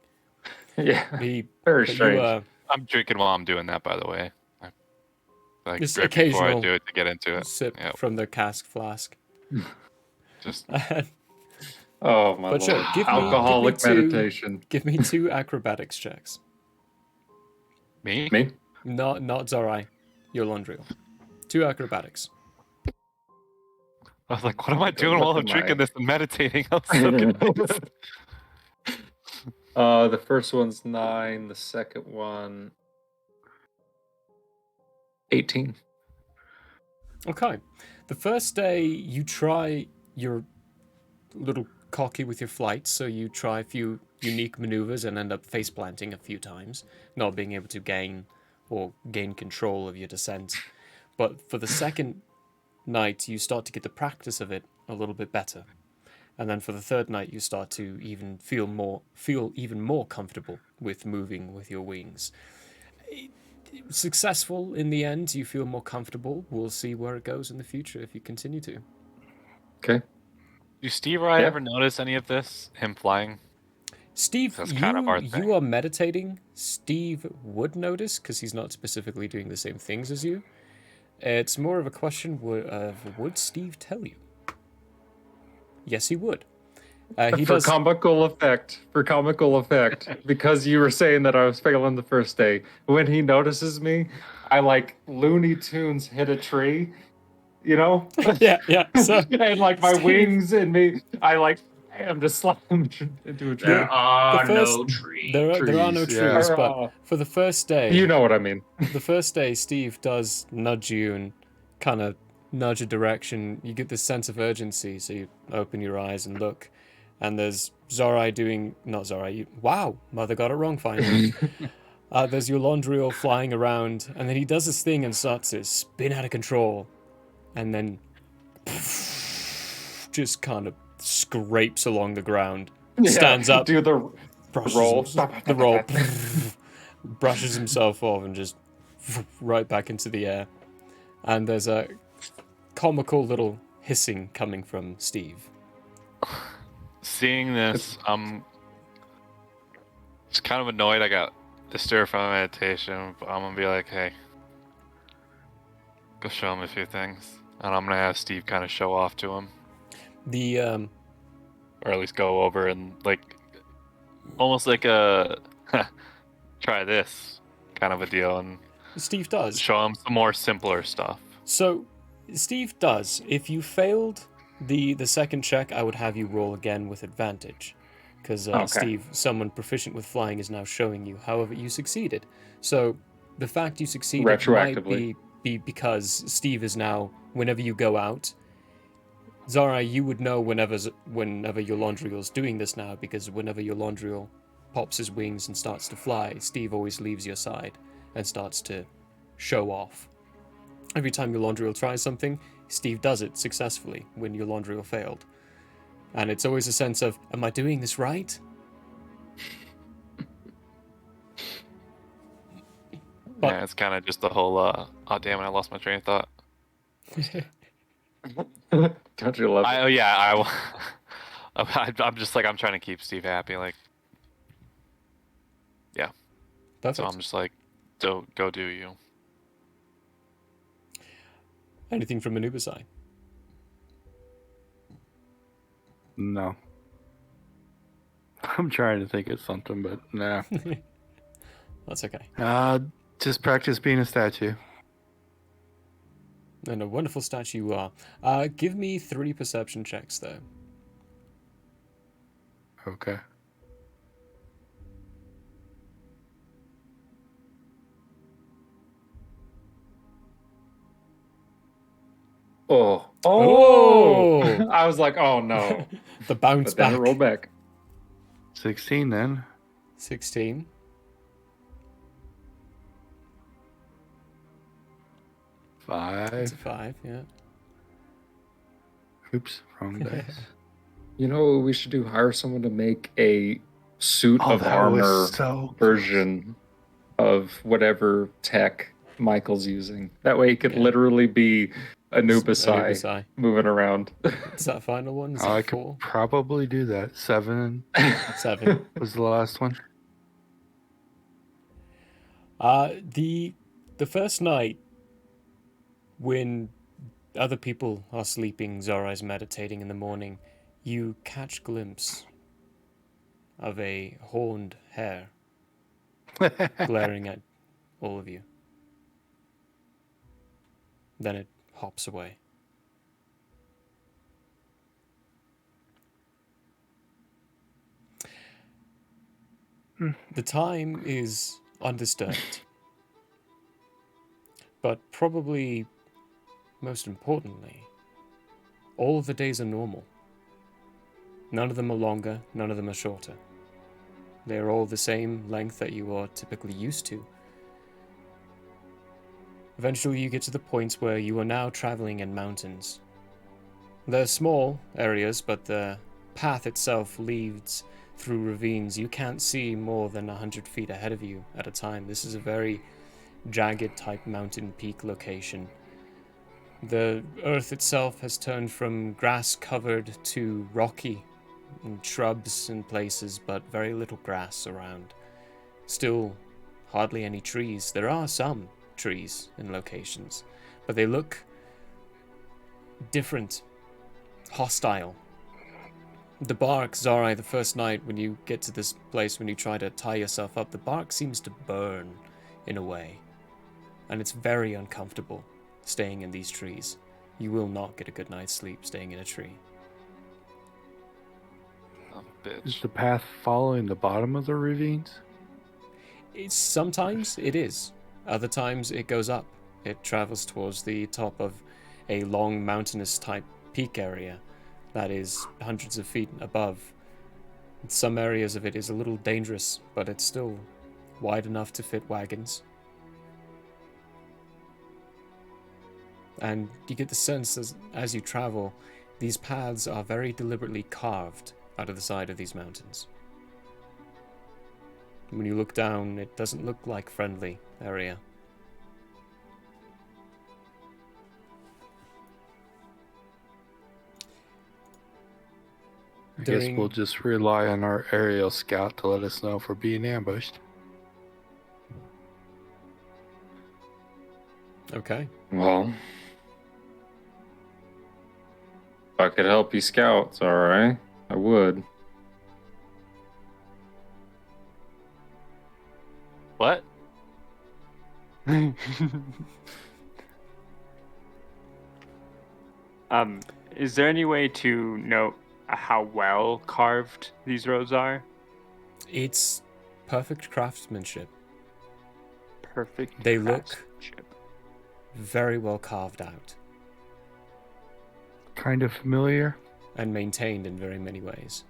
Yeah, very strange. I'm drinking while I'm doing that, by the way. Like just right before I do it to get into it. Sip from the cask flask. Just. Oh my lord! Sure, Alcoholic meditation. Give me 2 acrobatics checks. Me? Not Zarai. Yolondriel. 2 acrobatics. I was like, what am I doing while I'm drinking this and meditating? I was so confused. The first one's 9, the second one 18. Okay. The first day you try your little cocky with your flights, so you try a few unique maneuvers and end up face planting a few times, not being able to gain control of your descent. But for the second night, you start to get the practice of it a little bit better. And then for the third night, you start to even feel even more comfortable with moving with your wings. Successful in the end, you feel more comfortable. We'll see where it goes in the future if you continue to. Okay. Do Steve or I ever notice any of this? Him flying? Steve, you are meditating. Steve would notice because he's not specifically doing the same things as you. It's more of a question of would Steve tell you? Yes, he would. For comical effect, because you were saying that I was failing the first day. When he notices me, I like Looney Tunes hit a tree, you know? yeah. So, and like my wings and me, I'm just slammed into a tree. There are no trees. There are no trees, but for the first day... You know what I mean. The first day, Steve does nudge you and kind of nudge a direction. You get this sense of urgency, so you open your eyes and look. And there's Zarai doing... Not Zarai. Wow, Mother got it wrong finally. There's Yolondriel flying around, and then he does this thing and starts to spin out of control. And then... just kind of scrapes along the ground, stands up. Do the brushes the roll brushes himself off and just right back into the air. And there's a comical little hissing coming from Steve. Seeing this, I'm just kind of annoyed I got disturbed from meditation, but I'm gonna be like, hey, go show him a few things. And I'm gonna have Steve kind of show off to him. Or at least go over and, like, almost like a try this kind of a deal, and Steve does. show him some more simpler stuff. So, Steve does. If you failed the second check, I would have you roll again with advantage. Because Steve, someone proficient with flying, is now showing you. However, you succeeded. So, the fact you succeeded might be because Steve is now, whenever you go out, Zara, you would know whenever your Laundriel's doing this now, because whenever your Laundriel pops his wings and starts to fly, Steve always leaves your side and starts to show off. Every time your Laundriel tries something, Steve does it successfully when your Laundriel failed. And it's always a sense of, am I doing this right? But, yeah, it's kind of just the whole, oh damn it, I lost my train of thought. Don't you love it? I'm just like, I'm trying to keep Steve happy, like, yeah. Perfect. So I'm just like, go do you. Anything from Anubisai? No. I'm trying to think of something, but nah. That's okay. Just practice being a statue. And a wonderful statue you are. Give me 3 perception checks, though. Okay. Oh! I was like, oh no. The bounce but then back. Roll back. 16 then. 16. 5. It's a 5, yeah. Oops, wrong dice. You know what we should do? Hire someone to make a suit of that armor was so version of whatever tech Michael's using. That way he could literally be Anubisai moving around. Is that final one? Is I that could 4? probably do that. 7 7. was the last one. The first night, when other people are sleeping, Zora is meditating in the morning, you catch glimpse of a horned hare glaring at all of you. Then it hops away. The time is undisturbed. But probably, most importantly, all of the days are normal. None of them are longer, none of them are shorter. They are all the same length that you are typically used to. Eventually you get to the points where you are now traveling in mountains. They're small areas, but the path itself leads through ravines. You can't see more than 100 feet ahead of you at a time. This is a very jagged type mountain peak location. The earth itself has turned from grass covered to rocky, and shrubs in places, but very little grass around. Still hardly any trees. There are some trees in locations, but they look different, hostile. The bark, Zarai, the first night when you get to this place, when you try to tie yourself up, the bark seems to burn in a way. And it's very uncomfortable staying in these trees. You will not get a good night's sleep staying in a tree. Oh, bitch. Is the path following the bottom of the ravines? Sometimes it is. Other times it goes up. It travels towards the top of a long mountainous type peak area that is hundreds of feet above. Some areas of it is a little dangerous, but it's still wide enough to fit wagons. And you get the sense as you travel, these paths are very deliberately carved out of the side of these mountains. When you look down, it doesn't look like friendly area. I guess we'll just rely on our aerial scout to let us know if we're being ambushed. Okay. Well, if I could help you scouts, alright, I would. What? Is there any way to note how well carved these roads are? It's perfect craftsmanship. Perfect. They look craftsmanship. very well carved out Kind of familiar. and maintained in very many ways.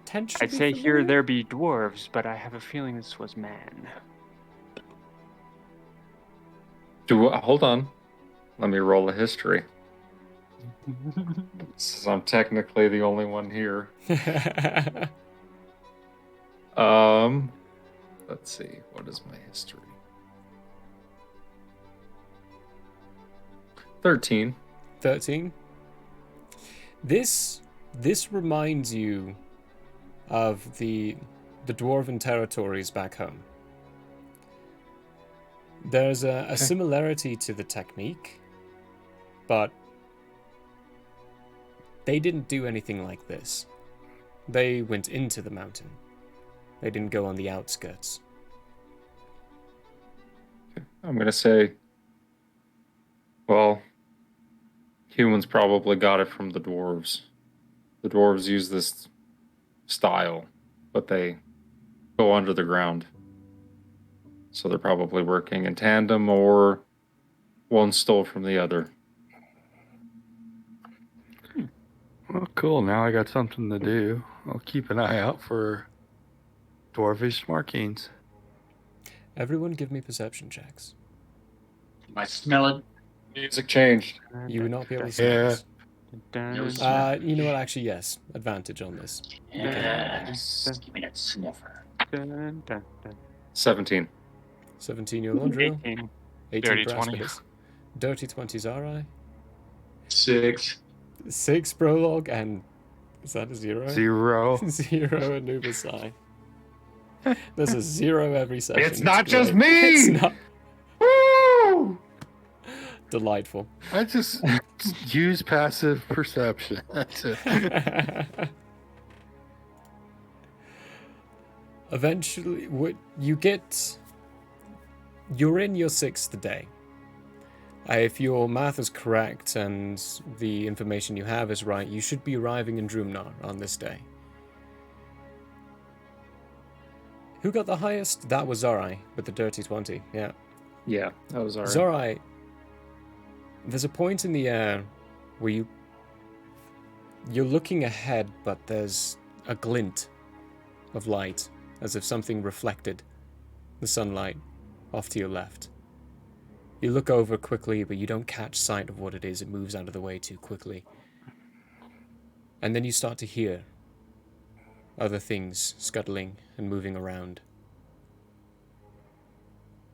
Potentially I'd say familiar? here there be dwarves, but I have a feeling this was man. Hold on. Let me roll a history. Since I'm technically the only one here. Let's see. What is my history? 13. 13. This reminds you of the dwarven territories back home. There's a similarity to the technique, but they didn't do anything like this. They went into the mountain. They didn't go on the outskirts. I'm going to say, well, humans probably got it from the dwarves. The dwarves use this style, but they go under the ground. So they're probably working in tandem, or one stole from the other. Well, cool. Now I got something to do. I'll keep an eye out for dwarvish markings. Everyone give me perception checks. I smell it. Music changed. You will not be able to smell this. No You know what? Actually, yes. Advantage on this. Yes. Give me that sniffer. 17. 17 your Londriel. 18. 18 Dirty for 20. Aspidus. Dirty 20 Zarai. 6. 6 Prologue, and is that a 0? 0. 0 Anubis. There's a 0 every session. It's not great. just me! It's not. Woo! Delightful. I just use passive perception. That's it. Eventually, you're in your 6th day. If your math is correct and the information you have is right, you should be arriving in Drumnar on this day. Who got the highest? That was Zorai with the dirty 20, yeah. Yeah, that was alright. Zorai, there's a point in the air where you're looking ahead, but there's a glint of light, as if something reflected the sunlight off to your left. You look over quickly, but you don't catch sight of what it is. It moves out of the way too quickly. And then you start to hear other things scuttling and moving around.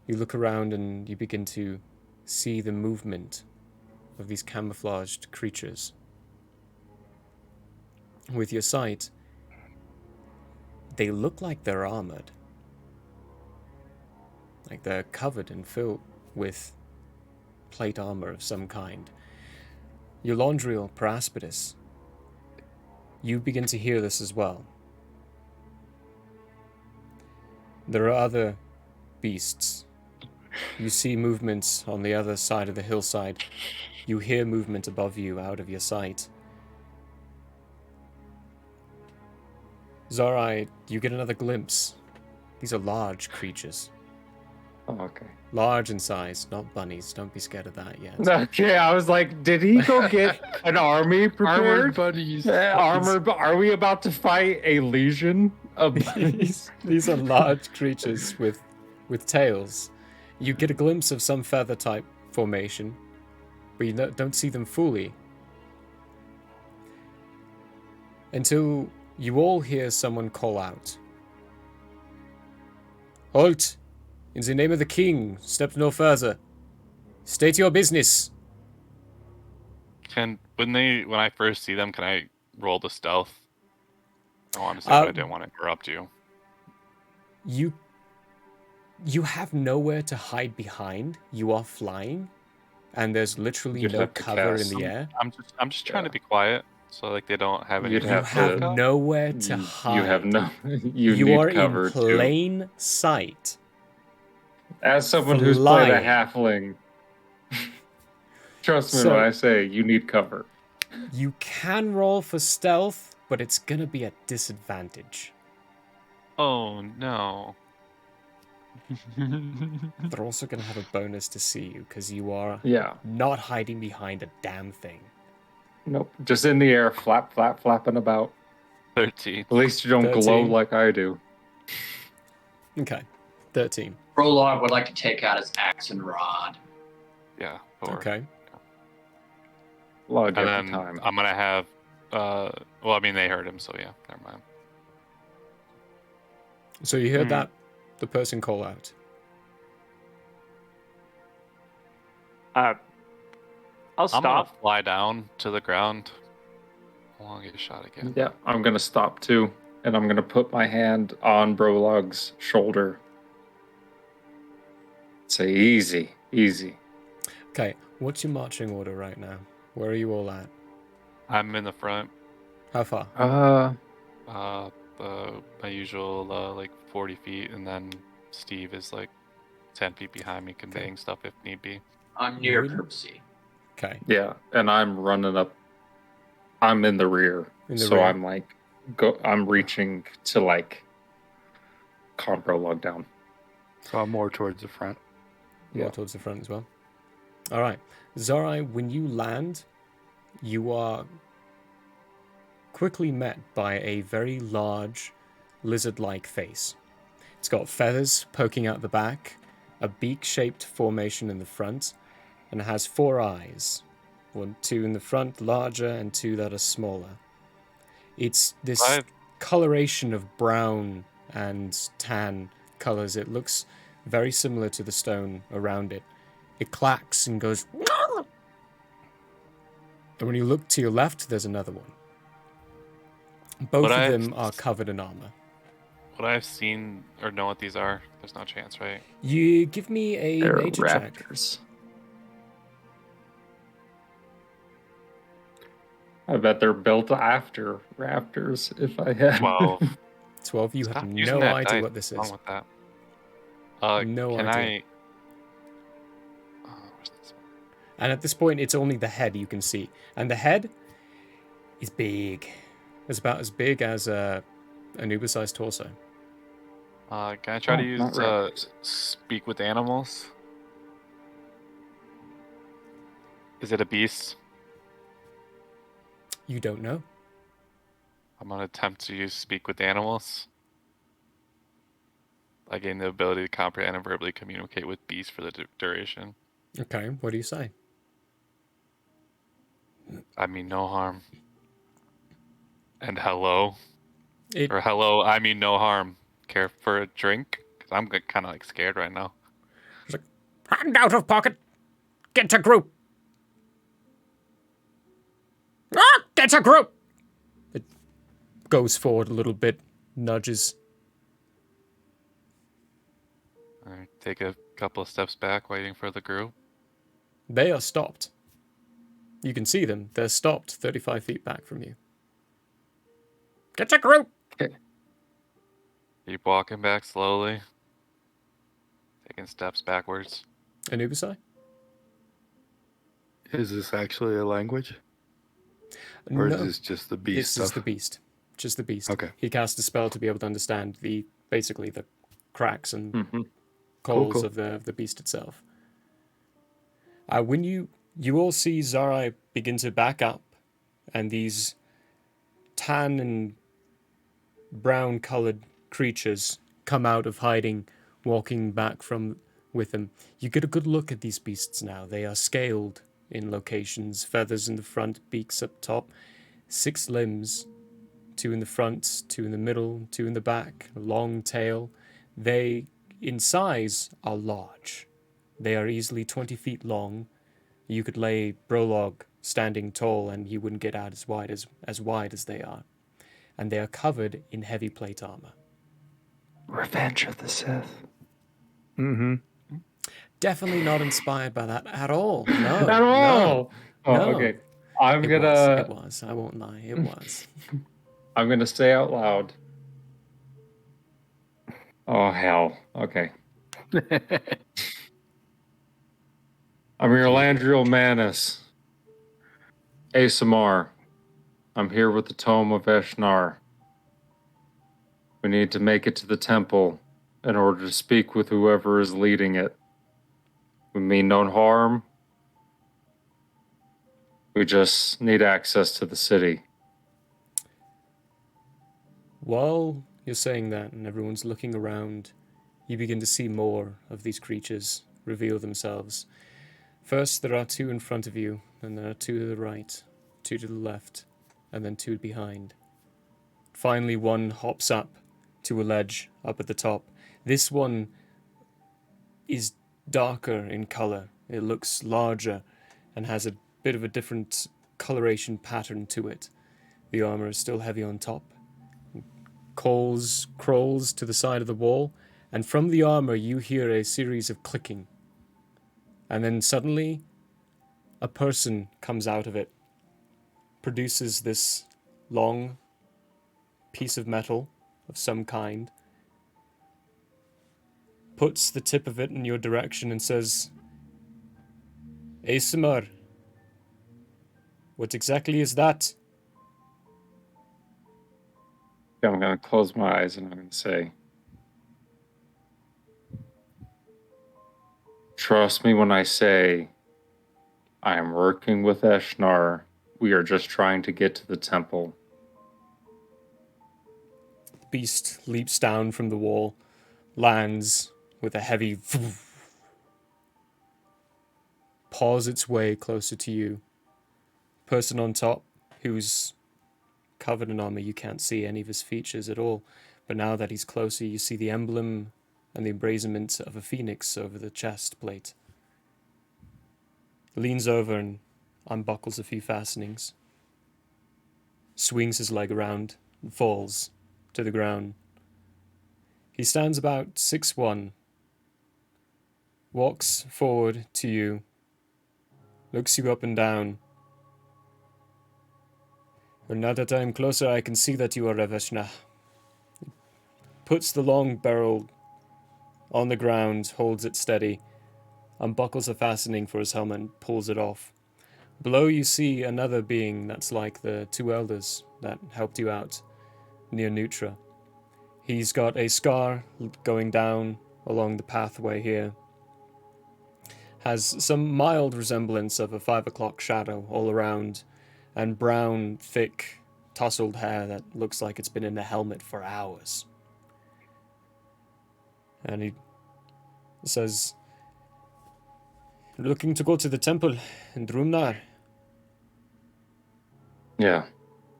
You look around and you begin to see the movement of these camouflaged creatures. With your sight, they look like they're armored. Like they're covered and filled with plate armor of some kind. Eulondriel Paraspidus, you begin to hear this as well. There are other beasts. You see movements on the other side of the hillside. You hear movement above you out of your sight. Zorai, you get another glimpse. These are large creatures. Oh, okay. Large in size, not bunnies. Don't be scared of that yet. Okay, I was like, did he go get an army prepared? Armored buddies. Armored, are we about to fight a legion of bunnies? These are large creatures with tails. You get a glimpse of some feather type formation, but you don't see them fully until you all hear someone call out Halt! In the name of the king, step no further. State your business. When I first see them, can I roll the stealth? I want to say, but I didn't want to interrupt you. You have nowhere to hide behind. You are flying, and there's literally You'd no have to cover in cast the air. I'm just trying to be quiet, so like they don't have any. You'd You have have to- nowhere to hide. You have no. You need are cover in plain sight. As someone who's played a Flying. halfling, trust me So- when I say you need cover. You can roll for stealth, but it's gonna be at disadvantage. Oh no. They're also gonna have a bonus to see you because you are Yeah. not hiding behind a damn thing. Nope. Just in the air, flapping about. 13. At least you don't glow 13. like I do. Okay, 13. Prologue would like to take out his axe and rod. Yeah. 4. Okay. Log And every then time. I'm gonna have. Well, I mean they heard him, so yeah. Never mind. So you heard that the person call out. I'll I'm stop. gonna fly down to the ground. I want to get shot again. Yeah, I'm gonna stop too, and I'm gonna put my hand on Brolog's shoulder. Say easy, easy. Okay, what's your marching order right now? Where are you all at? I'm in the front. How far? My usual like 40 feet, and then Steve is like 10 feet behind me, conveying stuff if need be. I'm near Really? Percy. Okay. Yeah, and I'm running up. I'm in the rear, so rear. I'm like, I'm reaching to like calm Brolog down. So I'm more towards the front. More Yeah. towards the front as well. All right. Zorai, when you land, you are quickly met by a very large lizard-like face. It's got feathers poking out the back, a beak-shaped formation in the front, and it has 4 eyes. 2 in the front, larger, and 2 that are smaller. It's this coloration of brown and tan colors. It looks very similar to the stone around it. It clacks and goes... And when you look to your left, there's another one. Both of them are covered in armor. Would I have seen or know what these are? There's no chance, right? You give me a They're nature check. raptors. I bet they're built after raptors. If I had 12. 12, you Stop have using no that idea dice. what this What's is. wrong with that? No can idea. Where's this? And at this point, it's only the head you can see. And the head is big. It's about as big as an Uber-sized torso. Can I try to use not raptors. speak with animals? Is it a beast? You don't know. I'm gonna attempt to use speak with animals. I gain the ability to comprehend and verbally communicate with beasts for the duration. Okay, what do you say? I mean no harm. And hello. It, Or hello, I mean no harm. Care for a drink? Because I'm kind of like scared right now. Hand out of pocket. Get a group. Ah, get a group. it goes forward a little bit, nudges. I take a couple of steps back, waiting for the group. They are stopped. You can see them. They're stopped 35 feet back from you. Get a group. Keep walking back slowly. Taking steps backwards. An Ubisai? Is this actually a language? Or is this just the beast It's stuff? just the beast. Just the beast. Okay. He cast a spell to be able to understand basically the cracks and Mm-hmm. calls Cool. of the beast itself. When you all see Zarai begin to back up, and these tan and brown colored creatures come out of hiding, walking back with them. You get a good look at these beasts now. They are scaled in locations, feathers in the front, beaks up top, 6 limbs, 2 in the front, 2 in the middle, 2 in the back, a long tail. They in size, are large. They are easily 20 feet long. You could lay Brolog standing tall and he wouldn't get out as wide as they are. And they are covered in heavy plate armor. Revenge of the Sith. Mm-hmm. Definitely not inspired by that at all. No. At all. Oh, no. okay. I'm It gonna. was. I won't lie. It was. I'm gonna say out loud. Oh hell. Okay. I'm your Landriel Manus. Asamar. I'm here with the Tome of Eshnar. We need to make it to the temple in order to speak with whoever is leading it. We mean no harm. We just need access to the city. While you're saying that and everyone's looking around, you begin to see more of these creatures reveal themselves. First, there are 2 in front of you, and there are 2 to the right, 2 to the left, and then 2 behind. Finally, one hops up to a ledge up at the top. This one is darker in color. It looks larger and has a bit of a different coloration pattern to it. The armor is still heavy on top. Crawls to the side of the wall, and from the armor you hear a series of clicking. And then suddenly, a person comes out of it, produces this long piece of metal of some kind, puts the tip of it in your direction and says, Asimar, what exactly is that? I'm going to close my eyes and I'm going to say, trust me when I say I am working with Eshnar. We are just trying to get to the temple. Beast leaps down from the wall, lands with a heavy paws its way closer to you. Person on top, who's covered in armor, you can't see any of his features at all, but now that he's closer, you see the emblem and the emblazonment of a phoenix over the chest plate. Leans over and unbuckles a few fastenings, swings his leg around, and falls to the ground. He stands about 6'1", walks forward to you, looks you up and down. Well, now that I am closer, I can see that you are Reveshna. Puts the long barrel on the ground, holds it steady, unbuckles a fastening for his helmet and pulls it off. Below you see another being that's like the 2 elders that helped you out near Nutra. He's got a scar going down along the pathway here. Has some mild resemblance of a 5 o'clock shadow all around, and brown, thick, tousled hair that looks like it's been in a helmet for hours. And he says, looking to go to the temple in Drumnar? Yeah,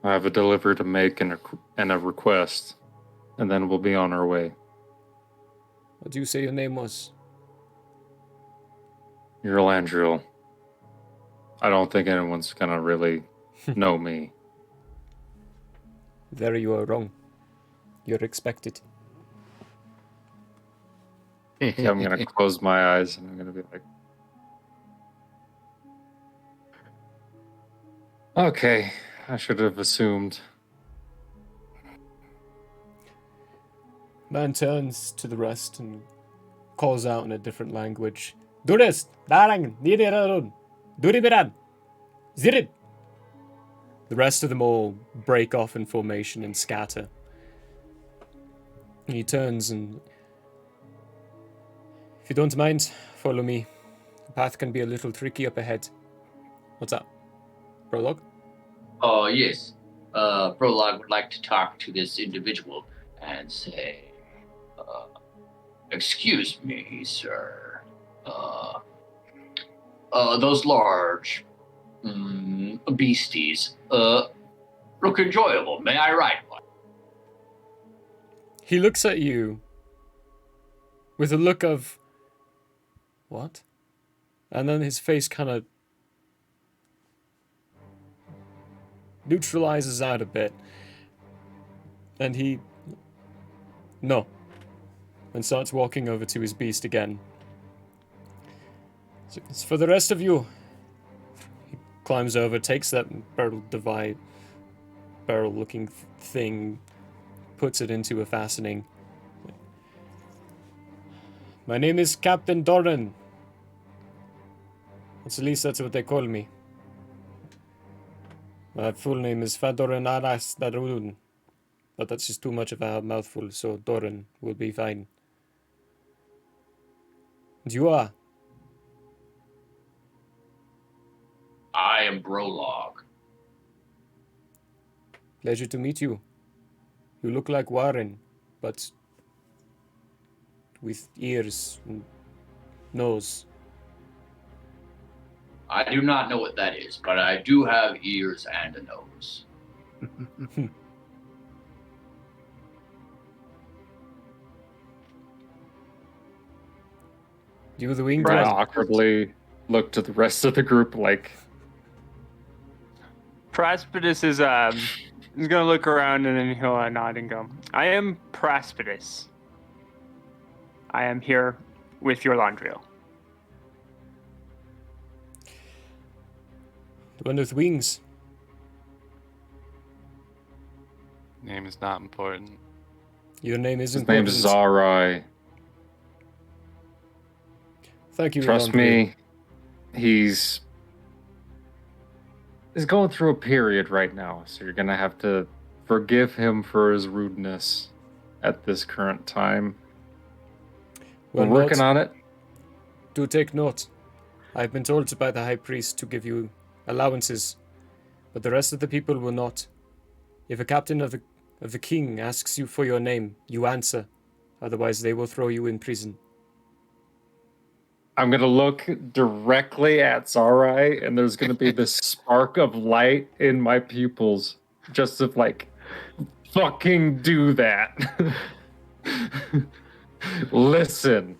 I have a delivery to make and a request, and then we'll be on our way. What do you say your name was? You're Landriel. I don't think anyone's gonna really know me. There you are wrong. You're expected. Yeah, I'm gonna close my eyes and I'm gonna be like, okay, I should have assumed. Man turns to the rest and calls out in a different language. Duris, darang, nidirarun, duribiran, zirid. The rest of them all break off in formation and scatter. And he turns and, if you don't mind, follow me. The path can be a little tricky up ahead. What's up? Prologue? Oh, yes. Prologue would like to talk to this individual and say, excuse me, sir. Those large beasties look enjoyable. May I ride one? He looks at you with a look of, what? And then his face kind of neutralizes out a bit. And he, no, and starts walking over to his beast again. So it's for the rest of you. He climbs over, takes that barrel-looking thing, puts it into a fastening. My name is Captain Doran. At least that's what they call me. My full name is Fadoran Aras Darun. But that's just too much of a mouthful, so Doran will be fine. And you are? I am Brolog. Pleasure to meet you. You look like Warren, but with ears and nose. I do not know what that is, but I do have ears and a nose. You the winged Brad one? awkwardly looked to the rest of the group like... Praspidus is he's gonna look around and then he'll nod and go, I am Praspidus. I am here with your Landriel. The one with wings. Name is not important. Your name is His important. name is Zarai. Thank you, Trust me, he's going through a period right now, so you're gonna have to forgive him for his rudeness at this current time. We're working on it. Do take note. I've been told by the High Priest to give you allowances, but the rest of the people will not. If a captain of the king asks you for your name, you answer. Otherwise, they will throw you in prison. I'm going to look directly at Zarai, and there's going to be this spark of light in my pupils. Just of like, fucking do that. Listen.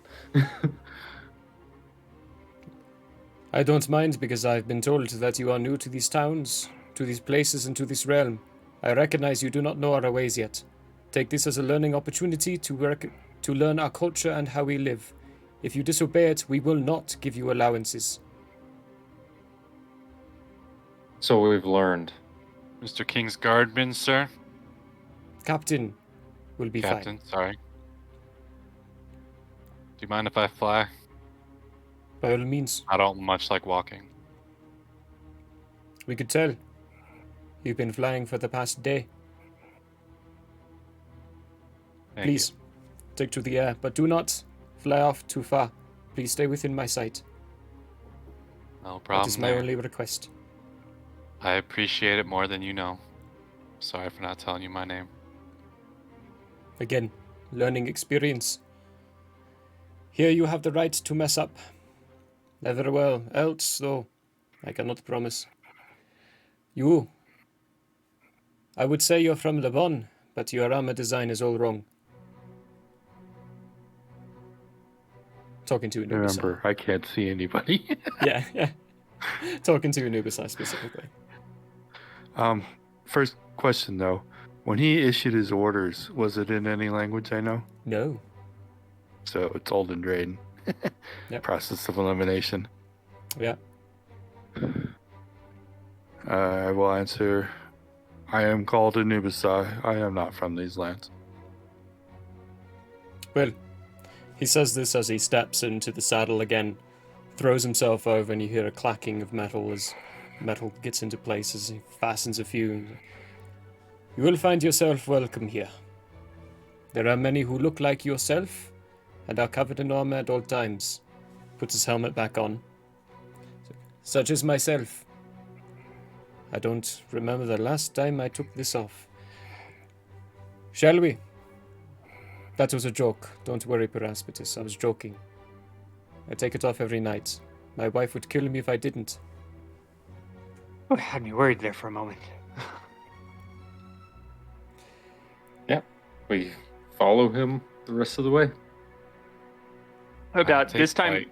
I don't mind because I've been told that you are new to these towns, to these places, and to this realm. I recognize you do not know our ways yet. Take this as a learning opportunity to learn our culture and how we live. If you disobey it, we will not give you allowances. So we've learned. Mr. King's guardman, sir? Captain will be Captain, fine. sorry. Do you mind if I fly? By all means. I don't much like walking. We could tell. You've been flying for the past day. Please, take to the air, but do not fly off too far. Please stay within my sight. No problem. That is my only request. I appreciate it more than you know. Sorry for not telling you my name. Again, learning experience. Here you have the right to mess up. Never well else, though, I cannot promise. You. I would say you're from Le Bon, but your armor design is all wrong. Talking to Anubis. Remember, I can't see anybody. yeah. Talking to Anubis specifically. First question though, when he issued his orders, was it in any language I know? No. So it's Old and Drain. Yep. Process of elimination. Yeah. I will answer. I am called Anubis. I am not from these lands. Well, he says this as he steps into the saddle again, throws himself over, and you hear a clacking of metal as metal gets into place as he fastens a few. You will find yourself welcome here. There are many who look like yourself and are covered in armor at all times. Puts his helmet back on. Such as myself. I don't remember the last time I took this off. Shall we? That was a joke. Don't worry, Paraspitus. I was joking. I take it off every night. My wife would kill me if I didn't. Oh, had me worried there for a moment. Yeah. We follow him the rest of the way. About Take this time.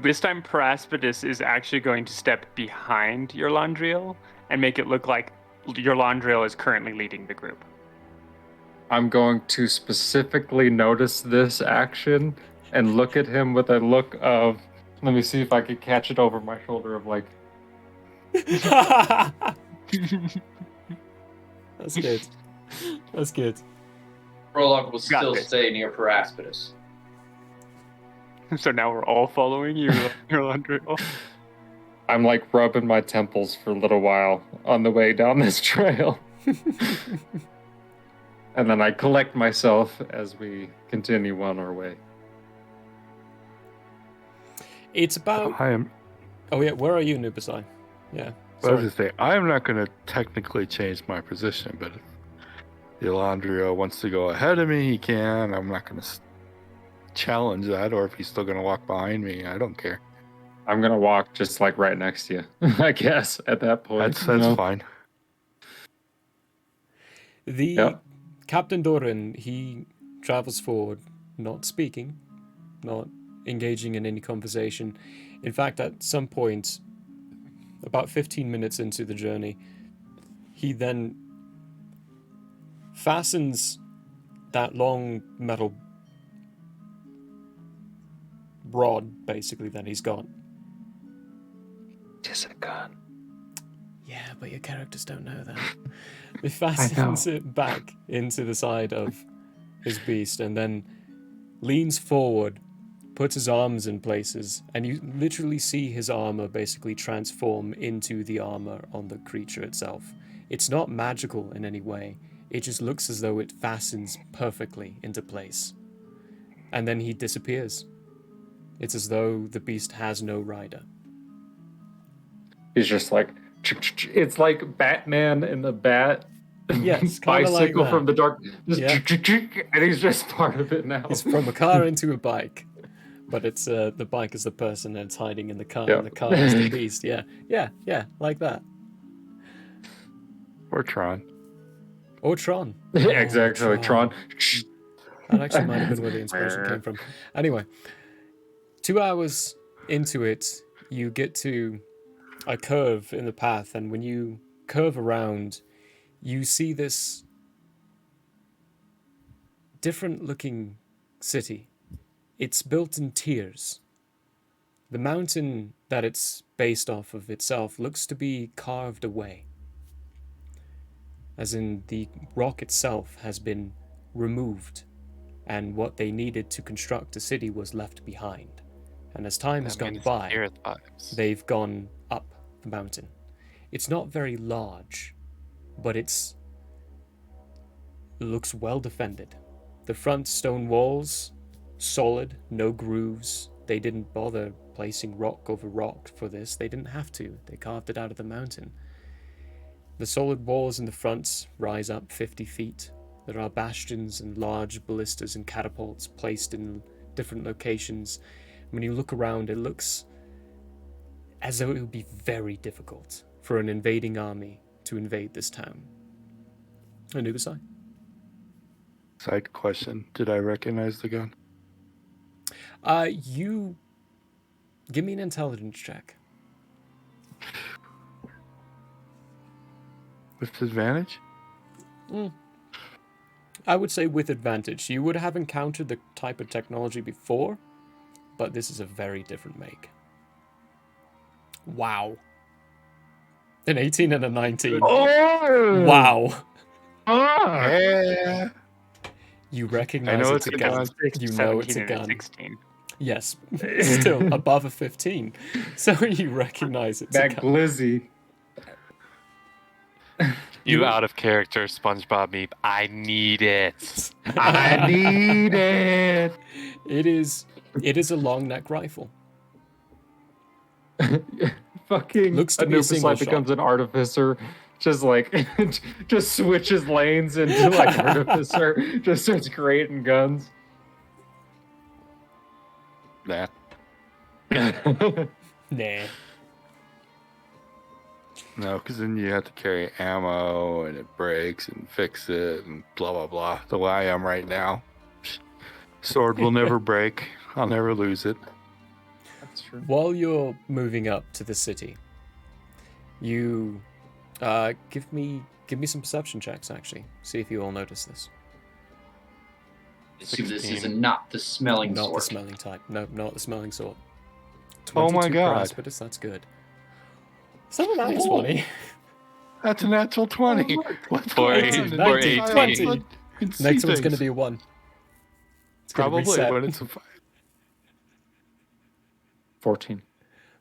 This time, Paraspidus is actually going to step behind your Landriel and make it look like your Landriel is currently leading the group. I'm going to specifically notice this action and look at him with a look of, let me see if I could catch it over my shoulder of like, That's good. That's good. Prologue will Got still this. stay near Paraspidus. So now we're all following your Landriel. I'm like rubbing my temples for a little while on the way down this trail. And then I collect myself as we continue on our way. It's about. I am. Oh yeah, where are you, Nubasai? Yeah. I was Sorry. to say, I am not going to technically change my position, but if Elandria wants to go ahead of me, he can. I'm not going to challenge that, or if he's still going to walk behind me, I don't care. I'm gonna walk just like right next to you, I guess, at that point. That's fine. The Captain Doran, he travels forward, not speaking, not engaging in any conversation. In fact, at some point, about 15 minutes into the journey, he then fastens that long metal rod, basically, that he's got. Tis a gun. Yeah, but your characters don't know that. He fastens it back into the side of his beast and then leans forward, puts his arms in places, and you literally see his armor basically transform into the armor on the creature itself. It's not magical in any way. It just looks as though it fastens perfectly into place. And then he disappears. It's as though the beast has no rider. He's just like, it's like Batman in the bat Yes, bicycle like from the dark. Yeah. And he's just part of it now. It's from a car into a bike. But it's the bike is the person and it's hiding in the car, and the car is the beast. Yeah, like that. Or Tron. Or Tron. Yeah, exactly, Tron. That actually might have been where the inspiration came from. Anyway, 2 hours into it, you get to a curve in the path, and when you curve around, you see this different looking city. It's built in tiers. The mountain that it's based off of itself looks to be carved away. As in, the rock itself has been removed, and what they needed to construct a city was left behind. And as time has gone by, they've gone up the mountain. It's not very large, but it looks well defended. The front stone walls, solid, no grooves. They didn't bother placing rock over rock for this. They didn't have to. They carved it out of the mountain. The solid walls in the front rise up 50 feet. There are bastions and large ballistas and catapults placed in different locations. When you look around, it looks as though it would be very difficult for an invading army to invade this town. Anubisai? Side question. Did I recognize the gun? You give me an intelligence check. With advantage? I would say with advantage. You would have encountered the type of technology before, but this is a very different make. Wow. An 18 and a 19. Oh! Wow. Yeah. You recognize I know it's a gun. You know it's a gun. 16. Yes, still above a 15. So you recognize it's a gun. Glizzy. You out of character SpongeBob meme. I need it. I need it. It is a long neck rifle. Fucking Looks to be a single Anubis shot. becomes an artificer, just like just switches lanes into like artificer, just starts creating guns. Nah. Nah. No, because then you have to carry ammo and it breaks and fix it and blah, blah, blah. The way I am right now. Sword will never break. I'll never lose it. That's true. While you're moving up to the city, you give me some perception checks. Actually, see if you all notice this. Assume this is 16. not the smelling Not sort. the smelling type. No, not the smelling sort. Oh my 22 God. But that's good. Is that a nat 20? That's a natural 20. What's For going 18, on? in 19, this 20. child? I can see Next one's going to things. be a 1. It's going to Probably, reset. but it's a 5. 14.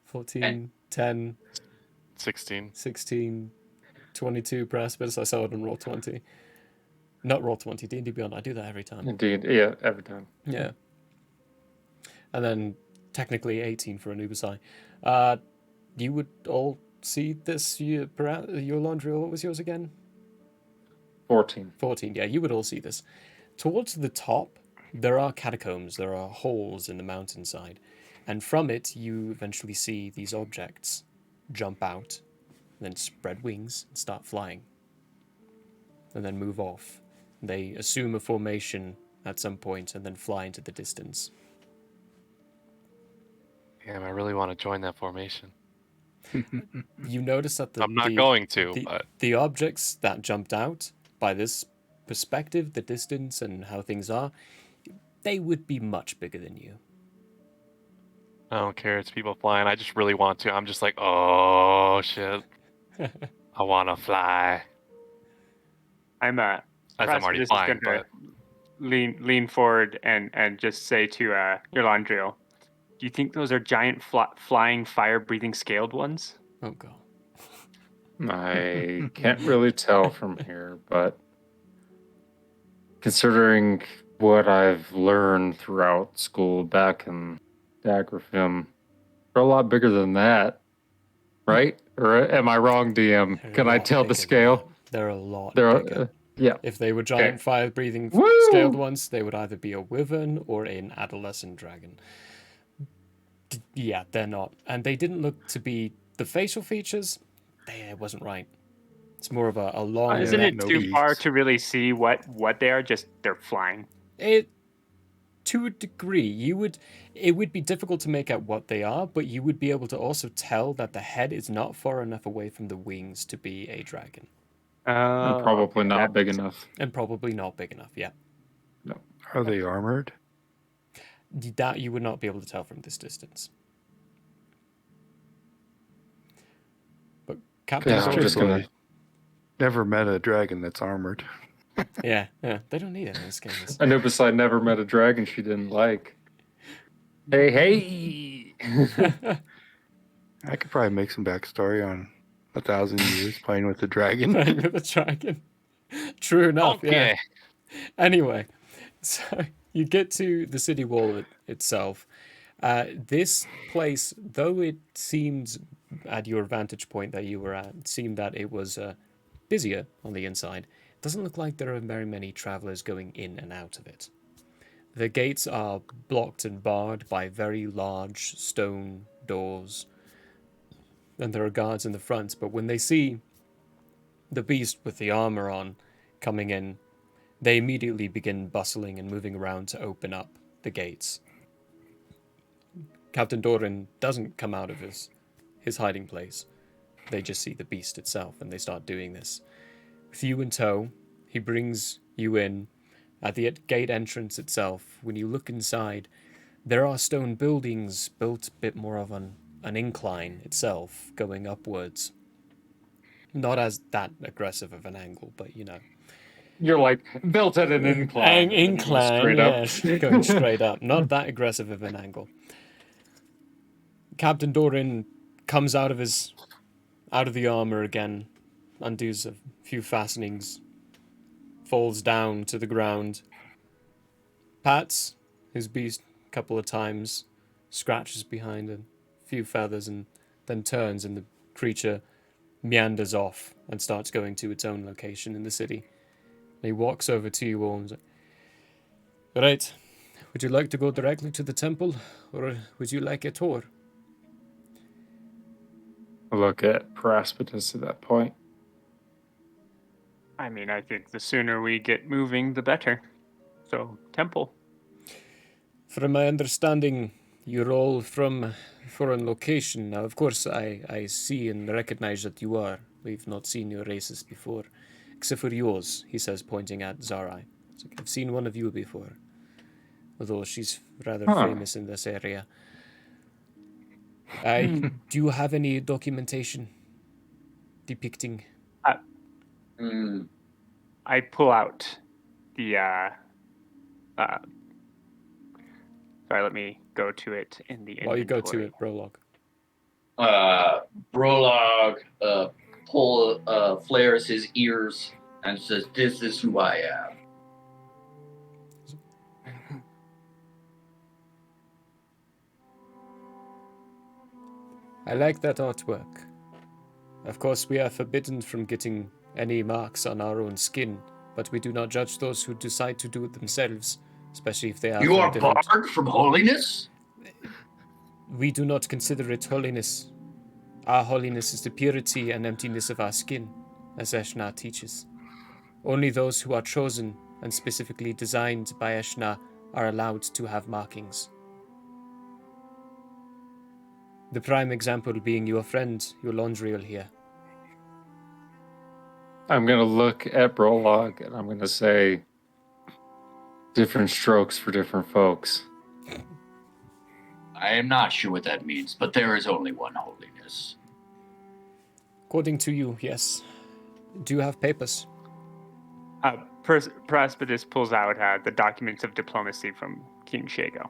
14, 10, 16. 16, 22 precipice. I saw it on roll 20. Not roll 20, D&D Beyond. I do that every time. Indeed. Yeah, every time. Yeah. And then technically 18 for Anubis. You would all see this, your laundry, what was yours again? 14. 14, yeah, you would all see this. Towards the top, there are catacombs, there are holes in the mountainside. And from it, you eventually see these objects jump out, and then spread wings and start flying. And then move off. They assume a formation at some point and then fly into the distance. Damn, I really want to join that formation. You notice that I'm not going to, but the objects that jumped out, by this perspective, the distance and how things are, they would be much bigger than you. I don't care. It's people flying. I just really want to. I'm just like, oh shit, I want to fly. I'm As I'm already just flying, gonna but lean forward and just say to Yolandrio, do you think those are giant flying fire-breathing scaled ones? Oh god. I can't really tell from here, but considering what I've learned throughout school back in Daggerfim, they're a lot bigger than that, right? Or am I wrong, DM? They're a Can I lot tell the bigger than scale? that. They're a lot They're bigger. yeah. If they were giant fire-breathing Woo! scaled ones, they would either be a wyvern or an adolescent dragon. Yeah, they're not. And they didn't look to be... The facial features, it wasn't right. It's more of a long... Isn't it no too beaks. far to really see what they are? Just they're flying. To a degree, it would be difficult to make out what they are, but you would be able to also tell that the head is not far enough away from the wings to be a dragon. And probably not big enough. And probably not big enough, yeah. No. Are they armored? That you would not be able to tell from this distance. But Captain Yeah, I'm just gonna... Never met a dragon that's armored. Yeah, they don't need it in this game. Anubis never met a dragon she didn't like. Hey! I could probably make some backstory on 1,000 years playing with the dragon. Playing with the dragon. True enough, yeah. Anyway, so you get to the city wall itself. This place, though it seemed at your vantage point that you were at, it seemed that it was busier on the inside. It doesn't look like there are very many travelers going in and out of it. The gates are blocked and barred by very large stone doors. And there are guards in the front, but when they see the beast with the armor on coming in, they immediately begin bustling and moving around to open up the gates. Captain Doran doesn't come out of his hiding place. They just see the beast itself, and they start doing this. With you in tow, he brings you in. At the gate entrance itself, when you look inside, there are stone buildings built a bit more of an incline itself, going upwards. Not as that aggressive of an angle, but you know. You're like, built at an incline. Incline, straight yes. up. Going straight up. Not that aggressive of an angle. Captain Doran comes out of the armor again, undoes a few fastenings, falls down to the ground, pats his beast a couple of times, scratches behind a few feathers, and then turns, and the creature meanders off and starts going to its own location in the city. And he walks over to you all and says, "Right, would you like to go directly to the temple, or would you like a tour?" Look at Paraspidus at that point. I mean, I think the sooner we get moving, the better. So, temple. From my understanding, you're all from foreign location. Now, of course, I see and recognize that you are. We've not seen your races before. Except for yours, he says, pointing at Zarai. It's like, I've seen one of you before. Although she's rather famous in this area. Do you have any documentation depicting? I pull out the. Sorry, let me go to it in the inventory. While you go to it, Brolog. Brolog flares his ears and says, "This is who I am." I like that artwork. Of course, we are forbidden from getting any marks on our own skin, but we do not judge those who decide to do it themselves, especially if they are. You are barred from holiness? We do not consider it holiness. Our holiness is the purity and emptiness of our skin, as Eshna teaches. Only those who are chosen and specifically designed by Eshna are allowed to have markings. The prime example being your friend, Owlbear here. I'm going to look at Brolog and I'm going to say different strokes for different folks. I am not sure what that means, but there is only one holiness. According to you, yes. Do you have papers? Praspidus pulls out the documents of diplomacy from King Shago.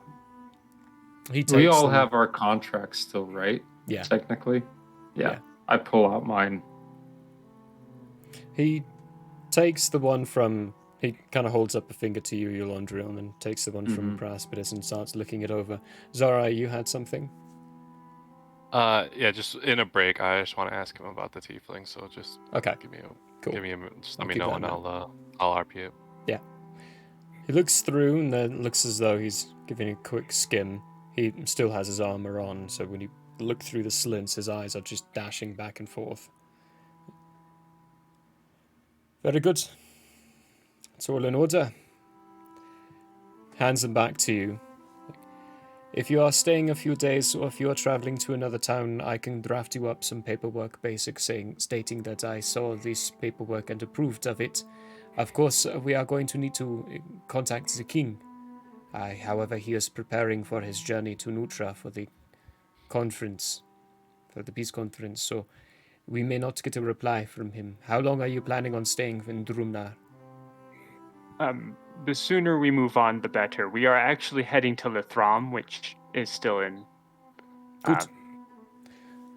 We all have our contracts still, right? Yeah. Technically? Yeah. I pull out mine. He takes the one from... He kind of holds up a finger to you, Owlbear, and then takes the one from Praspidus and starts looking it over. Zara, you had something? Yeah, just in a break, I just want to ask him about the tiefling, so just give me just let me know and I'll RP it. Yeah. He looks through and then looks as though he's giving a quick skim. He still has his armor on, so when you look through the slits, his eyes are just dashing back and forth. Very good. It's all in order. Hands them back to you. If you are staying a few days or if you are traveling to another town, I can draft you up some paperwork stating that I saw this paperwork and approved of it. Of course, we are going to need to contact the king. However, he is preparing for his journey to Nutra for the conference, for the peace conference, so we may not get a reply from him. How long are you planning on staying in Drumnar? The sooner we move on, the better. We are actually heading to Lithram, which is still in... Good.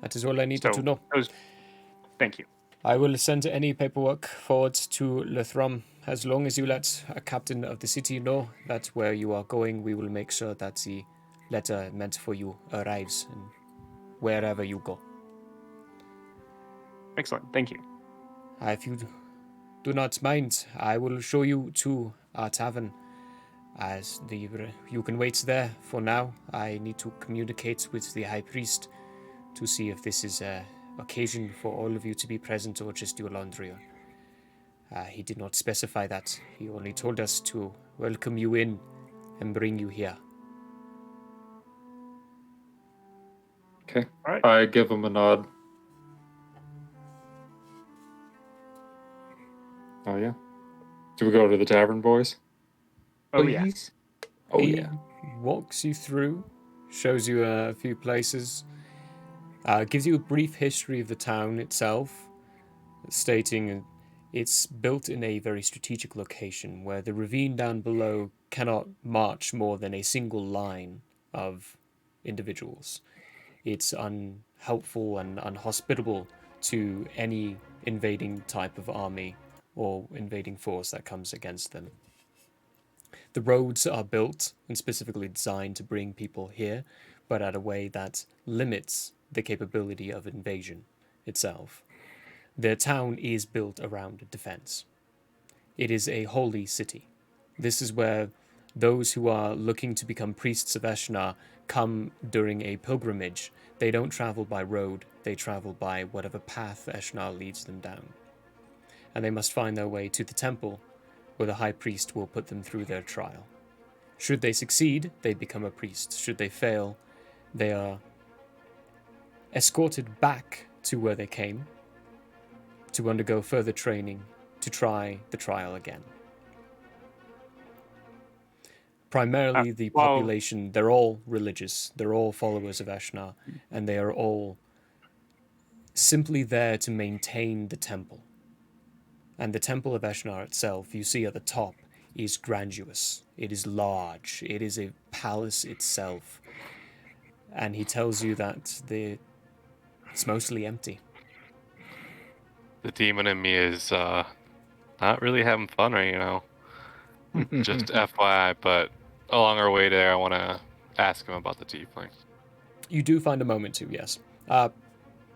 That is all I needed to know. Thank you. I will send any paperwork forward to Lithram. As long as you let a captain of the city know that where you are going, we will make sure that the letter meant for you arrives and wherever you go. Excellent. Thank you. If you do not mind, I will show you to our tavern. You can wait there for now. I need to communicate with the high priest to see if this is an occasion for all of you to be present or just Owlbear. He did not specify that. He only told us to welcome you in and bring you here. Okay. All right. I give him a nod. Oh, yeah. Do we go to the tavern, boys? Oh, yes. Oh, he yeah. walks you through, shows you a few places, gives you a brief history of the town itself, stating it's built in a very strategic location where the ravine down below cannot march more than a single line of individuals. It's unhelpful and unhospitable to any invading type of army or invading force that comes against them. The roads are built and specifically designed to bring people here, but at a way that limits the capability of invasion itself. The town is built around defense. It is a holy city. This is where those who are looking to become priests of Eshna come during a pilgrimage. They don't travel by road, they travel by whatever path Eshna leads them down. And they must find their way to the temple, where the high priest will put them through their trial. Should they succeed, they become a priest. Should they fail, they are escorted back to where they came to undergo further training to try the trial again. Primarily, the population, they're all religious. They're all followers of Eshnar, and they are all simply there to maintain the temple. And the temple of Eshnar itself, you see at the top, is grandiose. It is large. It is a palace itself. And he tells you that it's mostly empty. The demon in me is not really having fun right now. Just FYI, but along our way there, I want to ask him about the tiefling. You do find a moment to, yes. I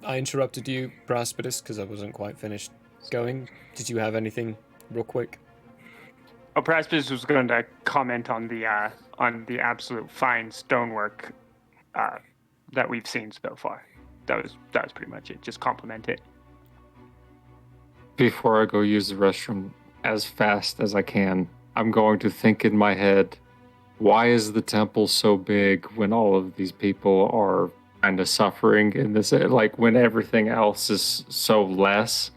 interrupted you, Praspidus, because I wasn't quite finished going. Did you have anything real quick? Oh, Praspidus was going to comment on the absolute fine stonework that we've seen so far. That was pretty much it. Just compliment it. Before I go use the restroom as fast as I can, I'm going to think in my head, why is the temple so big when all of these people are kind of suffering in this, like when everything else is so less?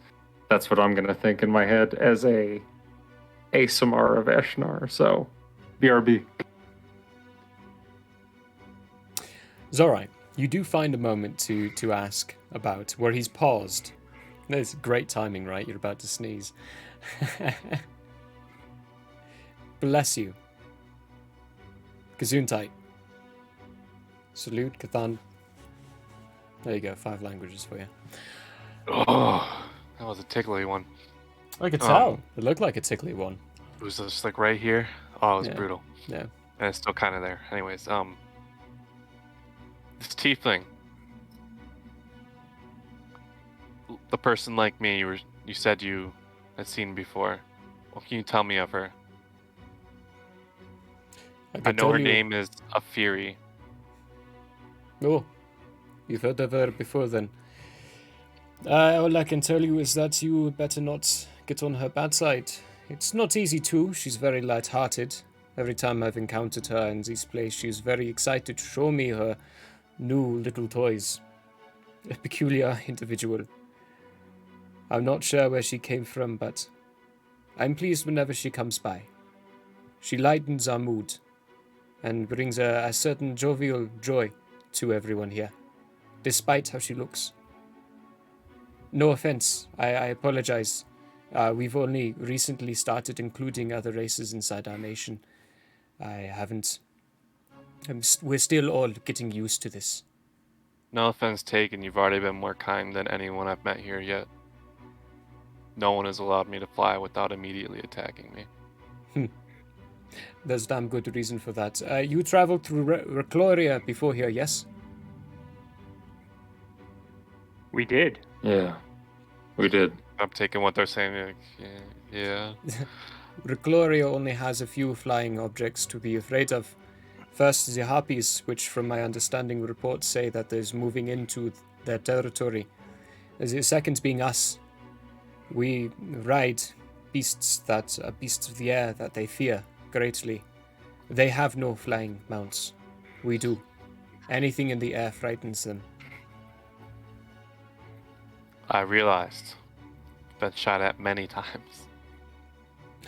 That's what I'm going to think in my head as a ASMR of Eshnar. So, BRB. Zorai, you do find a moment to ask about where he's paused. That's great timing, right? You're about to sneeze. Bless you. Gesundheit. Salute, Kathan. There you go, 5 languages for you. Oh, that was a tickly one. I could tell. It looked like a tickly one. It was just like right here. Oh, it was brutal. Yeah. And it's still kind of there. Anyways, this tiefling. The person like me, you said you had seen before. What can you tell me of her? I know her name is a Fury. Oh, you've heard of her before then. All I can tell you is that you better not get on her bad side. It's not easy to. She's very light-hearted. Every time I've encountered her in this place, she's very excited to show me her new little toys. A peculiar individual. I'm not sure where she came from, but I'm pleased whenever she comes by. She lightens our mood and brings a certain jovial joy to everyone here, despite how she looks. No offense, I apologize. We've only recently started including other races inside our nation. We're still all getting used to this. No offense taken, you've already been more kind than anyone I've met here yet. No one has allowed me to fly without immediately attacking me. There's damn good reason for that. You traveled through Recloria before here, yes? We did. Yeah, we did. I'm taking what they're saying. Like, yeah. Recloria only has a few flying objects to be afraid of. First, the Harpies, which from my understanding reports say that there's moving into their territory. The second being us. We ride beasts of the air that they fear greatly. They have no flying mounts. We do. Anything in the air frightens them. I realized. Been shot at many times.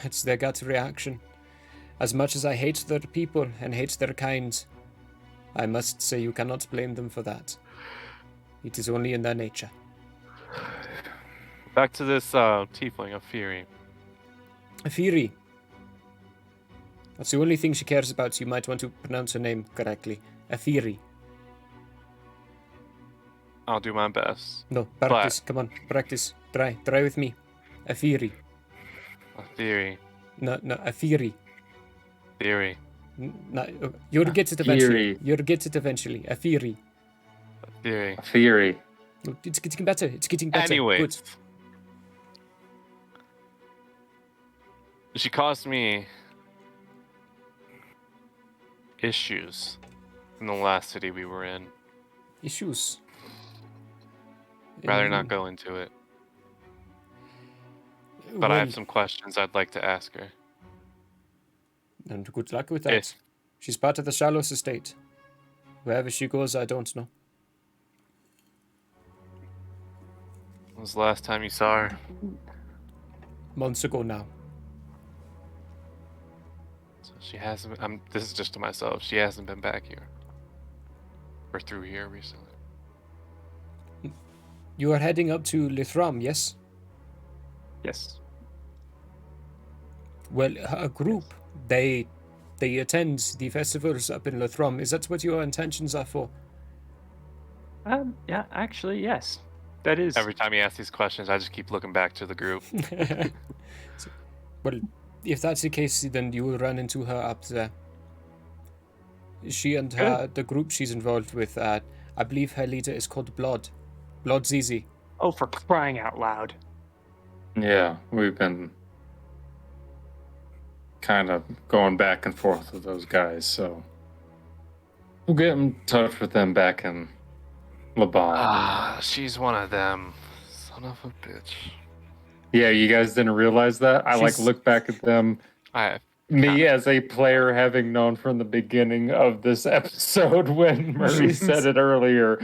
It's their gut reaction. As much as I hate their people and hate their kind, I must say you cannot blame them for that. It is only in their nature. Back to this tiefling of Fury. Afiri. That's the only thing she cares about, so you might want to pronounce her name correctly. Afiri. I'll do my best. No, practice. Come on, practice. Try with me. Afiri. A theory. No, Afiri. Theory. No, you'll get it eventually. You'll get it eventually. Afiri. Theory. Theory. It's getting better. It's getting better. Anyway. Good. She caused me issues in the last city we were in. Issues? Rather not go into it. But I have some questions I'd like to ask her. And good luck with that. She's part of the Shalos estate. Wherever she goes, I don't know. When was the last time you saw her? Months ago now. So she hasn't. This is just to myself. She hasn't been back here or through here recently. You are heading up to Lithram, yes? Yes. Well, a group, they attend the festivals up in Lithram. Is that what your intentions are for? Yeah, actually, yes. That is. Every time you ask these questions, I just keep looking back to the group. Well, if that's the case, then you will run into her up there. She and the group she's involved with, I believe her leader is called Blood. Blood Zizi. Oh, for crying out loud. Yeah, we've been kind of going back and forth with those guys, so we'll get in touch with them back in Laban. She's one of them. Son of a bitch. Yeah, you guys didn't realize that? I look back at them. Me as a player having known from the beginning of this episode when Murray said it earlier.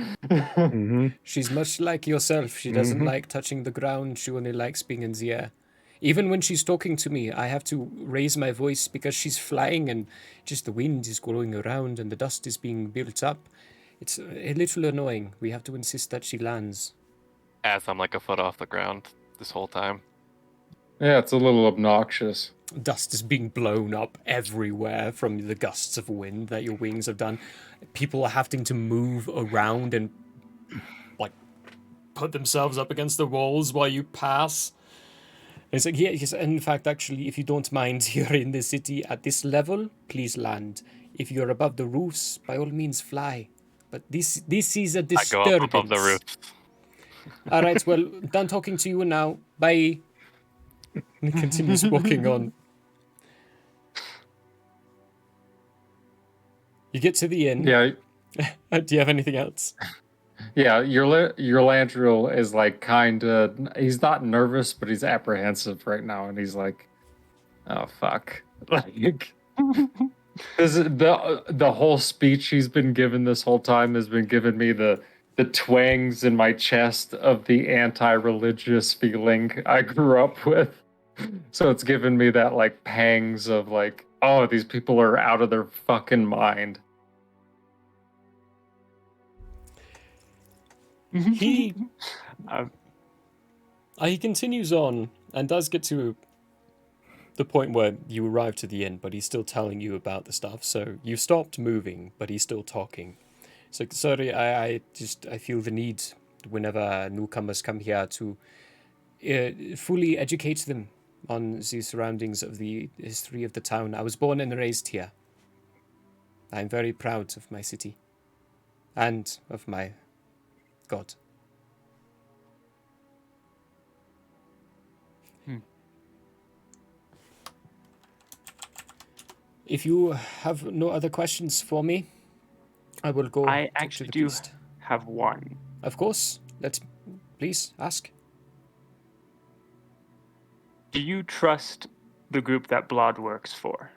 She's much like yourself. She doesn't like touching the ground. She only likes being in the air. Even when she's talking to me, I have to raise my voice because she's flying and just the wind is going around and the dust is being built up. It's a little annoying. We have to insist that she lands. As I'm like a foot off the ground this whole time. Yeah, it's a little obnoxious. Dust is being blown up everywhere from the gusts of wind that your wings have done. People are having to move around and like put themselves up against the walls while you pass. It's like, yes, in fact, actually, if you don't mind, you're in the city at this level, please land. If you're above the roofs, by all means fly. But this is a disturbance. I go up above the roofs. All right, well, done talking to you now. Bye. And he continues walking on. You get to the inn. Yeah. Do you have anything else? Yeah, your Landriel is like he's not nervous, but he's apprehensive right now, and he's like, oh fuck. Like the whole speech he's been given this whole time has been giving me the twangs in my chest of the anti-religious feeling I grew up with. So it's given me that like pangs of like, oh, these people are out of their fucking mind. He continues on and does get to the point where you arrive to the inn, but he's still telling you about the stuff. So you stopped moving, but he's still talking. So sorry, I feel the need whenever newcomers come here to fully educate them on the surroundings of the history of the town. I was born and raised here. I'm very proud of my city and of my God. If you have no other questions for me, I will go. I actually do have one. Of course. Please ask. Do you trust the group that Blood works for?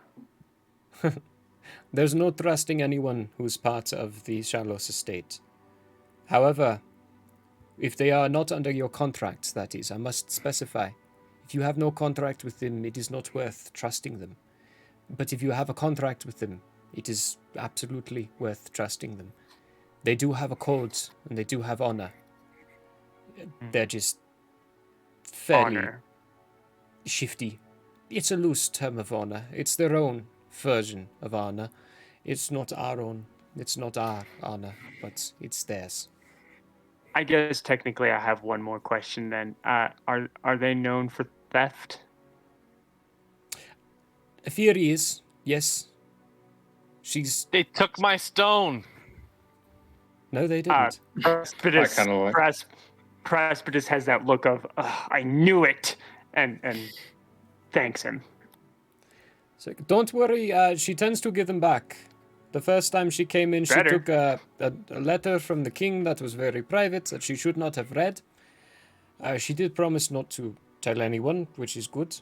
There's no trusting anyone who's part of the Shalos estate. However, if they are not under your contract, that is, I must specify. If you have no contract with them, it is not worth trusting them. But if you have a contract with them, it is absolutely worth trusting them. They do have a code, and they do have honor. They're just fairly shifty. It's a loose term of honor. It's their own version of honor. It's not our own. It's not our honor, but it's theirs. I guess technically I have one more question then. Are they known for theft? Theory is, yes. They took my stone. No, they didn't. Presbytus has that look of, I knew it, and thanks him. So, don't worry, she tends to give them back. The first time she came in, she took a letter from the king that was very private, that she should not have read. She did promise not to tell anyone, which is good.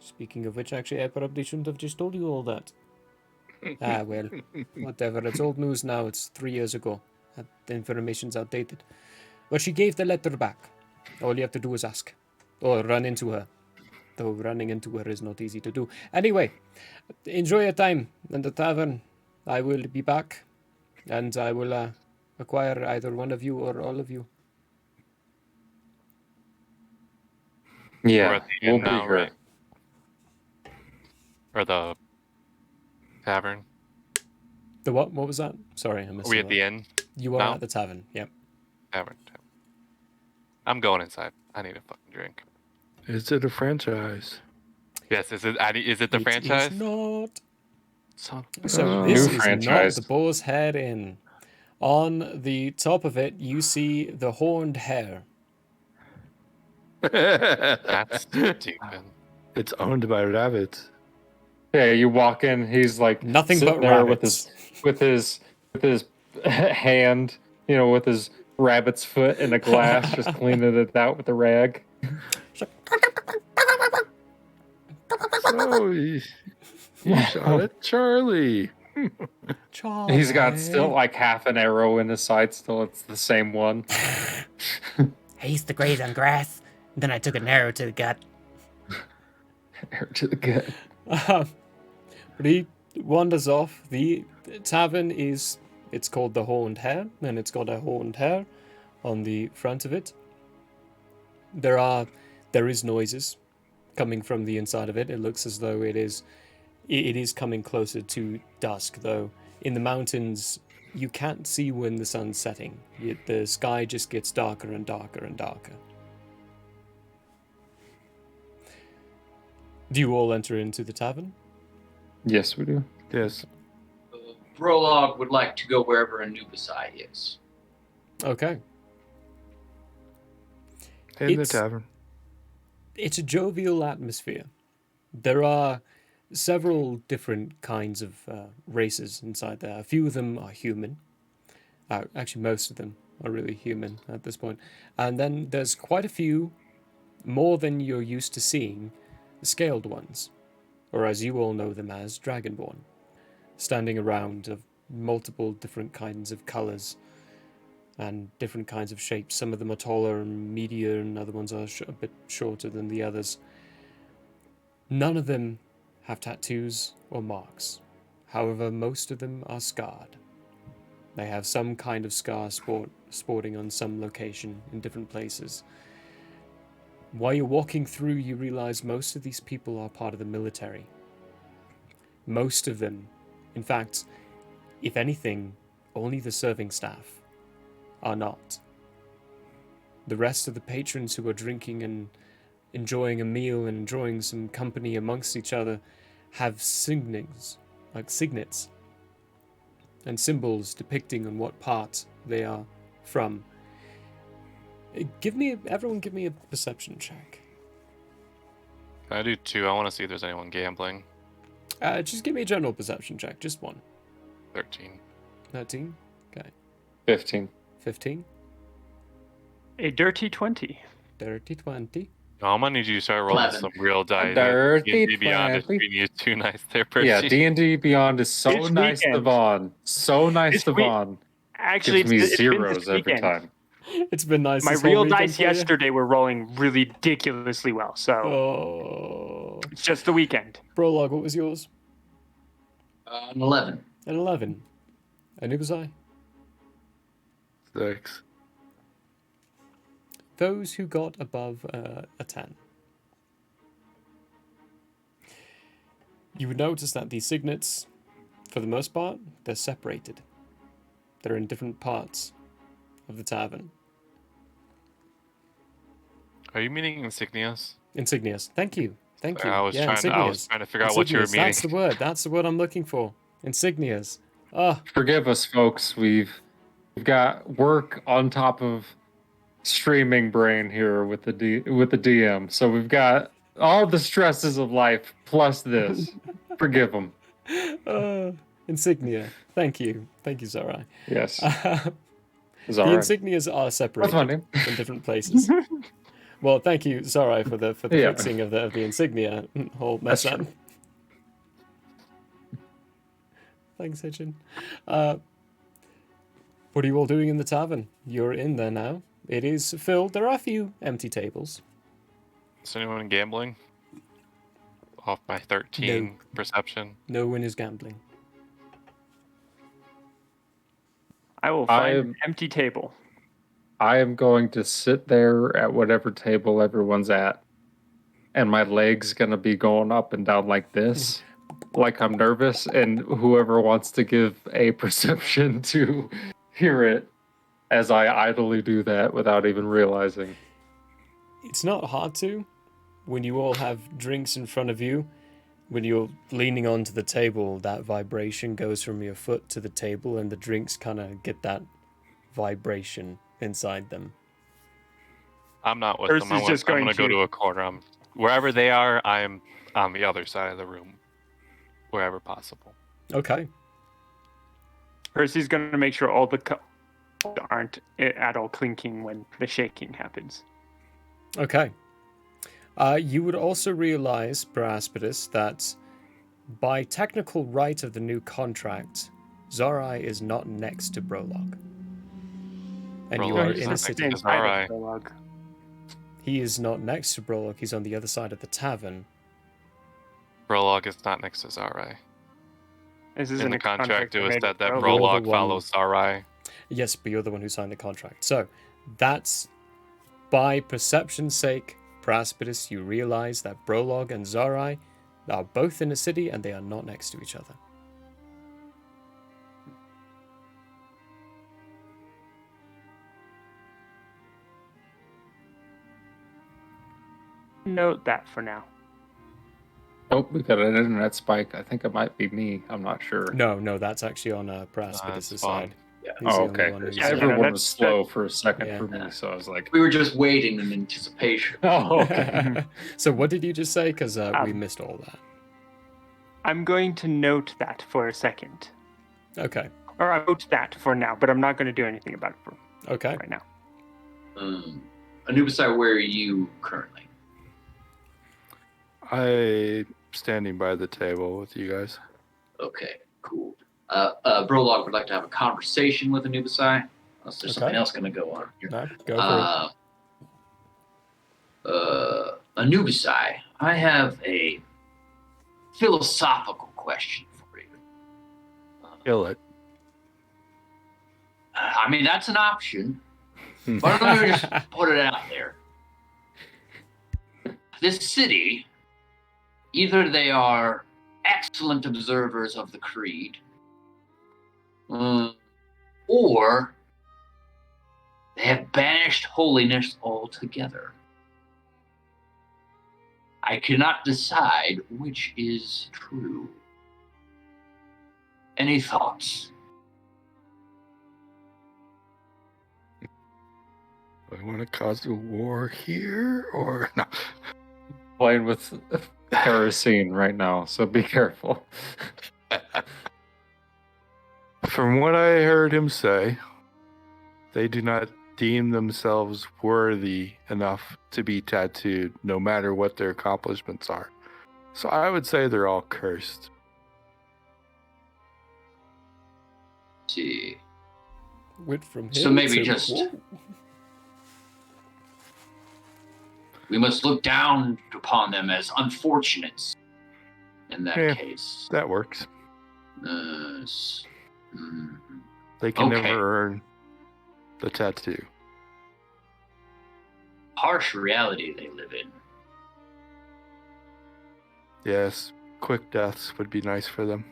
Speaking of which, actually, I probably shouldn't have just told you all that. Well, whatever. It's old news now. It's 3 years ago. The information's outdated. But she gave the letter back. All you have to do is ask. Or run into her. Though running into her is not easy to do. Anyway, enjoy your time in the tavern. I will be back. And I will acquire either one of you or all of you. We're Yeah, at the we'll inn be now, here. right? Or the tavern. The what? What was that? Sorry, I missed Are we that. at the inn? You are now? at the tavern, yep. Tavern. I'm going inside. I need a fucking drink. Is it a franchise? Yes, is it the franchise? It is not. Son So Oh. this New is franchise. not the Boar's Head Inn. On the top of it, you see the horned hare. That's stupid. It's owned by rabbits. Yeah, you walk in. He's like Nothing sitting but there rabbits. with his hand, with his rabbit's foot in a glass, just cleaning it out with a rag. Oh, you shot at Charlie. Charlie. He's got still like half an arrow in his side. Still, it's the same one. I used to graze on grass, then I took an arrow to the gut. Arrow to the gut. But he wanders off. The tavern it's called the Horned Hare, and it's got a horned hare on the front of it. There is noises coming from the inside of it. It looks as though it is coming closer to dusk, though. In the mountains, you can't see when the sun's setting. The sky just gets darker and darker and darker. Do you all enter into the tavern? Yes, we do. Yes. Brolog would like to go wherever Anubisai is. Okay. In the tavern. It's a jovial atmosphere. There are several different kinds of races inside there. A few of them are human. Actually, most of them are really human at this point. And then there's quite a few, more than you're used to seeing, scaled ones, or as you all know them as, dragonborn, standing around of multiple different kinds of colors and different kinds of shapes. Some of them are taller and meatier, and other ones are a bit shorter than the others. None of them have tattoos or marks. However, most of them are scarred. They have some kind of scar sporting on some location in different places. While you're walking through, you realize most of these people are part of the military. Most of them, in fact, if anything, only the serving staff are not. The rest of the patrons who are drinking and enjoying a meal and enjoying some company amongst each other have signets, and symbols depicting on what part they are from. Everyone give me a perception check. Can I do 2? I want to see if there's anyone gambling. Just give me a general perception check, just one. 13. 13? Okay. 15. 15? A dirty 20. Dirty 20. No, I'm gonna need you to start rolling 11. some real dice. Dirty D&D Beyond is 20. treating you too nice there, Percy. Yeah, D&D Beyond is so This nice to weekend. Vaughn. So nice This to week- Vaughn. Actually, Gives me it's been zeros this every weekend. time. It's been nice. My this whole real weekend dice for you. yesterday were rolling ridiculously well, so Oh. it's just the weekend. Brolog, what was yours? An 11. An 11. Anubisai? 6. Those who got above a 10. You would notice that these signets, for the most part, they're separated. They're in different parts of the tavern. Are you meaning insignias? Insignias. Thank you. Thank you. I was yeah, trying insignias. to figure out what you were Insignias, meaning. That's the word. That's the word I'm looking for. Insignias. Ah, Forgive us, folks. We've got work on top of streaming brain here with the DM. So we've got all the stresses of life plus this. Forgive them. insignia. Thank you. Thank you, Sarai. Yes. It's The all right. insignias are That's my separated name. in different places. Well, thank you, Sarai, for the Yeah. fixing of the insignia whole mess That's up. true. Thanks, Hitchin. What are you all doing in the tavern? You're in there now. It is filled. There are a few empty tables. Is anyone gambling? Off my 13 perception. No one is gambling. I will find an empty table. I am going to sit there at whatever table everyone's at, and my leg's gonna be going up and down like this, like I'm nervous, and whoever wants to give a perception to hear it as I idly do that without even realizing. It's not hard to. When you all have drinks in front of you, when you're leaning onto the table, that vibration goes from your foot to the table, and the drinks kind of get that vibration inside them. I'm not with them. I'm going to go to a corner. Wherever they are, I'm on the other side of the room, wherever possible. Okay. Percy's going to make sure all the cups aren't at all clinking when the shaking happens. Okay. You would also realize, Paraspidus, that by technical right of the new contract, Zorai is not next to Brolog. And you are in a city. He is not next to Brolog, he's on the other side of the tavern. Brolog is not next to Zorai. In the contract, it was said that Brolog Brolog follows Zorai. Yes, but you're the one who signed the contract. So, that's by perception's sake. Paraspidus, you realize that Brolog and Zorai are both in a city and they are not next to each other. Note that for now. Oh, we got an internet spike. I think it might be me. I'm not sure. No, that's actually on Paraspidus' side. Yeah. Oh, okay. Everyone was slow for a second for me, so I was like... We were just waiting in anticipation. Oh, okay. So what did you just say? Because we missed all that. I'm going to note that for a second. Okay. Or I note that for now, but I'm not going to do anything about it right now. Anubisai, where are you currently? I'm standing by the table with you guys. Okay, cool. Brolog would like to have a conversation with Anubisai, unless there's something else going to go on here. No, go for it. Anubisai, I have a philosophical question for you. Kill it. I mean, that's an option, but let me just put it out there. This city, either they are excellent observers of the creed, or they have banished holiness altogether. I cannot decide which is true. Any thoughts? Do I want to cause a war here or no? Playing with kerosene right now, so be careful. From what I heard him say, they do not deem themselves worthy enough to be tattooed, no matter what their accomplishments are. So I would say they're all cursed. See. Went from so maybe just we must look down upon them as unfortunates. In that case, that works. They can never earn the tattoo. Harsh reality they live in. Yes, quick deaths would be nice for them.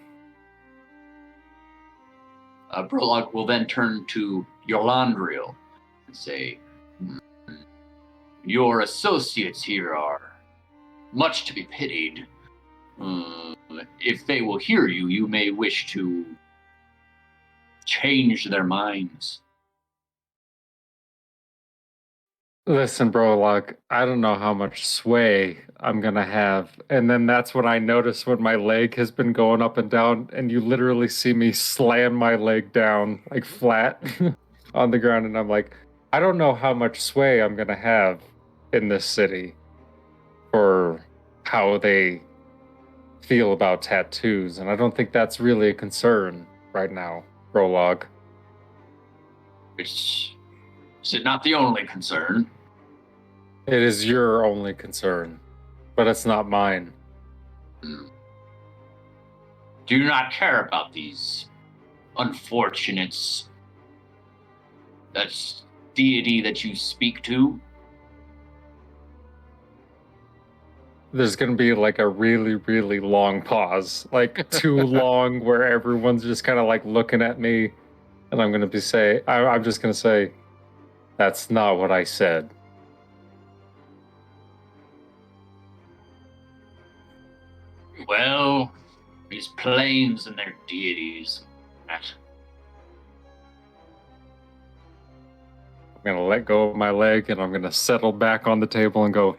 Brolog will then turn to Yolandriel and say, your associates here are much to be pitied. If they will hear you, you may wish to change their minds. Listen, Brolog, I don't know how much sway I'm going to have. And then that's when I notice when my leg has been going up and down, and you literally see me slam my leg down, like flat on the ground. And I'm like, I don't know how much sway I'm going to have in this city for how they feel about tattoos, and I don't think that's really a concern right now, Prologue. Is it not the only concern? It is your only concern, but it's not mine. Do you not care about these unfortunates? That's deity that you speak to? There's going to be like a really, really long pause, like too long, where everyone's just kind of like looking at me, and I'm going to I'm just going to say, that's not what I said. Well, these planes and their deities. I'm going to let go of my leg, and I'm going to settle back on the table and go,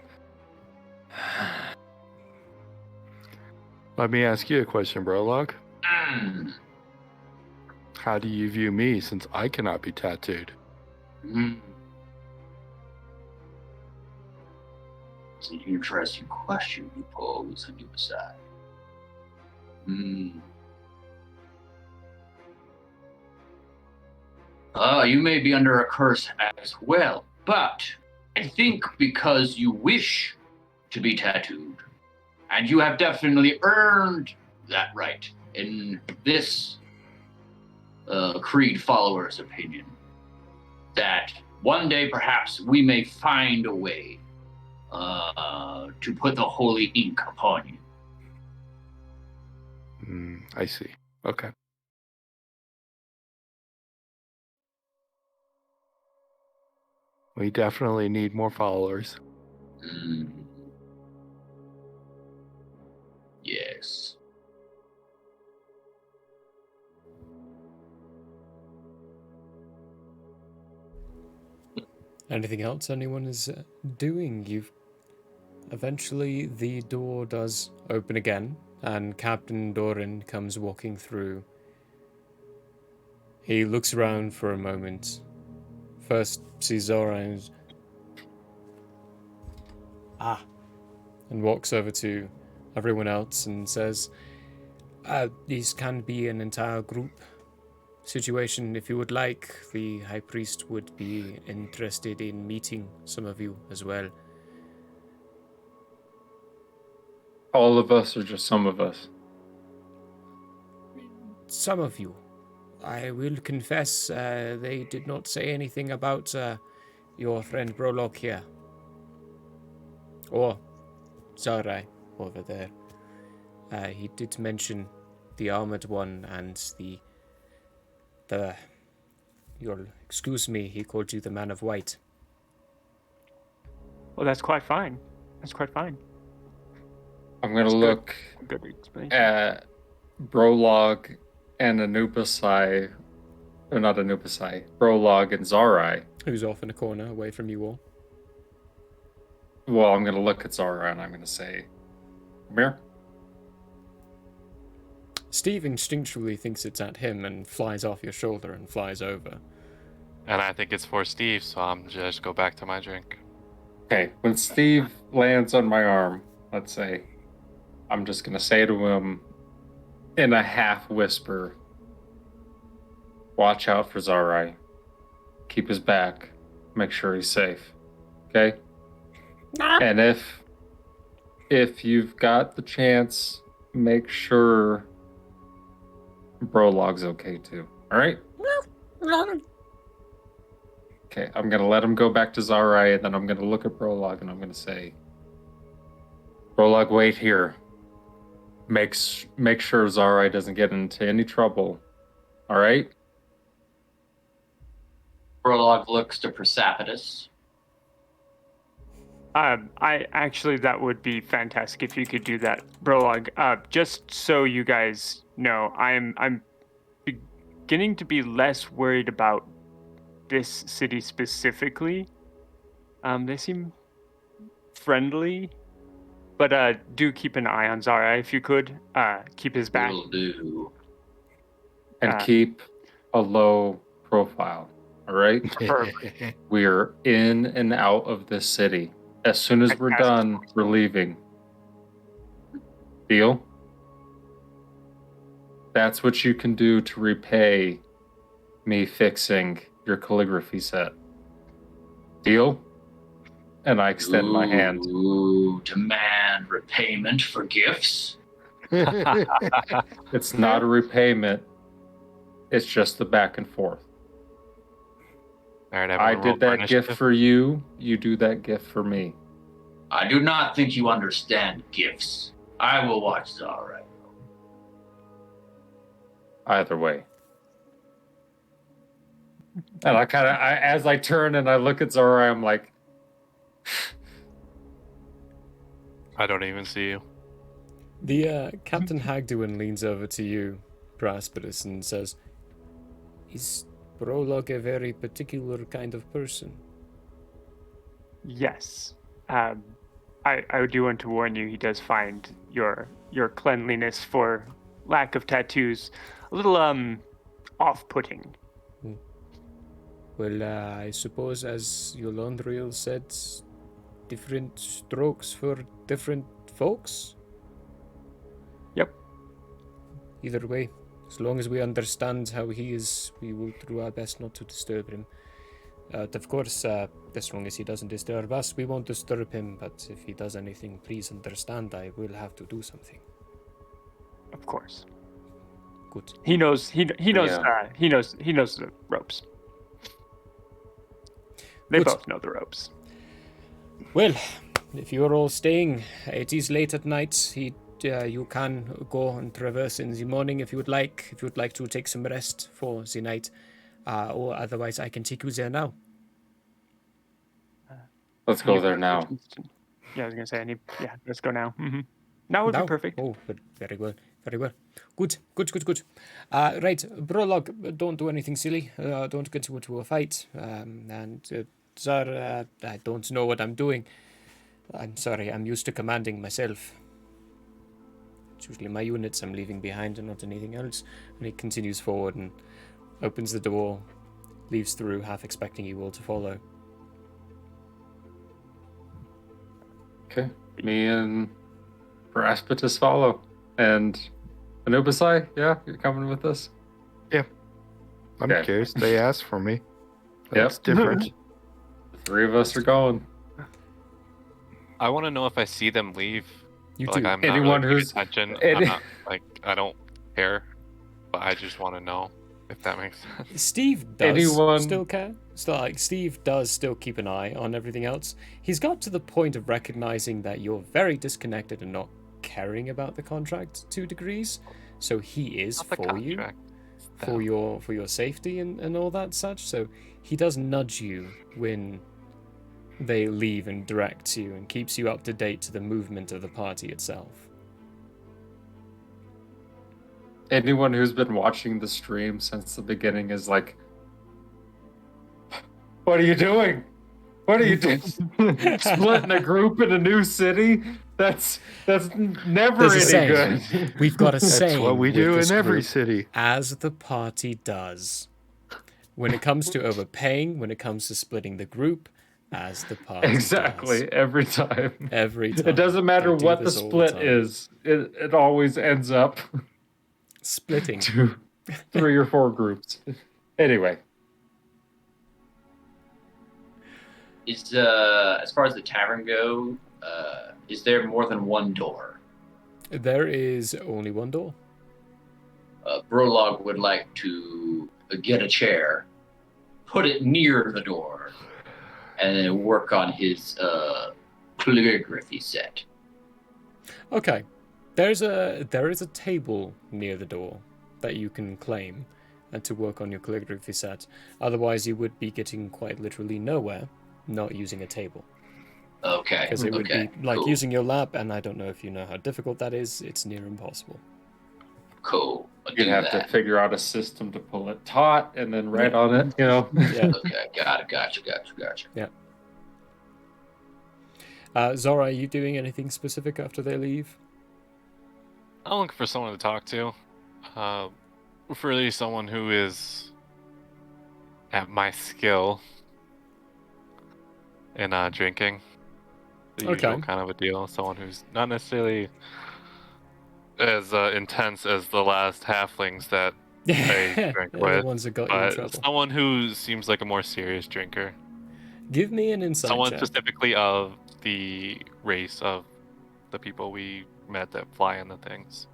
Let me ask you a question, Brolog. Mm. How do you view me since I cannot be tattooed? It's an interesting question you pose on your side. You may be under a curse as well, but I think because you wish to be tattooed, and you have definitely earned that right in this Creed follower's opinion, that one day perhaps we may find a way to put the holy ink upon you. I see. Okay. We definitely need more followers. Yes. Anything else anyone is doing? Eventually the door does open again, and Captain Doran comes walking through. He looks around for a moment. First sees Zora and walks over to everyone else and says, "This can be an entire group situation. If you would like, the High Priest would be interested in meeting some of you as well." all of us or just some of us? Some of you. I will confess, they did not say anything about your friend Brolok here. Or Zarai over there. He did mention the armored one and you'll excuse me, he called you the Man of White. Well, that's quite fine. That's quite fine. I'm going to look Good explanation. at Brolog and Anubisai, or not Anubisai, Brolog and Zarai. Who's off in a corner away from you all. Well, I'm going to look at Zarai and I'm going to say, come here. Steve instinctually thinks it's at him and flies off your shoulder and flies over. And I think it's for Steve, so I'm just go back to my drink. Okay, when Steve lands on my arm, let's say, I'm just going to say to him in a half whisper, watch out for Zarai. Keep his back. Make sure he's safe. Okay? And if you've got the chance, make sure Brolog's okay too. All right? Okay, I'm going to let him go back to Zarai, and then I'm going to look at Brolog, and I'm going to say, Brolog, wait here. Make sure Zarai doesn't get into any trouble. All right? Brolog looks to Persepolis. I actually, that would be fantastic if you could do that, Brolog. Just so you guys know, I'm beginning to be less worried about this city specifically. They seem friendly, but do keep an eye on Zara if you could. Keep his back. Will do. And keep a low profile. All right? We're in and out of this city. As soon as we're done, we're leaving. Deal? That's what you can do to repay me fixing your calligraphy set. Deal? And I extend my hand. Ooh, demand repayment for gifts? It's not a repayment. It's just the back and forth. All right, I did that gift for you. You do that gift for me. I do not think you understand gifts. I will watch Zara. Either way. And as I turn and I look at Zara, I'm like, I don't even see you. The Captain Hagduin leans over to you, Praspidus, and says, "Is Prologue a very particular kind of person?" Yes. I do want to warn you, he does find your cleanliness for lack of tattoos a little off-putting. Well, I suppose, as Yolondriel said, different strokes for different folks? Yep. Either way, as long as we understand how he is, we will do our best not to disturb him. Of course, as long as he doesn't disturb us, we won't disturb him, but if he does anything, please understand, I will have to do something. Of course. Good. He knows Yeah. he knows the ropes. They Good. both know the ropes. Well, if you're all staying, it is late at night. You can go and traverse in the morning if you would like. If you would like to take some rest for the night, or otherwise I can take you there now. let's go there now. Yeah, I was gonna say let's go now. Mm-hmm. Now would be perfect. Oh, but very well, very well. Good. Right, Prologue, don't do anything silly. Don't get into a fight. Sir, I don't know what I'm doing. I'm sorry, I'm used to commanding myself. It's usually my units I'm leaving behind and not anything else. And he continues forward and opens the door, leaves through, half expecting you all to follow. Okay. Me and Praspidus follow. And Anubisai, yeah, you're coming with us? I'm Okay. curious. They asked for me. That's different. The three of us are going. I want to know if I see them leave. You Like do. I'm not Anyone really paying who's- attention. any- I'm not I don't care, but I just want to know if that makes sense. Steve does Anyone- still care. So, like, Steve does still keep an eye on everything else. He's got to the point of recognizing that you're very disconnected and not caring about the contract to degrees. So he is Not the for you, contract. for your safety and all that such. So he does nudge you when they leave and directs you and keeps you up to date to the movement of the party itself. Anyone who's been watching the stream since the beginning is like, what are you doing? What are you doing? Splitting a group in a new city? That's never There's a any saying. good. We've got a That's saying what we with do this in every group, city. as the party does. When it comes to overpaying, when it comes to splitting the group, as the party Exactly, does. every time. Every time. It doesn't matter They do what the this all split time. is. It always ends up Splitting. to 3 or 4 groups. Anyway, Is as far as the tavern go, is there more than one door? There is only one door. Brolog would like to get a chair, put it near the door, and then work on his calligraphy set. Okay. There is a table near the door that you can claim and to work on your calligraphy set. Otherwise you would be getting quite literally nowhere not using a table. Okay. Because it would be like cool. using your lap, and I don't know if you know how difficult that is. It's near impossible. Cool. I'll you'd do have that. to figure out a system to pull it taut and then write on it, you know? Yeah. Okay, gotcha. Yeah. Zora, are you doing anything specific after they leave? I'm looking for someone to talk to. Really someone who is at my skill in drinking. The usual Okay. kind of a deal. Someone who's not necessarily as intense as the last halflings that I drank They're the with, ones that got you in but trouble. someone who seems like a more serious drinker. Give me an insight Someone check. specifically of the race of the people we met that fly in the things.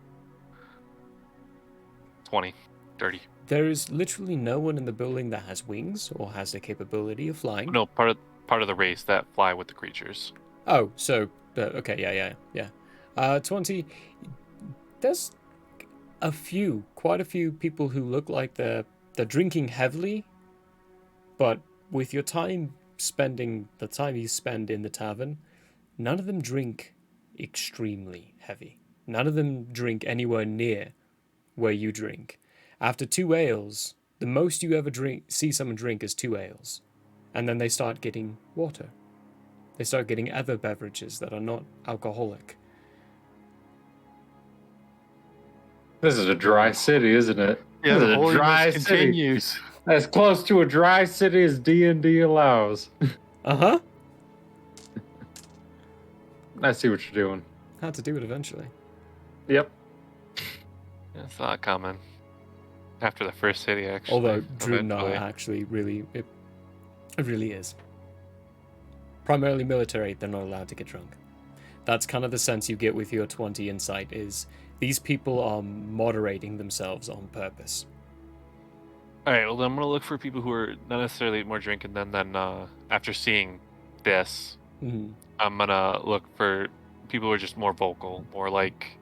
20, 30. There is literally no one in the building that has wings or has the capability of flying. No, part of the race that fly with the creatures. Oh, so okay, yeah. 20. There's quite a few people who look like they're drinking heavily, but with your time the time you spend in the tavern, none of them drink extremely heavy. None of them drink anywhere near where you drink. After 2 ales, the most you ever see someone drink is 2 ales, and then they start getting water. They start getting other beverages that are not alcoholic. This is a dry city, isn't it? Yeah, This the is a dry holiness city. continues. As close to a dry city as D&D allows. Uh-huh. I see what you're doing. Had to do it eventually. Yep. It's not common. After the first city, actually. Although Dream eventually. actually really, it really is. Primarily military, they're not allowed to get drunk. That's kind of the sense you get with your 20 insight, is these people are moderating themselves on purpose. Alright, well then I'm gonna look for people who are not necessarily more drinking than after seeing this, Mhm. I'm gonna look for people who are just more vocal, more like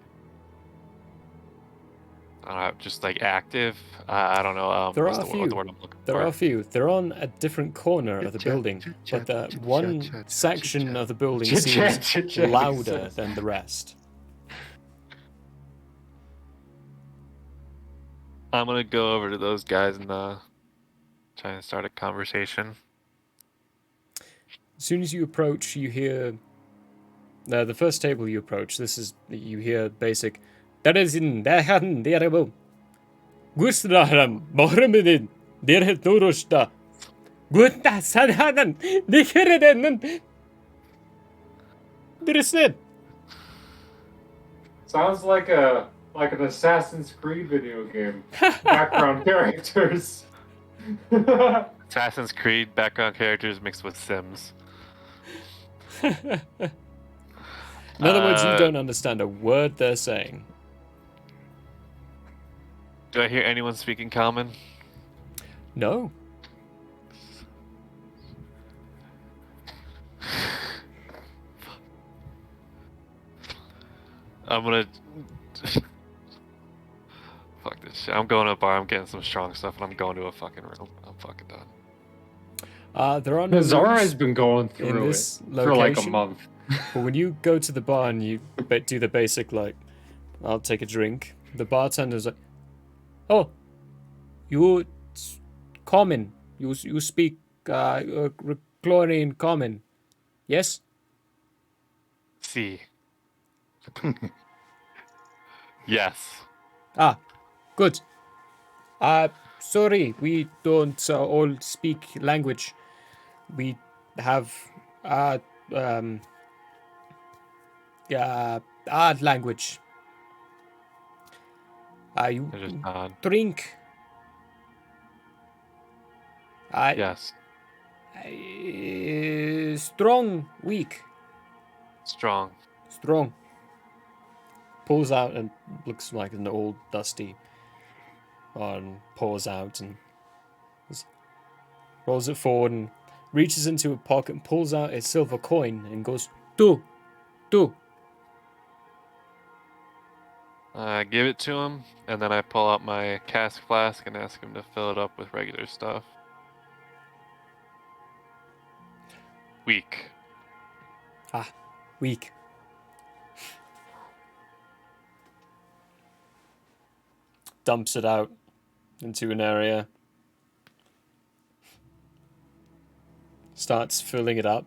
just like active. I don't know. There What's are the a few. word I'm looking There for? are a few. They're on a different corner of the building, but the one section of the building seems louder than the rest. I'm gonna go over to those guys and try and start a conversation. As soon as you approach, you hear the first table you approach. You hear basic. Gusraram Mohamedin Dirhet Nurushta Gutta Sadanan Dikireden Dirset. Sounds like an Assassin's Creed video game. Background characters. Assassin's Creed background characters mixed with Sims. In other words, you don't understand a word they're saying. Do I hear anyone speaking common? No. I'm gonna fuck this shit. I'm going to a bar. I'm getting some strong stuff, and I'm going to a fucking room. I'm fucking done. There are no Zara's been going through in it this for like a location, month. But when you go to the bar and you do the basic, like, I'll take a drink, the bartender's like, oh, you common. You speak Recloria common. Yes? See. Yes. Ah, good. Sorry, we don't all speak language. We have odd language. You I just nod. drink. Yes. Strong, weak. Strong. Strong. Pulls out and looks like an old dusty. And pours out and rolls it forward and reaches into a pocket and pulls out a silver coin and goes, "Do. I give it to him, and then I pull out my cask flask and ask him to fill it up with regular stuff. Weak. Ah, weak. Dumps it out into an area. Starts filling it up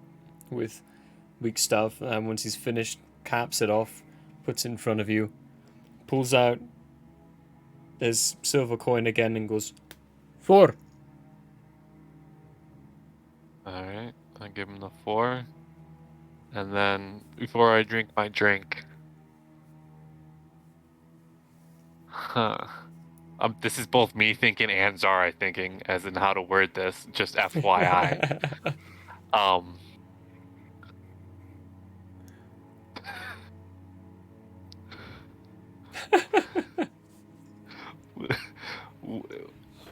with weak stuff, and once he's finished, caps it off, puts it in front of you, pulls out his silver coin again and goes, 4. Alright, I give him the 4. And then, before I drink my drink, Huh. This is both me thinking and Zara thinking, as in how to word this. Just FYI.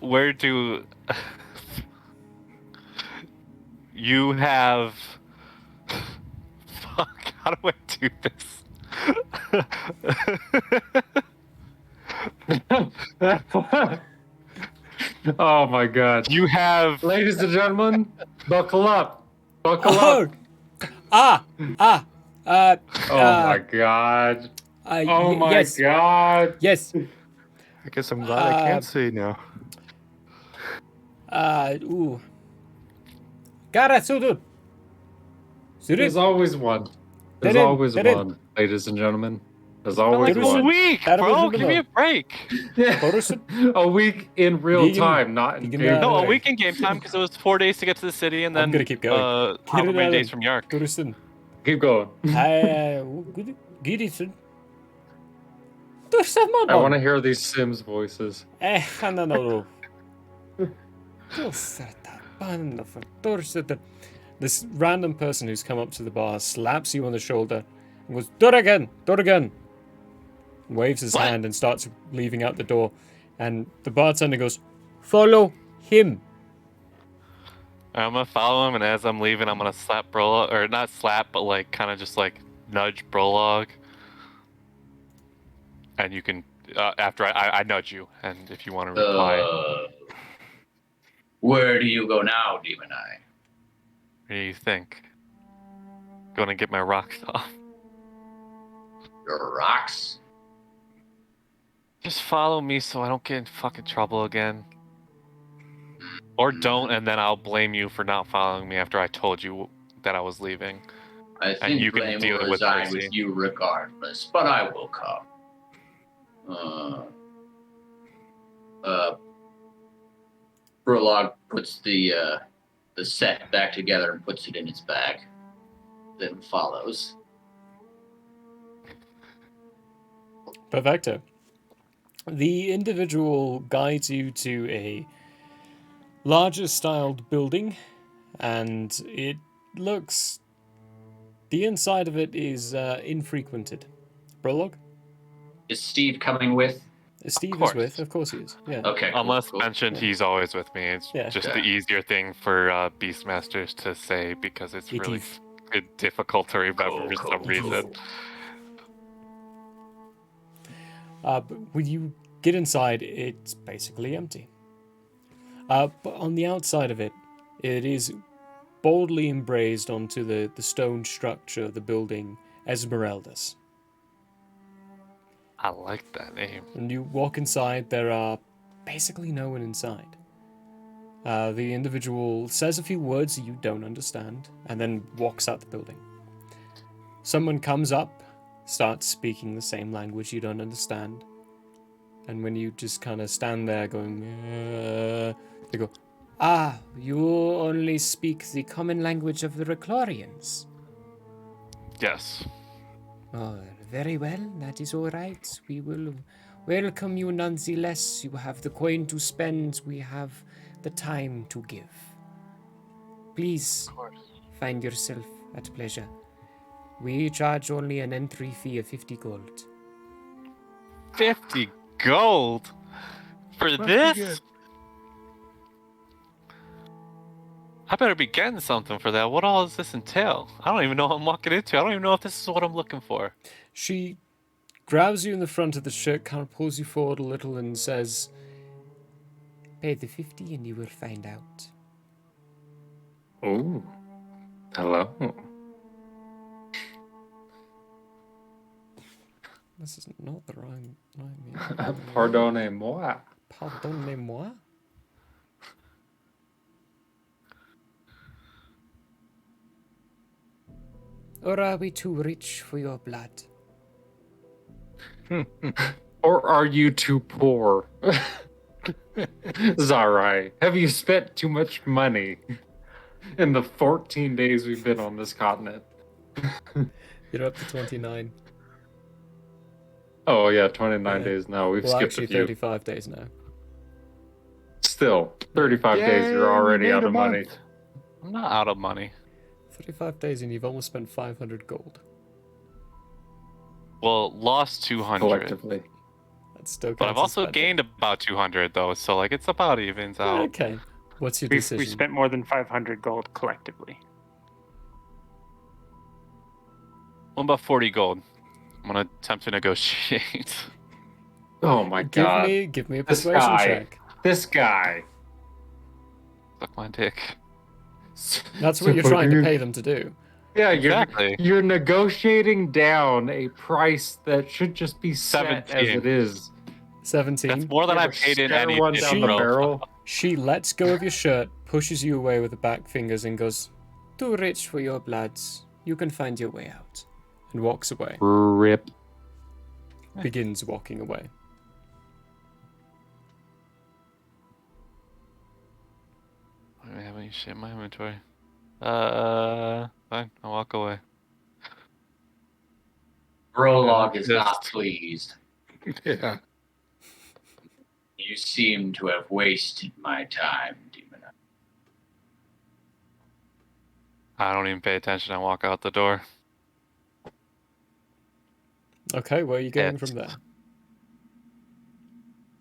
Where do you have? Fuck! How do I do this? Oh my god. You have, ladies and gentlemen, buckle up. Buckle up. Oh my god. Oh my yes. god. Yes. I guess I'm glad I can't say no. Ooh. Gara Sudut. There's always one. There's always one, ladies and gentlemen. There's always like one. a week, bro. Give me a break. Yeah. A week in real time, not in game. No, a week in game time because it was 4 days to get to the city, and then I'm gonna keep going. However many days from Yark. Keep going. I want to hear these Sims voices. This random person who's come up to the bar slaps you on the shoulder and goes, "Do it again, do it again." Waves his hand and starts leaving out the door. And the bartender goes, "Follow him." I'm gonna follow him, and as I'm leaving, I'm gonna slap Brolog, or not slap, but like kind of just like nudge Brolog. And you can, after I nudge you, and if you want to reply. Where do you go now, Demon Eye? What do you think? Going to get my rocks off. Your rocks? Just follow me so I don't get in fucking trouble again. Or don't, and then I'll blame you for not following me after I told you that I was leaving. I think you blame will reside with you regardless, but I will come. Brolog puts the set back together and puts it in its bag. Then follows. Perfecto. The individual guides you to a larger styled building, and it looks... the inside of it is infrequented. Brolog? Is Steve coming with? Steve is with, of course he is. Yeah. Okay. Unless mentioned, he's always with me. It's just the easier thing for Beastmasters to say because it's really difficult to remember for some reason. But when you get inside, it's basically empty. But on the outside of it, it is boldly embraced onto the stone structure of the building Esmeraldas. I like that name. When you walk inside, there are basically no one inside. The individual says a few words you don't understand, and then walks out the building. Someone comes up, starts speaking the same language you don't understand, and when you just kind of stand there going, they go, "Ah, you only speak the common language of the Reclorians." Yes. Oh, very well. That is all right. We will welcome you nonetheless. You have the coin to spend. We have the time to give. Please find yourself at pleasure. We charge only an entry fee of 50 gold. 50 gold? For this? I better be getting something for that. What all does this entail? I don't even know what I'm walking into. I don't even know if this is what I'm looking for. She grabs you in the front of the shirt, kind of pulls you forward a little and says, "Pay the 50 and you will find out." Oh, hello. This is not the right name. Pardonnez-moi. Pardonnez-moi? Or are we too rich for your blood? Or are you too poor? Zarai, have you spent too much money in the 14 days we've been on this continent? You're up to 29. Oh yeah, 29 Yeah. days now. We've Well, skipped actually, a few. 35 days now. Still, 35 days, you're already out of money. I'm not out of money. 35 days and you've almost spent 500 gold. Well, lost 200. Collectively. That's still But I've counts as also spending. gained about 200 though, so like it's about evens out. Okay. What's your We decision? spent more than 500 gold collectively. What about 40 gold? I'm gonna attempt to negotiate. Oh my god. Give me a This persuasion guy. check. This guy. Suck my dick. That's what you're trying to pay them to do. Yeah, Exactly. you're negotiating down a price that should just be set 17. as it is. 17. That's more than I paid in any one down the She- barrel. She lets go of your shirt, pushes you away with the back fingers, and goes, "Too rich for your bloods. You can find your way out." And walks away. Rip. Begins walking away. I don't have any shit in my inventory. Fine. I'll walk away. Brolog is Yes. not pleased. Yeah. You seem to have wasted my time, Demon. I don't even pay attention. I walk out the door. Okay, where are you going Yes. from there?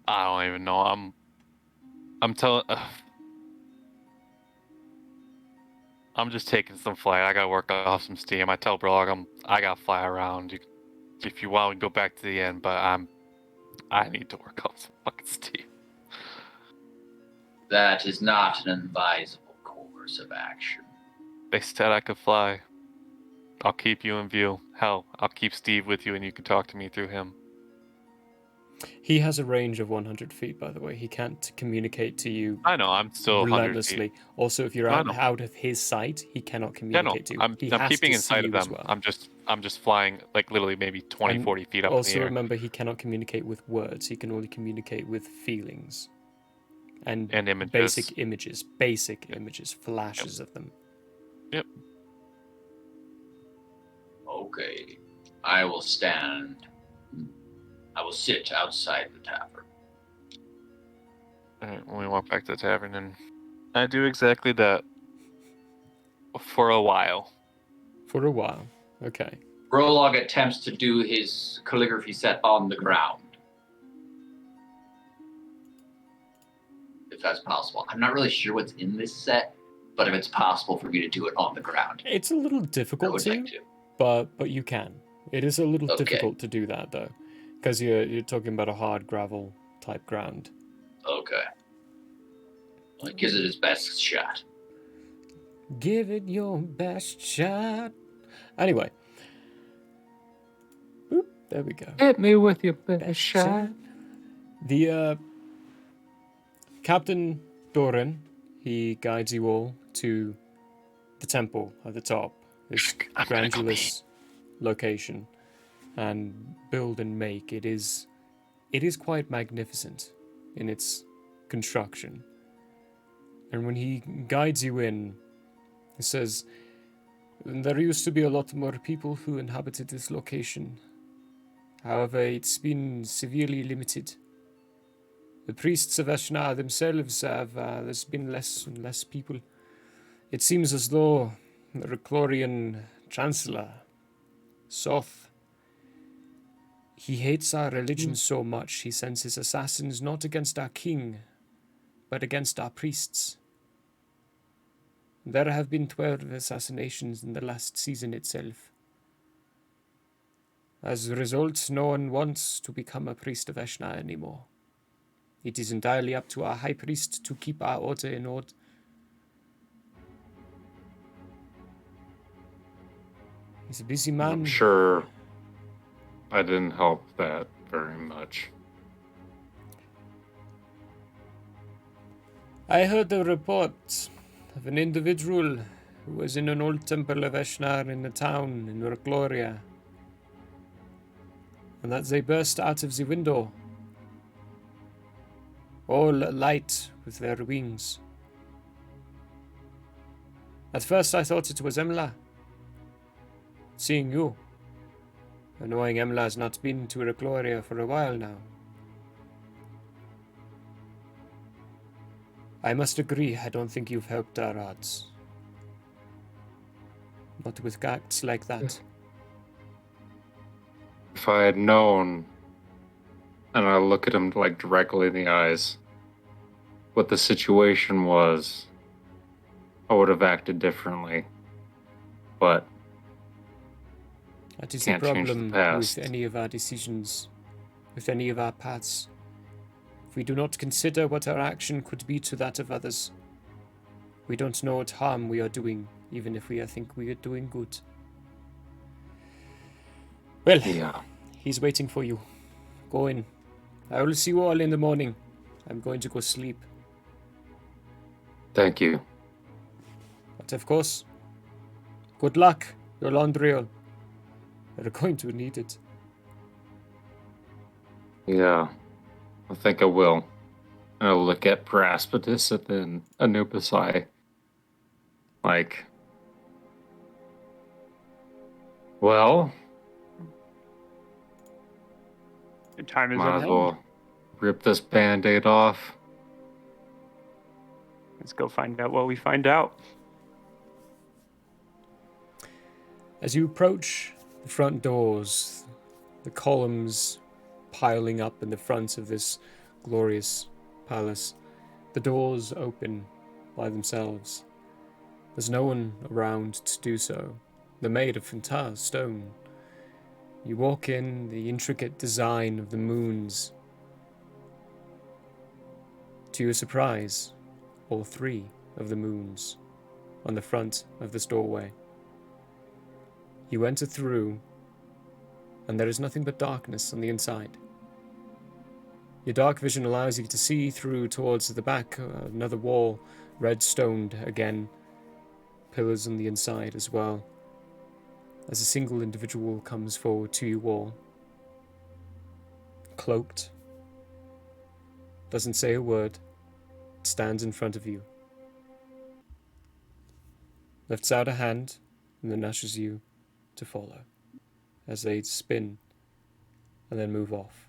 I don't even know. I'm telling. I'm just taking some flight. I gotta work off some steam. I tell Brolog I gotta fly around. If you want, we go back to the end, but I need to work off some fucking steam. That is not an advisable course of action. They said I could fly. I'll keep you in view. Hell, I'll keep Steve with you, and you can talk to me through him. He has a range of 100 feet, by the way. He can't communicate to you I know. I'm still 100 relentlessly. feet. Also, if you're I out, know. out of his sight, he cannot Yeah, no. communicate to you. I'm He has keeping to in sight see of you as them. well. I'm just flying like literally maybe 20, And 40 feet up in the Also, air. remember, he cannot communicate with words. He can only communicate with feelings and images. basic images, flashes of them. Yep. Okay. I will stand. I will sit outside the tavern. Alright, when we walk back to the tavern, and I do exactly that for a while. For a while. Okay. Brolog attempts to do his calligraphy set on the ground. If that's possible. I'm not really sure what's in this set, but if it's possible for me to do it on the ground, It's a little I difficult would like to. but you can. It is a little Okay. difficult to do that though, because you're talking about a hard gravel type ground. Okay. Well, it gives it his best shot. Give it your best shot. Anyway. Boop, there we go. Hit me with your best shot. The Captain Doran, he guides you all to the temple at the top, this grandiose location, and build and make. It is quite magnificent in its construction. And when he guides you in, he says, "There used to be a lot more people who inhabited this location. However, it's been severely limited. The priests of Eshnar themselves have, there's been less and less people. It seems as though the Reclorian Chancellor, Soth, he hates our religion so much he sends his assassins not against our king, but against our priests. There have been 12 assassinations in the last season itself. As a result, no one wants to become a priest of Eshnar anymore. It is entirely up to our high priest to keep our order in order." He's a busy man. I'm sure I didn't help that very much. I heard a report of an individual who was in an old temple of Eshnar in the town in Recloria, and that they burst out of the window, all alight with their wings. At first I thought it was Emla, seeing you. Annoying Emla's not been to Recloria for a while now. I must agree, I don't think you've helped our odds. Not with acts like that. If I had known, and I look at him like directly in the eyes, what the situation was, I would have acted differently. But That is the can't change the problem past. with any of our decisions, with any of our paths. If we do not consider what our action could be to that of others, we don't know what harm we are doing, even if we think we are doing good. Well, Yeah. he's waiting for you. Go in. I will see you all in the morning. I'm going to go sleep. Thank you. But of course, good luck, your Landriel. You're going to need it. Yeah. I think I will. And I'll look at Paraspidus and then Anubis Eye. Like, well, Your time is might at as hand. well rip this band-aid off. Let's go find out what we find out. As you approach the front doors, the columns piling up in the front of this glorious palace, the doors open by themselves. There's no one around to do so. They're made of fantastic stone. You walk in, the intricate design of the moons. To your surprise, all 3 of the moons on the front of this doorway. You enter through, and there is nothing but darkness on the inside. Your dark vision allows you to see through towards the back, another wall, red-stoned again, pillars on the inside as well. As a single individual comes forward to you all, cloaked, doesn't say a word, stands in front of you, lifts out a hand, and then ushers you to follow as they spin and then move off.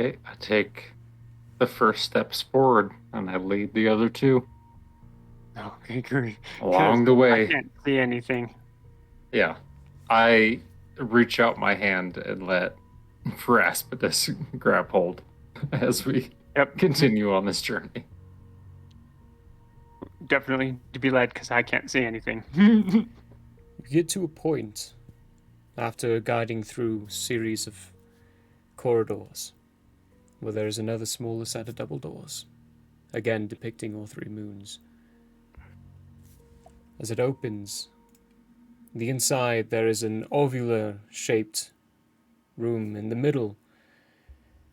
Okay, I take the first steps forward and I lead the other 2 Okay, great. along the way. I can't see anything. Yeah. I reach out my hand and let Paraspidus grab hold as we continue on this journey. Definitely to be led because I can't see anything. You get to a point after guiding through a series of corridors where there is another smaller set of double doors, again depicting all 3 moons. As it opens, on the inside there is an ovular-shaped room. In the middle,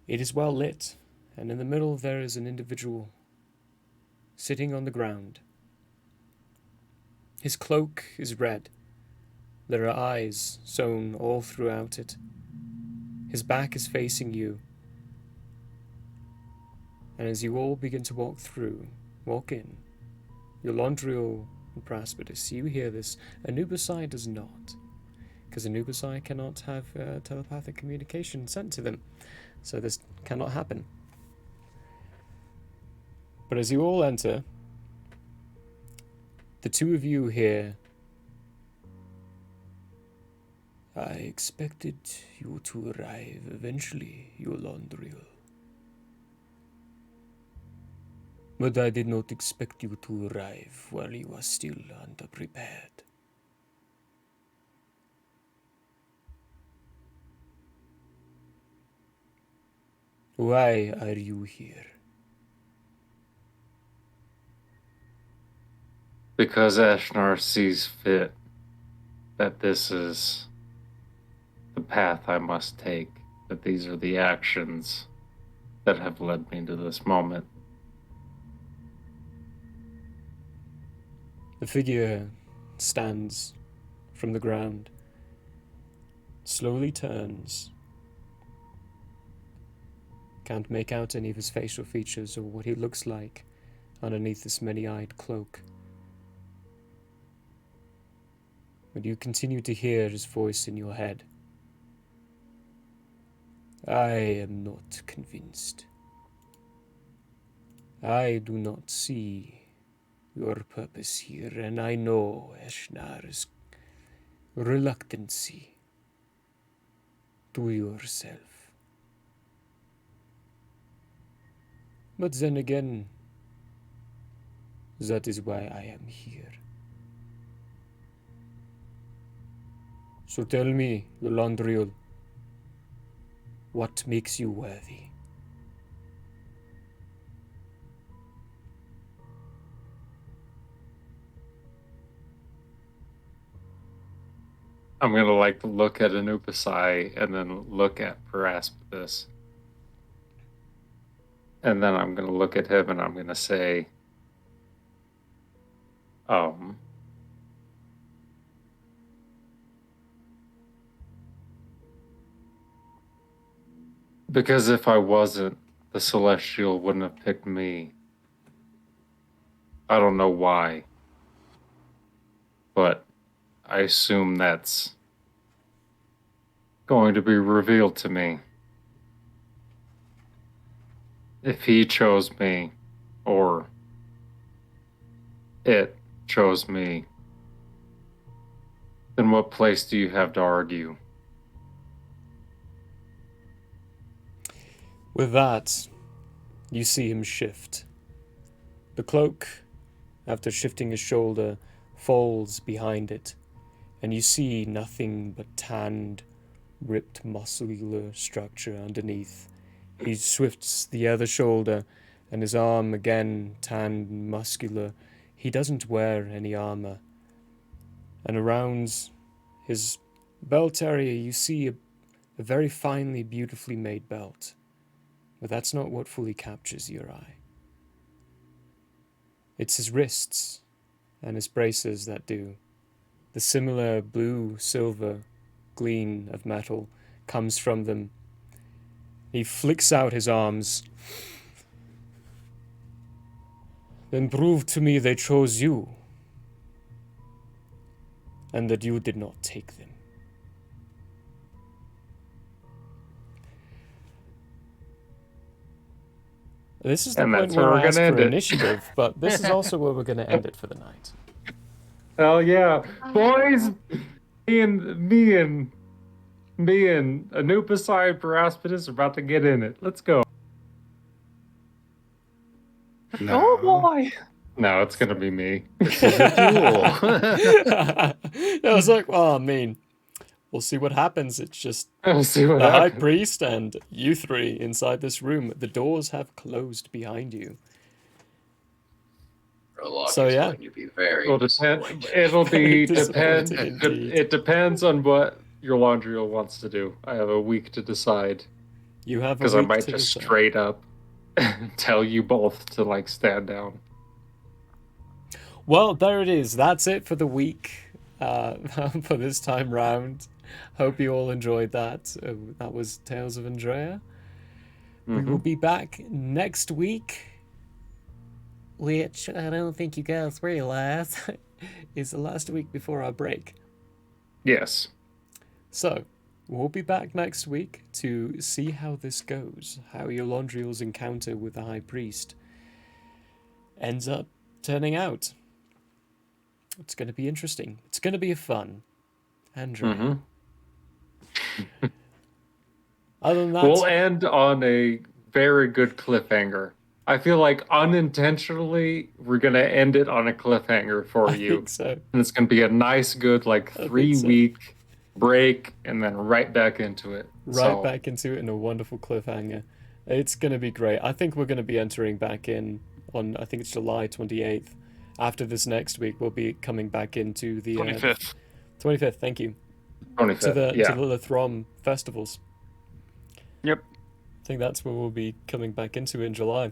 it is well lit, and in the middle there is an individual sitting on the ground. His cloak is red. There are eyes sewn all throughout it. His back is facing you. And as you all begin to walk in, Yolondriel and Paraspidus, you hear this. Anubis Eye does not, because Anubis Eye cannot have telepathic communication sent to them, so this cannot happen. But as you all enter, the 2 of you hear, I expected you to arrive eventually, Yolondriel. But I did not expect you to arrive while you are still underprepared. Why are you here? Because Ashnar sees fit that this is the path I must take, that these are the actions that have led me to this moment. The figure stands from the ground, slowly turns. Can't make out any of his facial features or what he looks like underneath this many-eyed cloak. but you continue to hear his voice in your head. I am not convinced. I do not see your purpose here, and I know Eshnar's reluctancy to yourself. But then again, that is why I am here. So tell me, Yolandriel, what makes you worthy? I'm gonna look at Anupasai and then look at Paraspidus. And then I'm gonna look at him and I'm gonna say, because if I wasn't, the Celestial wouldn't have picked me. I don't know why, but I assume that's going to be revealed to me. If he chose me, or it chose me, then what place do you have to argue? With that, you see him shift. The cloak, after shifting his shoulder, falls behind it, and you see nothing but tanned, ripped muscular structure underneath. He swifts the other shoulder, and his arm again tanned and muscular. He doesn't wear any armor. And around his belt area you see a very finely, beautifully made belt. But that's not what fully captures your eye. It's his wrists and his braces that do. The similar blue-silver gleam of metal comes from them. He flicks out his arms. Then prove to me they chose you, and that you did not take them. This is the point where I ask for initiative, but this is also where we're going to end it for the night. Hell yeah. Boys, me and Anupasai Paraspidus are about to get in it. Let's go. No. Oh boy! No, it's gonna be me. This is a duel. I was like, well, I mean, we'll see what happens. It's just We'll see what the High happens. Priest and you three inside this room. The doors have closed behind you. So yeah, going to be very It'll depend. It'll be depend. Disappointing indeed. It depends on what your Laundriel wants to do. I have a week to decide you have a because I week might to just decide. straight up tell you both to like stand down. Well, there it is. That's it for the week. For this time round. Hope you all enjoyed that. That was Tales of Andrea. We will be back next week, which I don't think you guys realize is the last week before our break. Yes. So, we'll be back next week to see how this goes, how Yolandriel's encounter with the High Priest ends up turning out. It's going to be interesting. It's going to be fun. Andrea. Other than that, We'll end on a very good cliffhanger. I feel like unintentionally we're gonna end it on a cliffhanger for I you. think so. And it's gonna be a nice, good like I think 3-week break and then right back into it. Right back into it in a wonderful cliffhanger. It's going to be great. I think we're going to be entering back in on, I think it's July 28th. After this next week, we'll be coming back into the 25th. 25th, thank you. 25th, To the yeah. Lithrom festivals. Yep. I think that's where we'll be coming back into in July.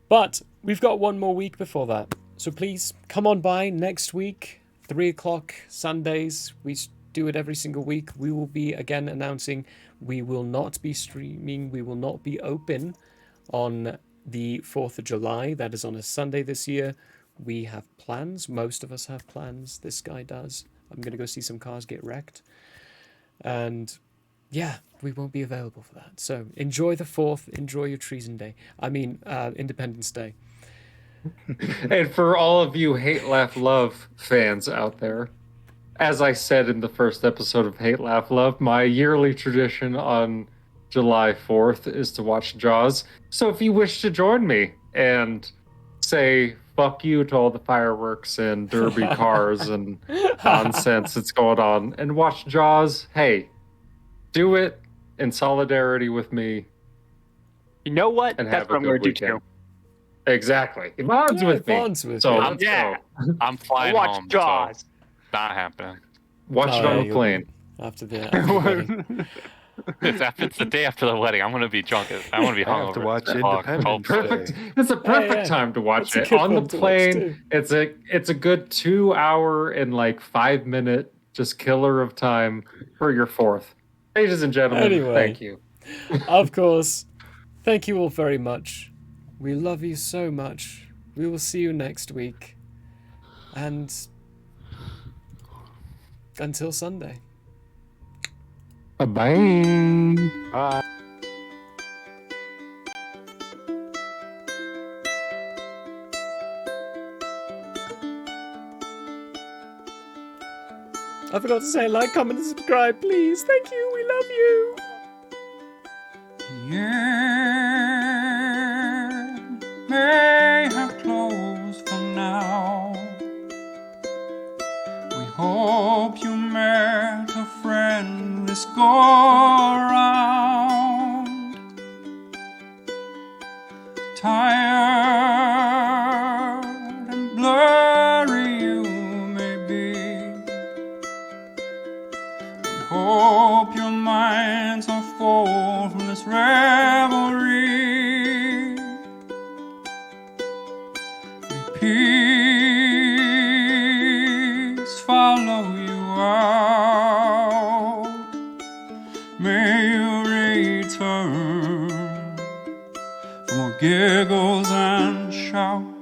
But we've got one more week before that. So please come on by next week, 3 o'clock Sundays. We do it every single week. We will be again announcing we will not be streaming. We will not be open on the 4th of July. That is on a Sunday this year. We have plans. Most of us have plans. This guy does. I'm going to go see some cars get wrecked. And yeah, we won't be available for that. So enjoy the 4th. Enjoy your Treason Day. I mean, Independence Day. And for all of you Hate, Laugh, Love fans out there, as I said in the first episode of Hate, Laugh, Love, my yearly tradition on July 4th is to watch Jaws. So if you wish to join me and say fuck you to all the fireworks and derby cars and nonsense that's going on and watch Jaws, hey, do it in solidarity with me. You know what? And That's have what a I'm good going to do weekend. too. Exactly. It bonds with me. Bonds with so me. let's go. I'm flying Watch home. Jaws. So not happening. Watch it on the you'll- plane. After the wedding. It's the day after the wedding. I'm gonna be drunk. I'm gonna be I have hungover. to watch at Independence 12. Perfect. Day. It's a perfect yeah. time to watch That's a it good on the one to watch plane. too. It's a good 2 hour and like 5 minute just killer of time for your 4th. Ladies and gentlemen, Anyway. thank you. Of course. Thank you all very much. We love you so much. We will see you next week. And until Sunday. Bye. Bye. I forgot to say like, comment, and subscribe, please. Thank you. We love you. The end may have closed for now. We hope you met a friend this go around. Tired and blurry you may be. We hope your minds are full from this revelry. May peace follow you out. May you return for more giggles and shouts.